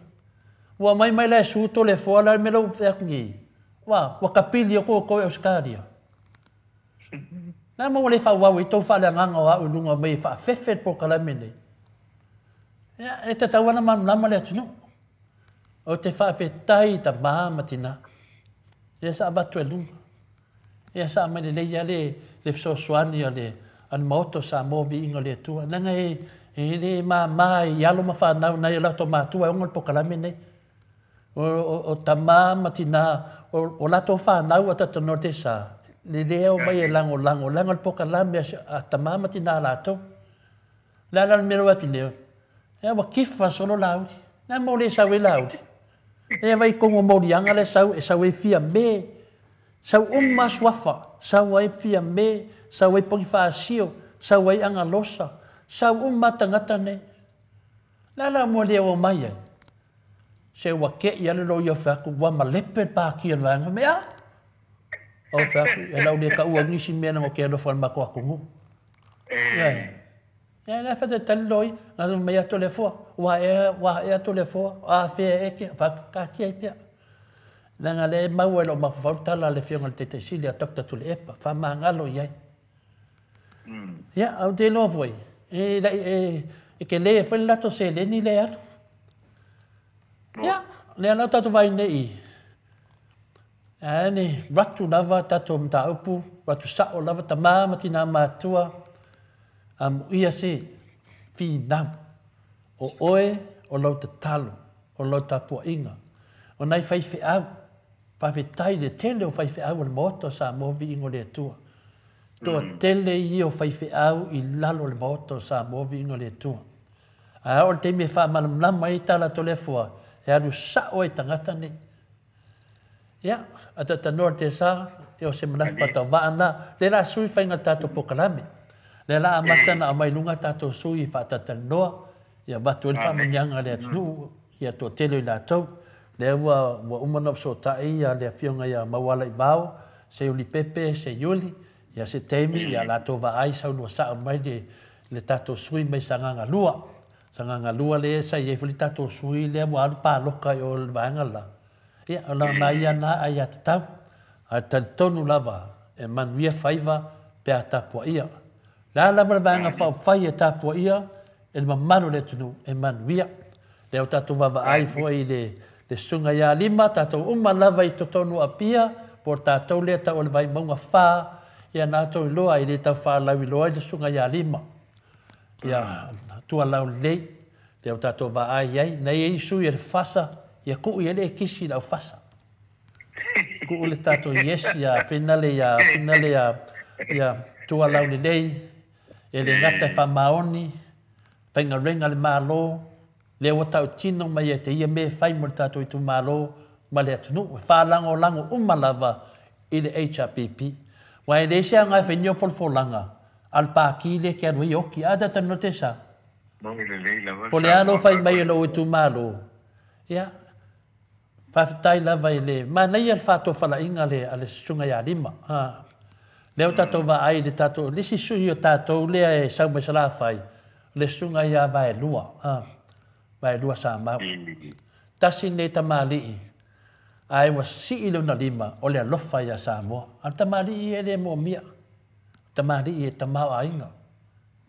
Ua mai le su to le fua la me lau whiakungi. Wakapili o koe Australia. Nā mau le whauau i tau whale nganga o au lunga mai whawhewhet po kalamene. E te tauana manu nama le atunu. O te whawhetai ta maha matina. E sa abatu e lunga. E sa amene leia le fsosuani a le an maoto sa movi inga le tua. Nanga e le mai i alo ma whanau nai lato mātua e ongal po kalamene. O ta maha matina o lato whanau a tata Nordesa. Le leo mai e lango po kalame a ta maha matina lato. Lala mero atu leo. E wa kifa solo laudi. Nā mo le sau e laudi. E vai kongo morianga le sau e sau e fia me. Sau umma swafa. Sau e fia me. Sau e pongi whaasio. Sau e anga losa. Sau umma tangata ne. Lala mo leo o mai e. Se wa ke i ale lo i a whaku wa ma lepe pāki an vanga mea. O whaku e lau le ka ua ngisi mea nango ke alo whalmako a kungu. Ia e whate tali loi, ngā mei ato le fua, wa e ato le fua, a whea eke, ka kia i pia. Nanga le mau e lo mawhautala le whionga le te sili a tokta tule epa, wha maa ngalo iai. Ia, au te loa voi, e ke le e whele lato se le ni le ato. Ia, le anau tatu vai ne i. Ane, ratu lava tato mta upu, ratu sao lava ta maa matina mātua, ia se fi nau o oe o lau te talo o lau ta pua inga o nai whaiwhi au whaiwhitai le tele o whaiwhi au le moto sa movi ingo le atua toa tele i o whaiwhi au i lalo le moto sa movi ingo le atua a o te me wha manamlama i tala to le fua e aru sao e tangata ne ia a tata Nordesa e o se manafi whatau waana le la sui whainga tato pokalame le la amatana a mai lunga tato sui whaatata noa, ia watu e whamanyanga le atunu, ia tō telo i lātou, le ua umana so tai ia le whionga ia mawala i bau, se uli pepe, se yuli, Ia se teimi ia la to va ai sau no sa mai le tato sui mai sanga lua. Sanga lua le sa ye fuli tato sui le mo al pa loka o le vangala. Ia ala na ia na ai atau. A tonu lava e manuia faiva pe atapua ia. La lava vanga fa fai e tapua ia e mamalo le tunu e manuia. Le o tato vava ai foi le sunga ia lima tato uma lava i totonu apia por tato le ta o le vai maunga fa ia na to loa i le tau fa la vi loa i le sunga ia lima. Ia tua lau lei le o tato va ai ai nei e isu i le fasa ia ku i le kisi lau fasa. Ku le tato yes ia finale ia tua lau le lei e le ngata fa maoni penga renga le malo le o tau tino mai e te ia me fai mo tato i tu malo ma le atunu fa lango umalava i le HRPP wa e le sia ngai fenio folfolanga al paki le ke anu yoki ada tano te sa po le alo fai mai lo i tu malo ia fa tai lava i le ma nei al fato fala inga le ale sunga ya lima le o tato va ai le tato le si sui o tato le e sau mai sala fai le sunga ya vai lua vai lua sa ma tasi ne tamali ai wa si ilo na lima o le alofa ya sa mo al tamali e le mo mia tamali e tamau ainga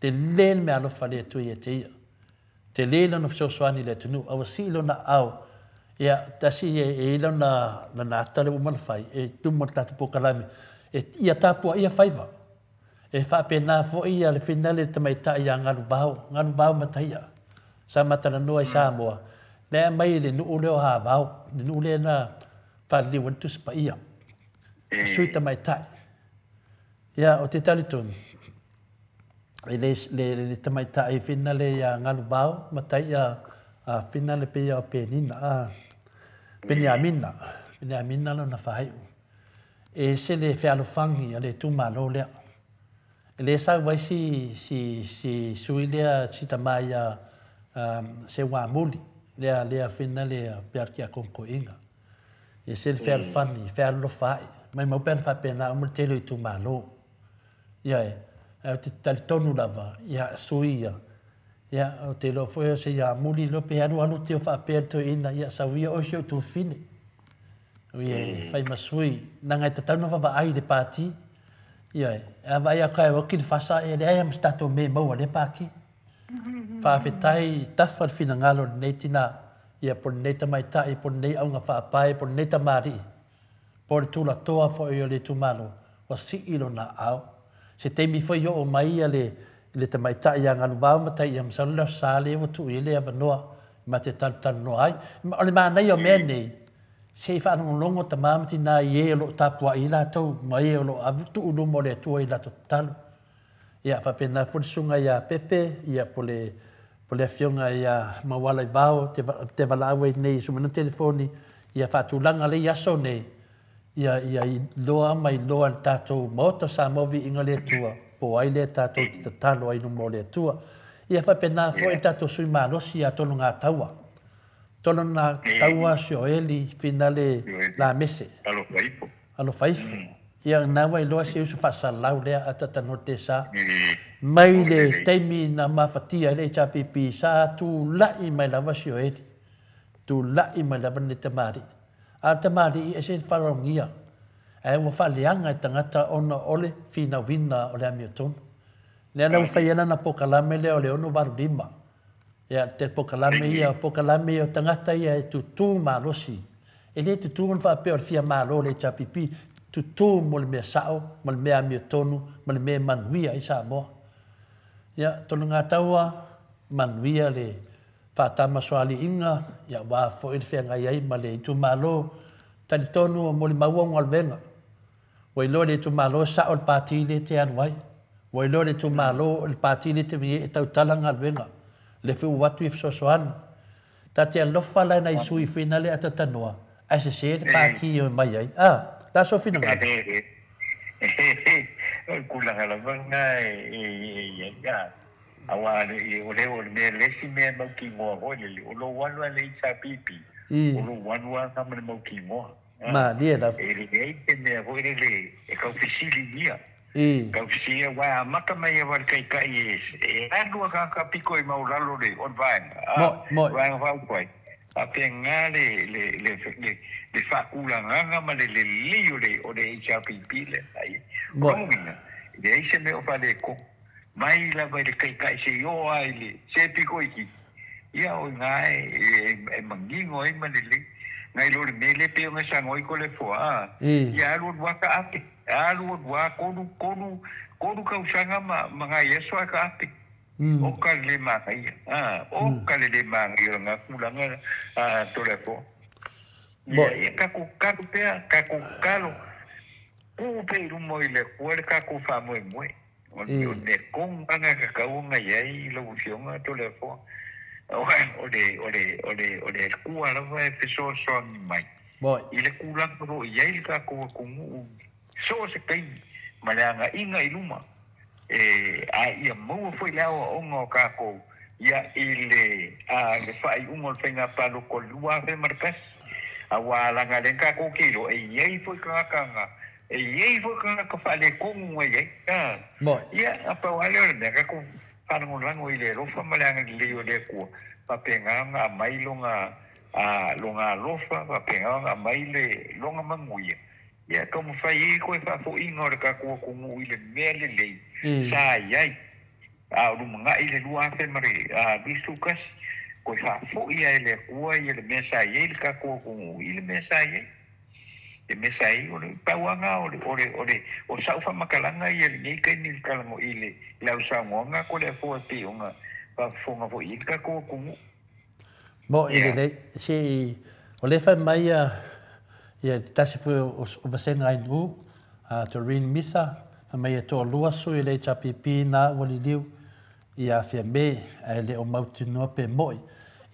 te le me alofa le tu ye te le no so swani le tunu o si ilo na au ya tasi e ilo na tale o mal fai e tu mo tatu pokalami e ia tapua ia faiva e fa pena fo ia le finale tamai ta ia ngalu bau mataia sa matala noa i Samoa le mai le nu leo ha bau le nu le na fa li wantu spa ia sui tamai ta ia o te taliton le tamai ta i finale ia ngalu bau mataia a finale pe ia penina Peniamina no na fai e se le fealofangi ale tu malo le le sa vai si suilia sitamaya se wa muli le fina le perkia konko inga e se fealfani fealofai mai mo pen fa pena mo tele tu malo ia e te talitonu lava ia suia ia o te lo foi se ia muli lo pe anu te fa perto ina ia savia o se tu fine ia fai masui nanga te tau no va ai le pati ia vai a kai o ki fasa e le am stato me mo le paki fa fetai tafar fina ngalo netina ia por neta mai tai por nei au nga fa pai por neta mari por tu la toa fo yo le tu malo o si ilo na au se te mi foi yo o mai le te mai tai yang anu ba matai am sala sale o tu ile ava no ma te tal no ai o le mana yo mene se fa no longo ta mamti na ye lo tapua ila to mai lo avutu no mo le tu ila total ia fa pena funsunga ia pepe ia pole fionga ia mawala bao te valawe nei sumana telefoni ia fa tulanga le yaso nei ia loa mai loa tato moto sa movi ingale tua po ai le tato talo ai no mo le tua ia fa pena fo tato sui malo si atolo nga taua tolo na taua sio eli finale la mese alo faifu ia na wai loa se usu fa salau le atata no te sa mai le teimi na mafatia le HRPP sa tu lai mai lava sio edi tu lai mai lava ne tamari a tamari e se farongia e wa fa leanga tangata ona ole fina wina ole amioton le ana fa yana na pokalame le ole ono barudima ia te pokalame o tangata ia tu malosi e le tu fa pe fia malo le HRPP tu mo le mea sao mo le mea amiotonu mo le mea manuia i Samoa ia tolunga taua manuia le fatama soali inga ia wa fo il fenga ia ma le tu malo talitonu mo le maua ngalvenga wai lo le tu malo sa o pati le te anwai wai lo le tu malo il pati le te vie tau talanga ngalvenga le fu watu if sosoan tati a lofa la na sui finale atatanoa ai se paki o mai ai ta so fina ngata kula hala vanga ya awale o le lesi me mo ki mo ho le o lo wanu le sa pipi o lo wanu ka me mo ki mo ma dia da e le me ho le e ka fisili dia Kau sia wa maka mai wa kai e adu ka piko I mau lalo de on van wa va koi a penga le fa kula nga ma le lio le o de HPP le ai romina de se me o pa de ko mai la vai de kai se yo ai le se piko iki ia o ngai e mangingo e manili ngai lo le mele pe nga sa ngoi ko le foa ia lo wa ka ate alu wa kodu ka usanga mga yeso ka ate o ka le mai o ka le mai nga kulanga tolepo ia ka ku pe ka ku kalo ku pe ru mo ile ku ka ku fa mo o ne kon nga ka nga ye lo usionga tolepo o de ku ala va e so ni mai ile kulanga ro ye ka ku so se kai malanga inga iluma a ia mo foi lá o ngo ka ko ia ile le fai ungo fenga palo ko lua fe markas a wala nga den ka ko kilo ei foi ka ei foi ka fale ko ngo ye ia apa wale ne ka ko pano lango ile ro fa malanga le yo de ko pa penga nga mai longa longa lofa pa penga nga mai le longa manguia ia como fai ko fa fo ingor ka ko mu ile mele le sa yai a lu manga ile lua fe mari bisukas ko fa fo ia ile ko ile mesa ye ka ko mu ile mesa ye e mesa ye o pa wanga o sa fa makalanga ye ni kai ni kalango ile la usa ngonga ko le fo ti unga pa fo nga fo ile ka ko mu mo ile si o le fa mai ia tasi foi o vasenga ai nu Doreen Misa mai to lua so ile HPP na wali liu ia fia me ele o mauti no pe moi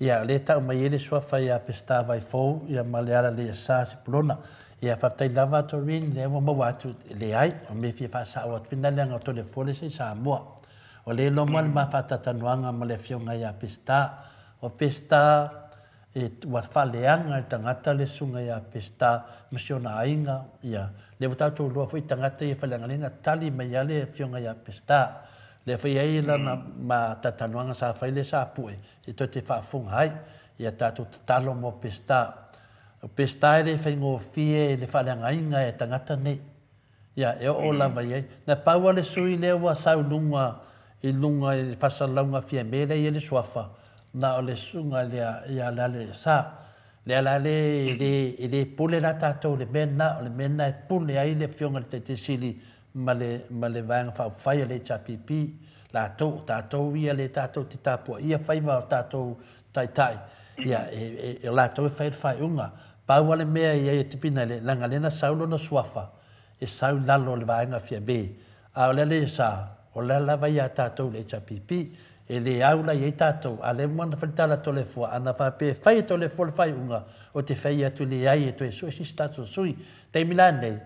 ia le ta mai ele so fa ia pesta vai fo ia maleara le sa se plona ia fa tai lava Doreen le mo watu le ai o me fia fa sa o fina le ngato le fo le se sa mo o le no mal ma fa tatanuanga ma le fio nga ia pesta o pesta e wa faleanga tangata le sunga ia pesta misiona ainga ia le votatu lo foi tangata ia falenga tali mai ale fionga ia pesta le foi ai la ma tatanuanga sa faile sa pue e to te fa funga ai ia tatu talo mo pesta pesta le fengo fie le falenga ainga e tangata ne ia e o la vai na paua le sui le wa sa lunga i lunga i fasalanga fie mele ia le swafa na o le sunga ia lale sa le le pule la tato le mena le mena e pule ai le fionga te sili male vanga fa fai le HPP la tato ia le tato te tapu ia fai va tato tai ia e la to fai unga pa wale mea ia te pina le langa lena saulo no swafa e sau lalo le vanga fia be a le sa o la vai tato le HPP e le aula i tātou, a le mwana whaitala tole fua, ana whape whai tole fua whai unga, o te whai atu le ai e toe sui si tātou sui. Te mila nei,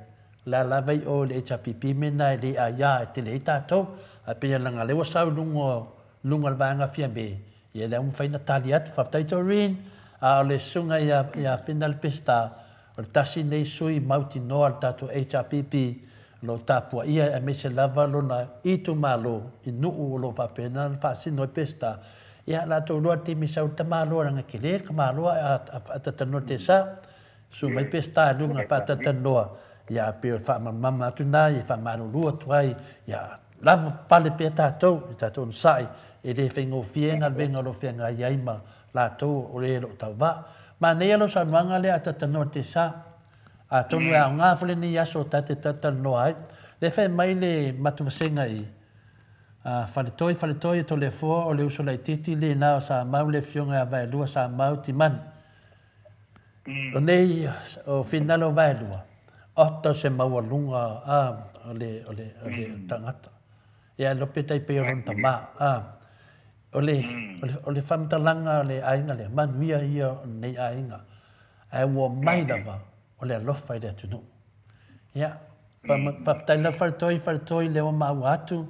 la lawai o le HPP mena e le a ia e te le tātou, a pia langa lewa sau lunga wanga fia me, i e le umu whaina tali atu, whaftai Doreen, a o le sunga ia whinal pesta, o le tasi nei sui mauti noa le tātou HPP, lo tapua ia e me se lava lona i tu malo i nuu lo whapena na whaasino pesta ia la tō roa te mi sau ta malo ranga ki le ka malo a tatano te sa su mai pesta a lunga whatatanoa ia peo whamamama atu nā i whamaro lua tuai ia lava pale pe tātou i tātou nsai e le whengo fienga venga lo whianga iaima la tō o le lo tau wa ma nei alo sa nuanga le a tatano te sa a tonu a ngā whule ni aso tate tatano ai. Le whai mai le matumasenga i. Whaletoi to le fua o le uso lai titi le nao sa mau le fionga a vai lua sa mau ti mani. O nei o finalo vai lua. Ota se mau a lunga o le tangata. Ia lope tai pe o ronta ma. O le whamtalanga o le ainga le manuia ia nei ainga. Ai ua mai lava. O le alofa i le atunu. Ia, whaptai la wharetoi le o mau atu,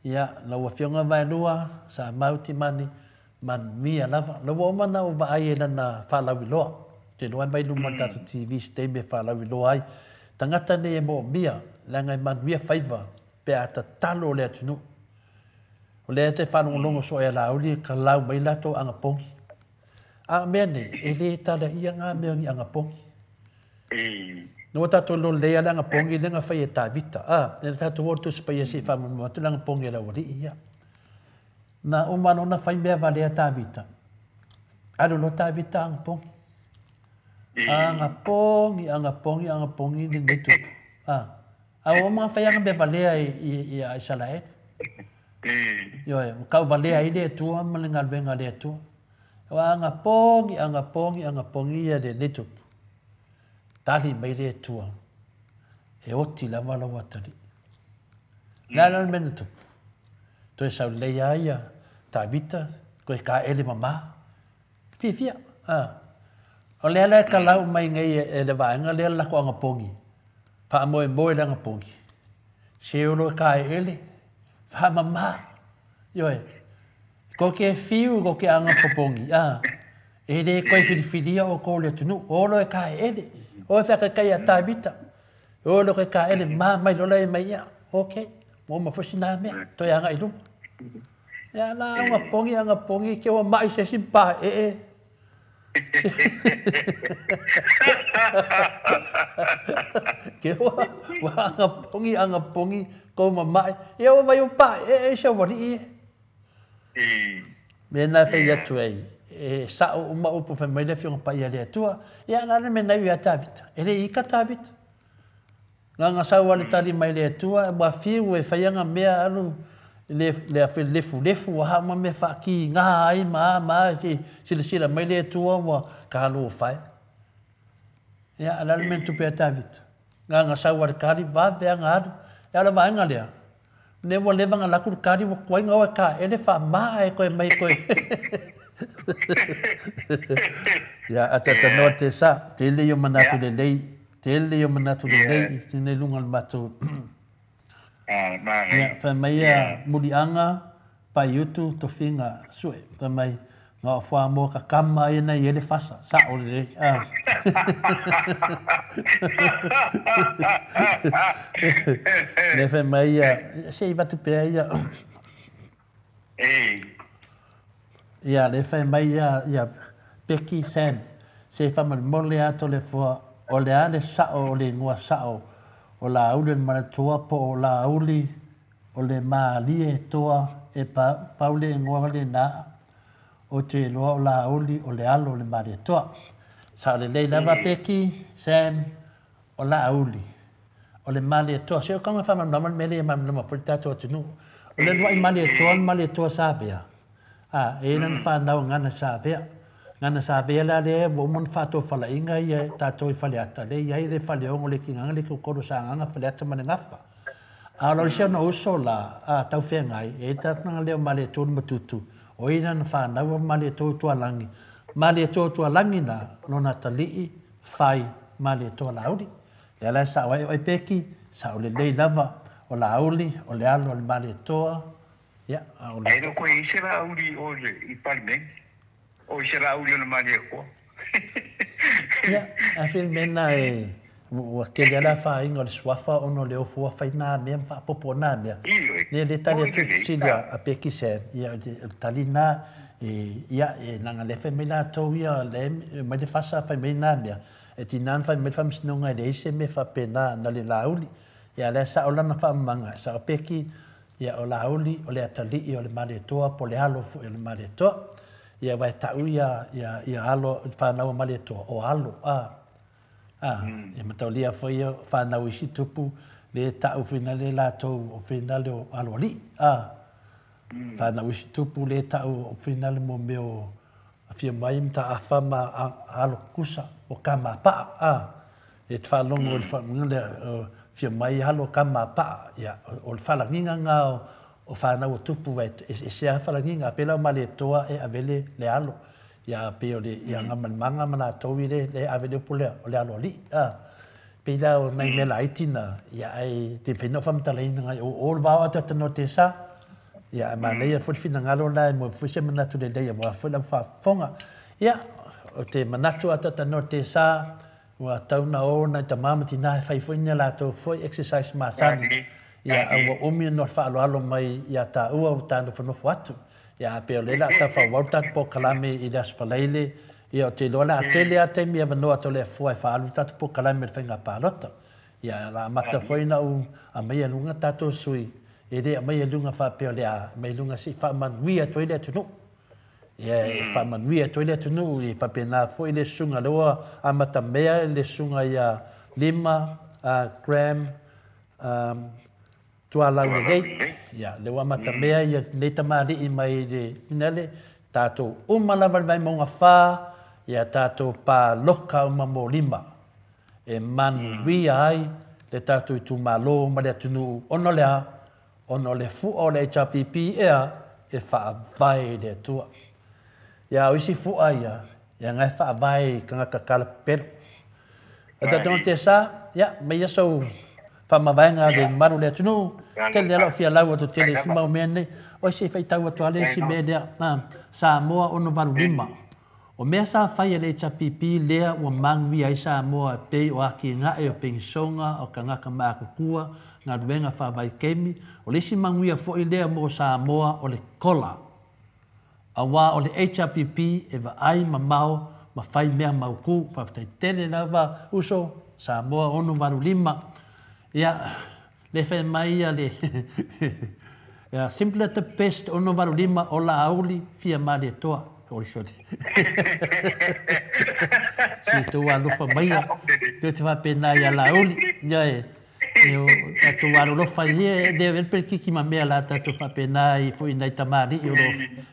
ia, la ua fionga vai lua, sa mauti mani, man mia lava. La ua omana o vaai e lana whalawi loa. Te loa mai luma tatu TV stay me whalawi loa ai. Tangata ne e mo mia, la ngai man mia whaiva, pe ata talo le tunu o le te fa no longo so e la uli ka lau mai la to anga pongi a mene e le tala ia nga me ni anga pongi no ta to lo le anga pongi le nga fa e ta vita ne ta to wortu spa si fa mo to anga pongi la uri ia na umano na fa me vale ta vita alo lo ta vita anga pongi anga pongi ni netu a o ma fa yang be vale i a salae yo ka vale ai le tu ma le ngal venga le tu anga pongi ia de netu tali mai le tu e oti la wala watali la menetu to sa le ia ta vita ko ka ele mama fia o le ala ka lau mai ngai e le vaenga le la ko anga pongi fa mo le anga pongi se o lo ka ele fa mama yo ko ke fiu ko ke anga pongi e le ko filia o ko le tunu o lo ka ele o fa ka ya ta vita o lo ka ele ma mai lo le mai ya okay mo ma fosina me to ya nga ilu ya la anga pongi ke o mai se simpa ke wa anga pongi ko mamai e o vai o pa e se o ri me na fe ya tuai e sa o ma o po mai le fiong pa ya le tua ya na me na ya tavita ele I ka tavita nga sa wa le tali mai le tua ba fi o e fa ya nga me alu le fu ha ma me fa ki nga ai ma sila mai le tua wa ka lo fai ya alalmente pe tavit nga sa war kali va be nga ya la va nga le ne mo le nga la kur kali ko nga ka ele fa ma e ko mai ko ya atata note sa tele yo manatu le lei tene lungal matu ya fa mai mulianga pa YouTube to finga sue fa mai nga fa mo ka kama ina yele fasa sa o le le fa mai sei va tu pe ya le fa mai ya Becky Sen se fa mal mole ato le fo o le ale sa o le ngua sa o la ule manatua po o la uli o le maalie toa e paule ngua le na o te loa o la uli o le alo o le maalie toa sa le lava Peki Sam o la uli o le maalie toa se o kanga whama naman mele e mamama pulitato atinu o le lua I maalie toa sa pia e nan whanau ngana sa pia ngana sa bela le wo mon fato fala inga ia tato I fale ata le ia le fale o le kinga le ko sa nga fale ata man ngafa a lo se no uso la a tau fe ngai e ta nga le male to matutu o ina na fa na male to tu alangi na no na tali fai male to laudi ya la sa wai o Peki sa o le lava o la auli o le alo le male to ya o le ai no ko I se la auli o le I parmen o se la uli na mali ko ya a fil mena o ke la fa ingol swafa ono le ofo fa na me fa popo na me ne le tali tu silia a Peki Sen ya talina ya na le fe mena to ya le me de fa fa mena me e tinan fa me fa msnonga de se me fa pena na le lauli ya le sa ola na fa manga sa Peki ya o lauli o le tali o le mali to po le halo fu le mali to ia vai tau ia alo whanau mali to o alo ia mataulia foi whanau isi tupu le tau whina le latou o whina le o alo ali whanau isi tupu le tau o whina le mo meo a fia mai mta a whama alo kusa o kama pa e te whanongo o le whanongo le fia mai halo kama pa ia o le whalanginga ngao o whanau o tupu wai e sea whalanginga pela o male toa e avele le alo ia pe o le ia ngamanmanga mana towi le avele pule o le alo li pela o nai mela itina ia ai te whenua whamtalaina ngai o wao ata tano te sa ia ma leia fwifina ngalo lai mo fwise manatu le leia mo a fwila whafonga ia o te manatu ata tano te sa wa tauna o na ta mamati na fai fwina la to foi exercise ma sani ia au umi no whaaloalo mai ia tā ua o tāna whanofo atu. Ia peo lela ta whawautat po kalame i das whaleile, ia o te lola a tele a te mia wanoa to lea fuai whaalu tatu po kalame le whainga pālota. Ia la mata whaina u a mai alunga tātou sui, e rea mai alunga whapeo lea, mai alunga si whamanuia toi lea tunu. Ia whamanuia toi lea tunu, i whapena fwoi le sunga loa, a mata mea le sunga ia 5 gram, tua lau le rei, ia, le wa mata mea ia nei tamari i mai le inale, tātou umalawa mai maunga whā, ia tātou pā loka umamo 5. E manu wia ai, le tātou i tūmalo, ma le atunu ono lea, ono le fua le HRPP ea, e wha vai le tua. Ia oisi fua ia, ia ngai wha vai ka ngaka kala peru. A tātou te sa, ia, mai asau, whamawanga le maru le atunu, te le alo fia lau atu tele si mau mea nei, o se whai tau atu ale si mea lea, Samoa ono varu 5. O mea sa whai le HRPP lea ua mangwi ai Samoa pei o aki ngae o pengisonga o ka ngaka maa kukua, ngā ruenga whawai kemi, o le si mangwi a fo i lea mo Samoa o le kola. A wā o le HRPP e wa ai ma mau, ma whai mea mauku, whawtai tele lawa uso, Samoa ono varu 5. Ia, le whai mai ia le, ia, simple at the best, ono varu 5 o la auli, fia maa le toa, oi sori. Si tua lufa mai ia, te te whapena ia la auli, ia e, e tu waru lofa ia, de velper kiki ma mea la tatu whapena i fui nei tamari, i uro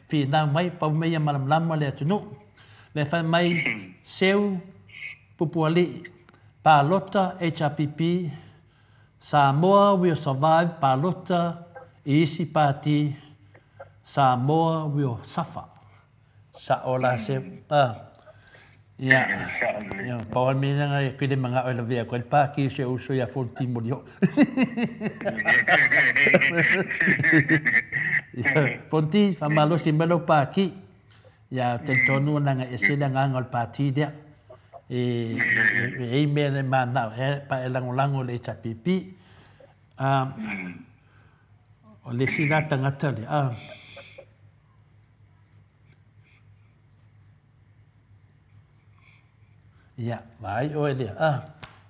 whina mai, pau mai ia malamlama le atunu. Le whai mai, seu, pupuali, Pālota, HRPP, Samoa will survive, Pālota, isi pāti, Samoa will suffer. Sa ola se, ia, pawal mi nga kile mga oila via ko pa ki se uso ya full team modio. Fonti famalo si melo pa ki. Ya tentonu nga esela nga ngol pati dia. E me le mana pa elangolango le chapipi. O le sila tangata le ia vai o ele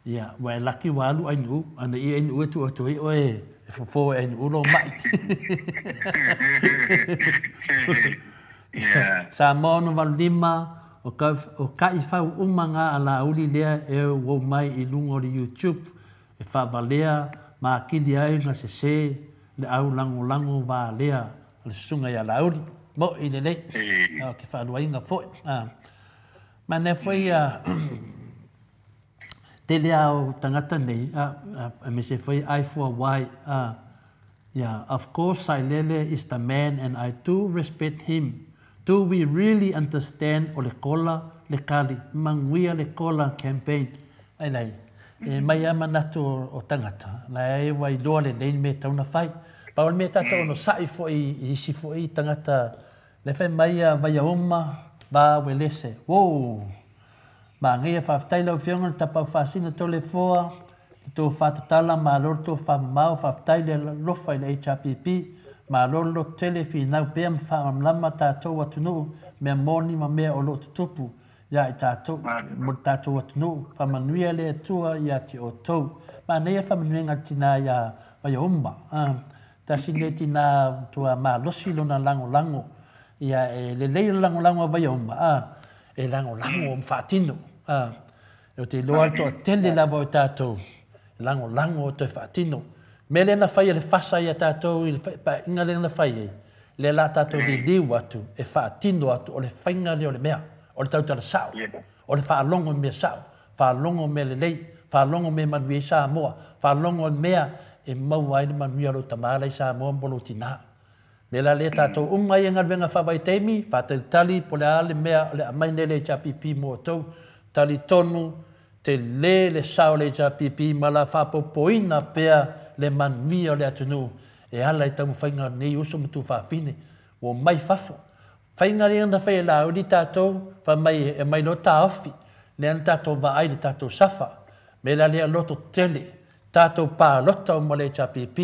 ia wa laki walu ai nu ana i nu tu tu o e fo e nu lo mai sa mono valdima o ka i fa umanga ala uli lea e wo mai i lungo di YouTube e fa valea ma kili ai na se le au lango va lea le sunga ya laudi mo i le le ke fa lo inga fo ma ne foi te lea o tangata nei, me se foi ai for why, yeah, of course Sailele is the man and I do respect him. Do we really understand o le kola, le kali, manguia le kola campaign? Ai lai, mai ama natu o tangata, lai wai loa le nei me tauna fai. Paul me tata ono sai foi, isi foi tangata, le fai mai vai a oma, ba welese, wow! Ma ngia whaftaila o whionga tapa whasina tole foa, tō whatatala ma lor tō whamau whaftaila lofa i le HRPP, ma lor lo tele whinau pēa mwhamlama tātou atunu, mea moni ma mea o lo tutupu, ia i tātou, mo tātou atunu, whamanuia le atua ia ti o tau. Ma ngia whamanuia tina ia vai omba, ta sine tina tua ma losi lona lango, ia le leio lango vai omba, e lango o mwhatino. O te loa to tele lava o tātou, lango o te whatino. Me le na whaia le whasa i a tātou, pa inga le na whaia, le la tātou li liu atu, e whatino atu, o le whainga le o le mea, o le tautara sao, o le whaalongo mea sao, whaalongo me le lei, whaalongo me manui sa moa, whaalongo mea e mau ai le manui alo tamara i sa moa mbolo tina. Le la le tātou umai ngar venga whawai teimi, whātali po le ale mea, le amai nele HRPP mo tau, tali tonu, te le sao le HRPP, ma la whapopoina pea le manui o le atunu, e ala i tamu whainga nei uso mutu whawhine, o mai whafo. Whainga rea na whai la uri tātou, wha mai e mai lo tā awhi, le an tātou wa ai le tātou safa, me la lea loto tele, tātou pā lota o mo le HRPP,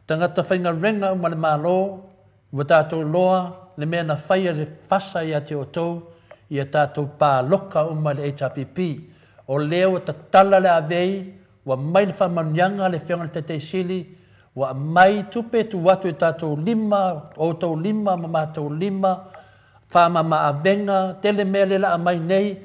Tangata whainga renga ma le malo, wa tātou loa, le mea na whaia le whasa i ate o tau, i a tātou pā loka ma le HRPP. O leo ta tala le avei, wa mai le whamanyanga le whianga le tetei sili, wa mai tupe tu watu i tātou lima, o tau lima, ma mātou lima, whamama avenga, tele mea le la mai nei,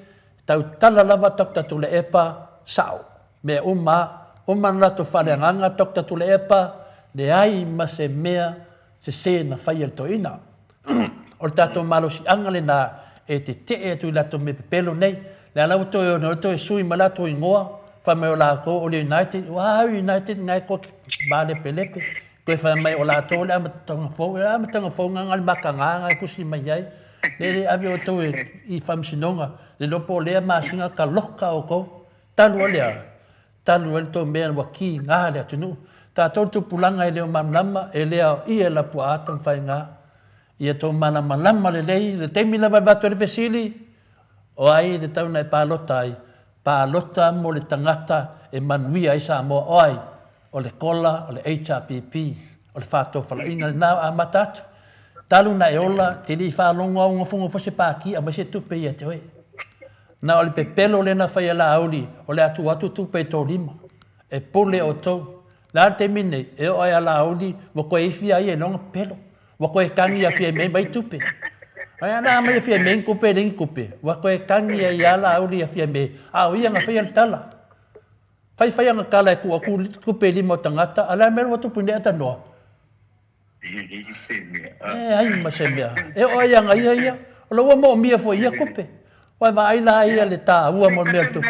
tau tala lava tok tātou le epa, sao. Mea uma nato whareanganga tok tātou le epa, le ai ma se mea se na whaia le toina. O le tātou malo si angale na e te atu i lato me pepelo nei, le alau to e sui ma lato i ngoa, whamai o la ko o le United, United ngai ko male pelepe, koe whamai o la to le amatanga fau ngangal makanga ngai kusi mai ai, le avi o to i whamsinonga, le lopo lea masinga ka loka o ko, talu le to mea waki ngā lea tunu, tātou tu pulanga e leo mamlama, e lea ia la puātang whai ngā, ia tō mana malama le lei, le teimi lava watu le vesili, o ai le tauna e pālota ai, pālota mo le tangata e manuia i sa mo oai, o le kola, o le HRPP, o le whātou whalainga le nāo a matatu. Talu na e ola, te li whālonga o ngafunga fose pāki, a mai se tupe ia te oe. Na o le pepelo le na whai ala auli, o le atu tupe i tō lima, e pole o tau. La te mine, e oe ala auli, wa koe iwi ai e longa pelo. Wa koe kangi a fia mei mai tupe. Ai ana mai fia mei kupe ringi kupe. Wa koe kangi a ala auli a fia mei. Au ia nga whai tala. Whai anga kala e kua kupe lima o tangata, ala mero watu pune ata noa. Ai ma se mea. E oe anga ia. O la ua mo mia fo ia kupe. Wai va ai la ia le tā ua mo mea tu.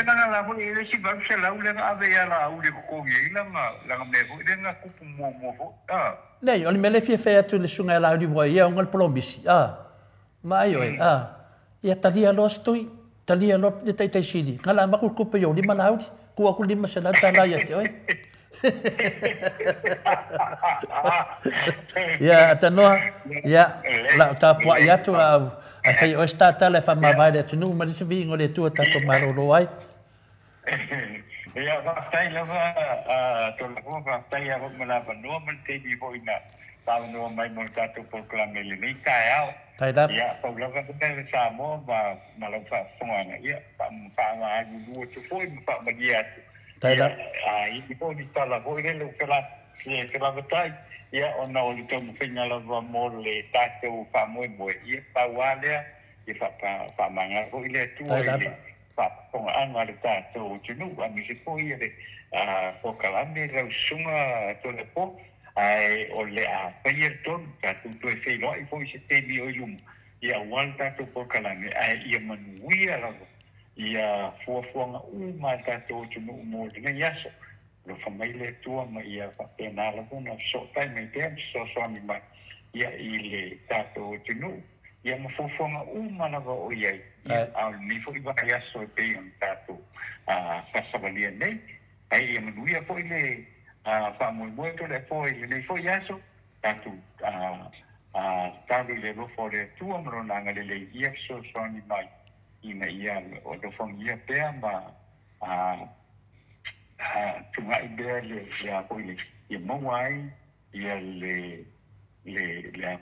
Nei, o le mele fia fea tu le sunga e la uri voi, ia ongal polomisi. Ma ai oi, ia talia lo stoi, talia lo le taitai sili. Ngala maku kupe yo lima la uri, kua ku lima se la tala ia te oi. Ia, ata noa, ia, la ta pua ia tu au. Ai fai o sta tala fa ma vai de tunu ma se vingo le tu ta to marolo ai. Ia va tai lava to la va tai a ma la no ma te di voina. Pa no mai mo ta to proclame le ni tai au. Tai da. Ia pa lava te sa mo va ma la fa songa ia pa ma du tu foi pa ma dia. Tai da. Ai di po di tala vo ile lo kala se ke la tai. Ia ona o le tomu whinga lawa mo le tātou whamoe moe. Ia pawalea, ia whamanga ho i le tua i le whaponga anga le tātou tunu. Ami se po ia le pokalame lau sunga tole po. Ai o le a paia tonu, tātou tue wheilo i po i se temi o ilumu. Ia wal tātou pokalame, ai ia manuia lawa. Ia fuafuanga uma tātou tunu mo le ngai aso. Lo famai le tua ma ia pena la bona so tai mai te so ni mai ia i le tato tunu ia ma fofonga uma na o ia a mi fo iba ia so pe un tato pasavalia nei ai ia manuia foi le fa mo to le foi le foi ia so tato tato le lo for le tua mo na ngale le ia so ni mai ina ia o do famia pe ma tunga ibele ya poile ye mawai ya le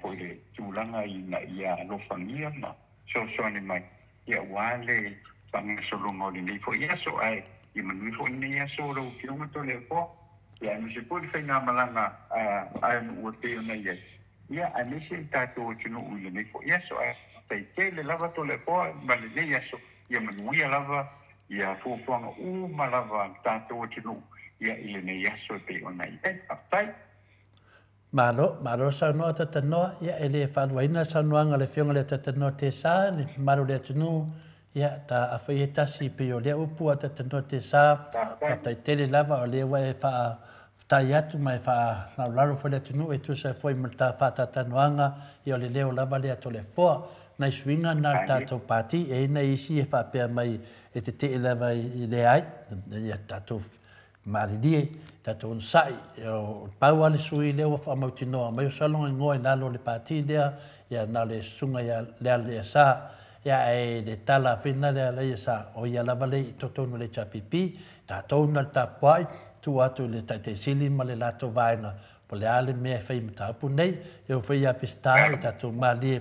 poile tulanga ina ya lo famia ma so ni mai ya wale pang solo ngoli ni fo ya so ai ye manu fo ni ya so ro kilometro le po ya mi se pode fina malanga ai no te na ya a mi se tato tino ule ni fo ya so ai te le lava to le po ma le ya so ye manu ya lava ia fuafuanga malava tātou tinu ia ile nei aso te ona i tai. Malo sa noa tatanoa, ia ele whaluaina sa noanga le whionga le tatanoa te sā, ni maro le tunu, ia ta awhai e tasi pe o lea upu a tatanoa te sā, tai tele lava o lea wai tai atu mai wha lauro whai le tunu, e tu sa whai mata whatatanoanga, i o le leo lava lea to le whoa, nai swinga nā tātou pāti, e ina isi e whapea mai e te lava i le ai, ia tātou marilie, tātou unsai, o pau ale sui leo whamautinoa, mai o salonga ngoa i nalo le pāti lea, ia nā le sunga ia lea lea sā, ia e le tala whina lea lea sā, o ia lava le i totonu le chapipi, tātou nal tāpuai, tu atu le taite sili ma le lato vaenga, po le ale mea fai matapu nei, e o fai a pista e tatou mali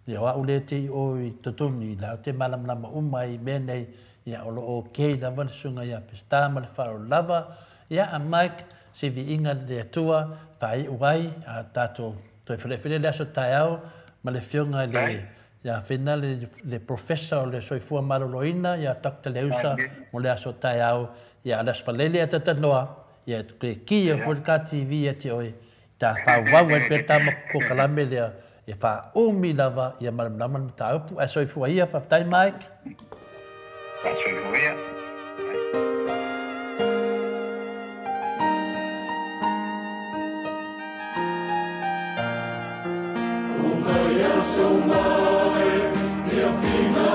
ia o au le te o i tatuni la te malamlama uma i mea nei ia o loo kei lava le sunga ia pista ma le wharo lava ia a Mike se vi inga le atua whai uai a tatou toi while le aso tai au ma le whiunga le ia whina le professor le soifua maloloina ia Dr. Leusa mo le aso tai au ia alas whalele a tatanoa ia ke ki e Volka TV e te oi ta whauwau e peta ma kukalame lea e wha umi lava ia maramnaman ta upu a soifua ia whaftai Mike Pa soifua ia So mai, ia fina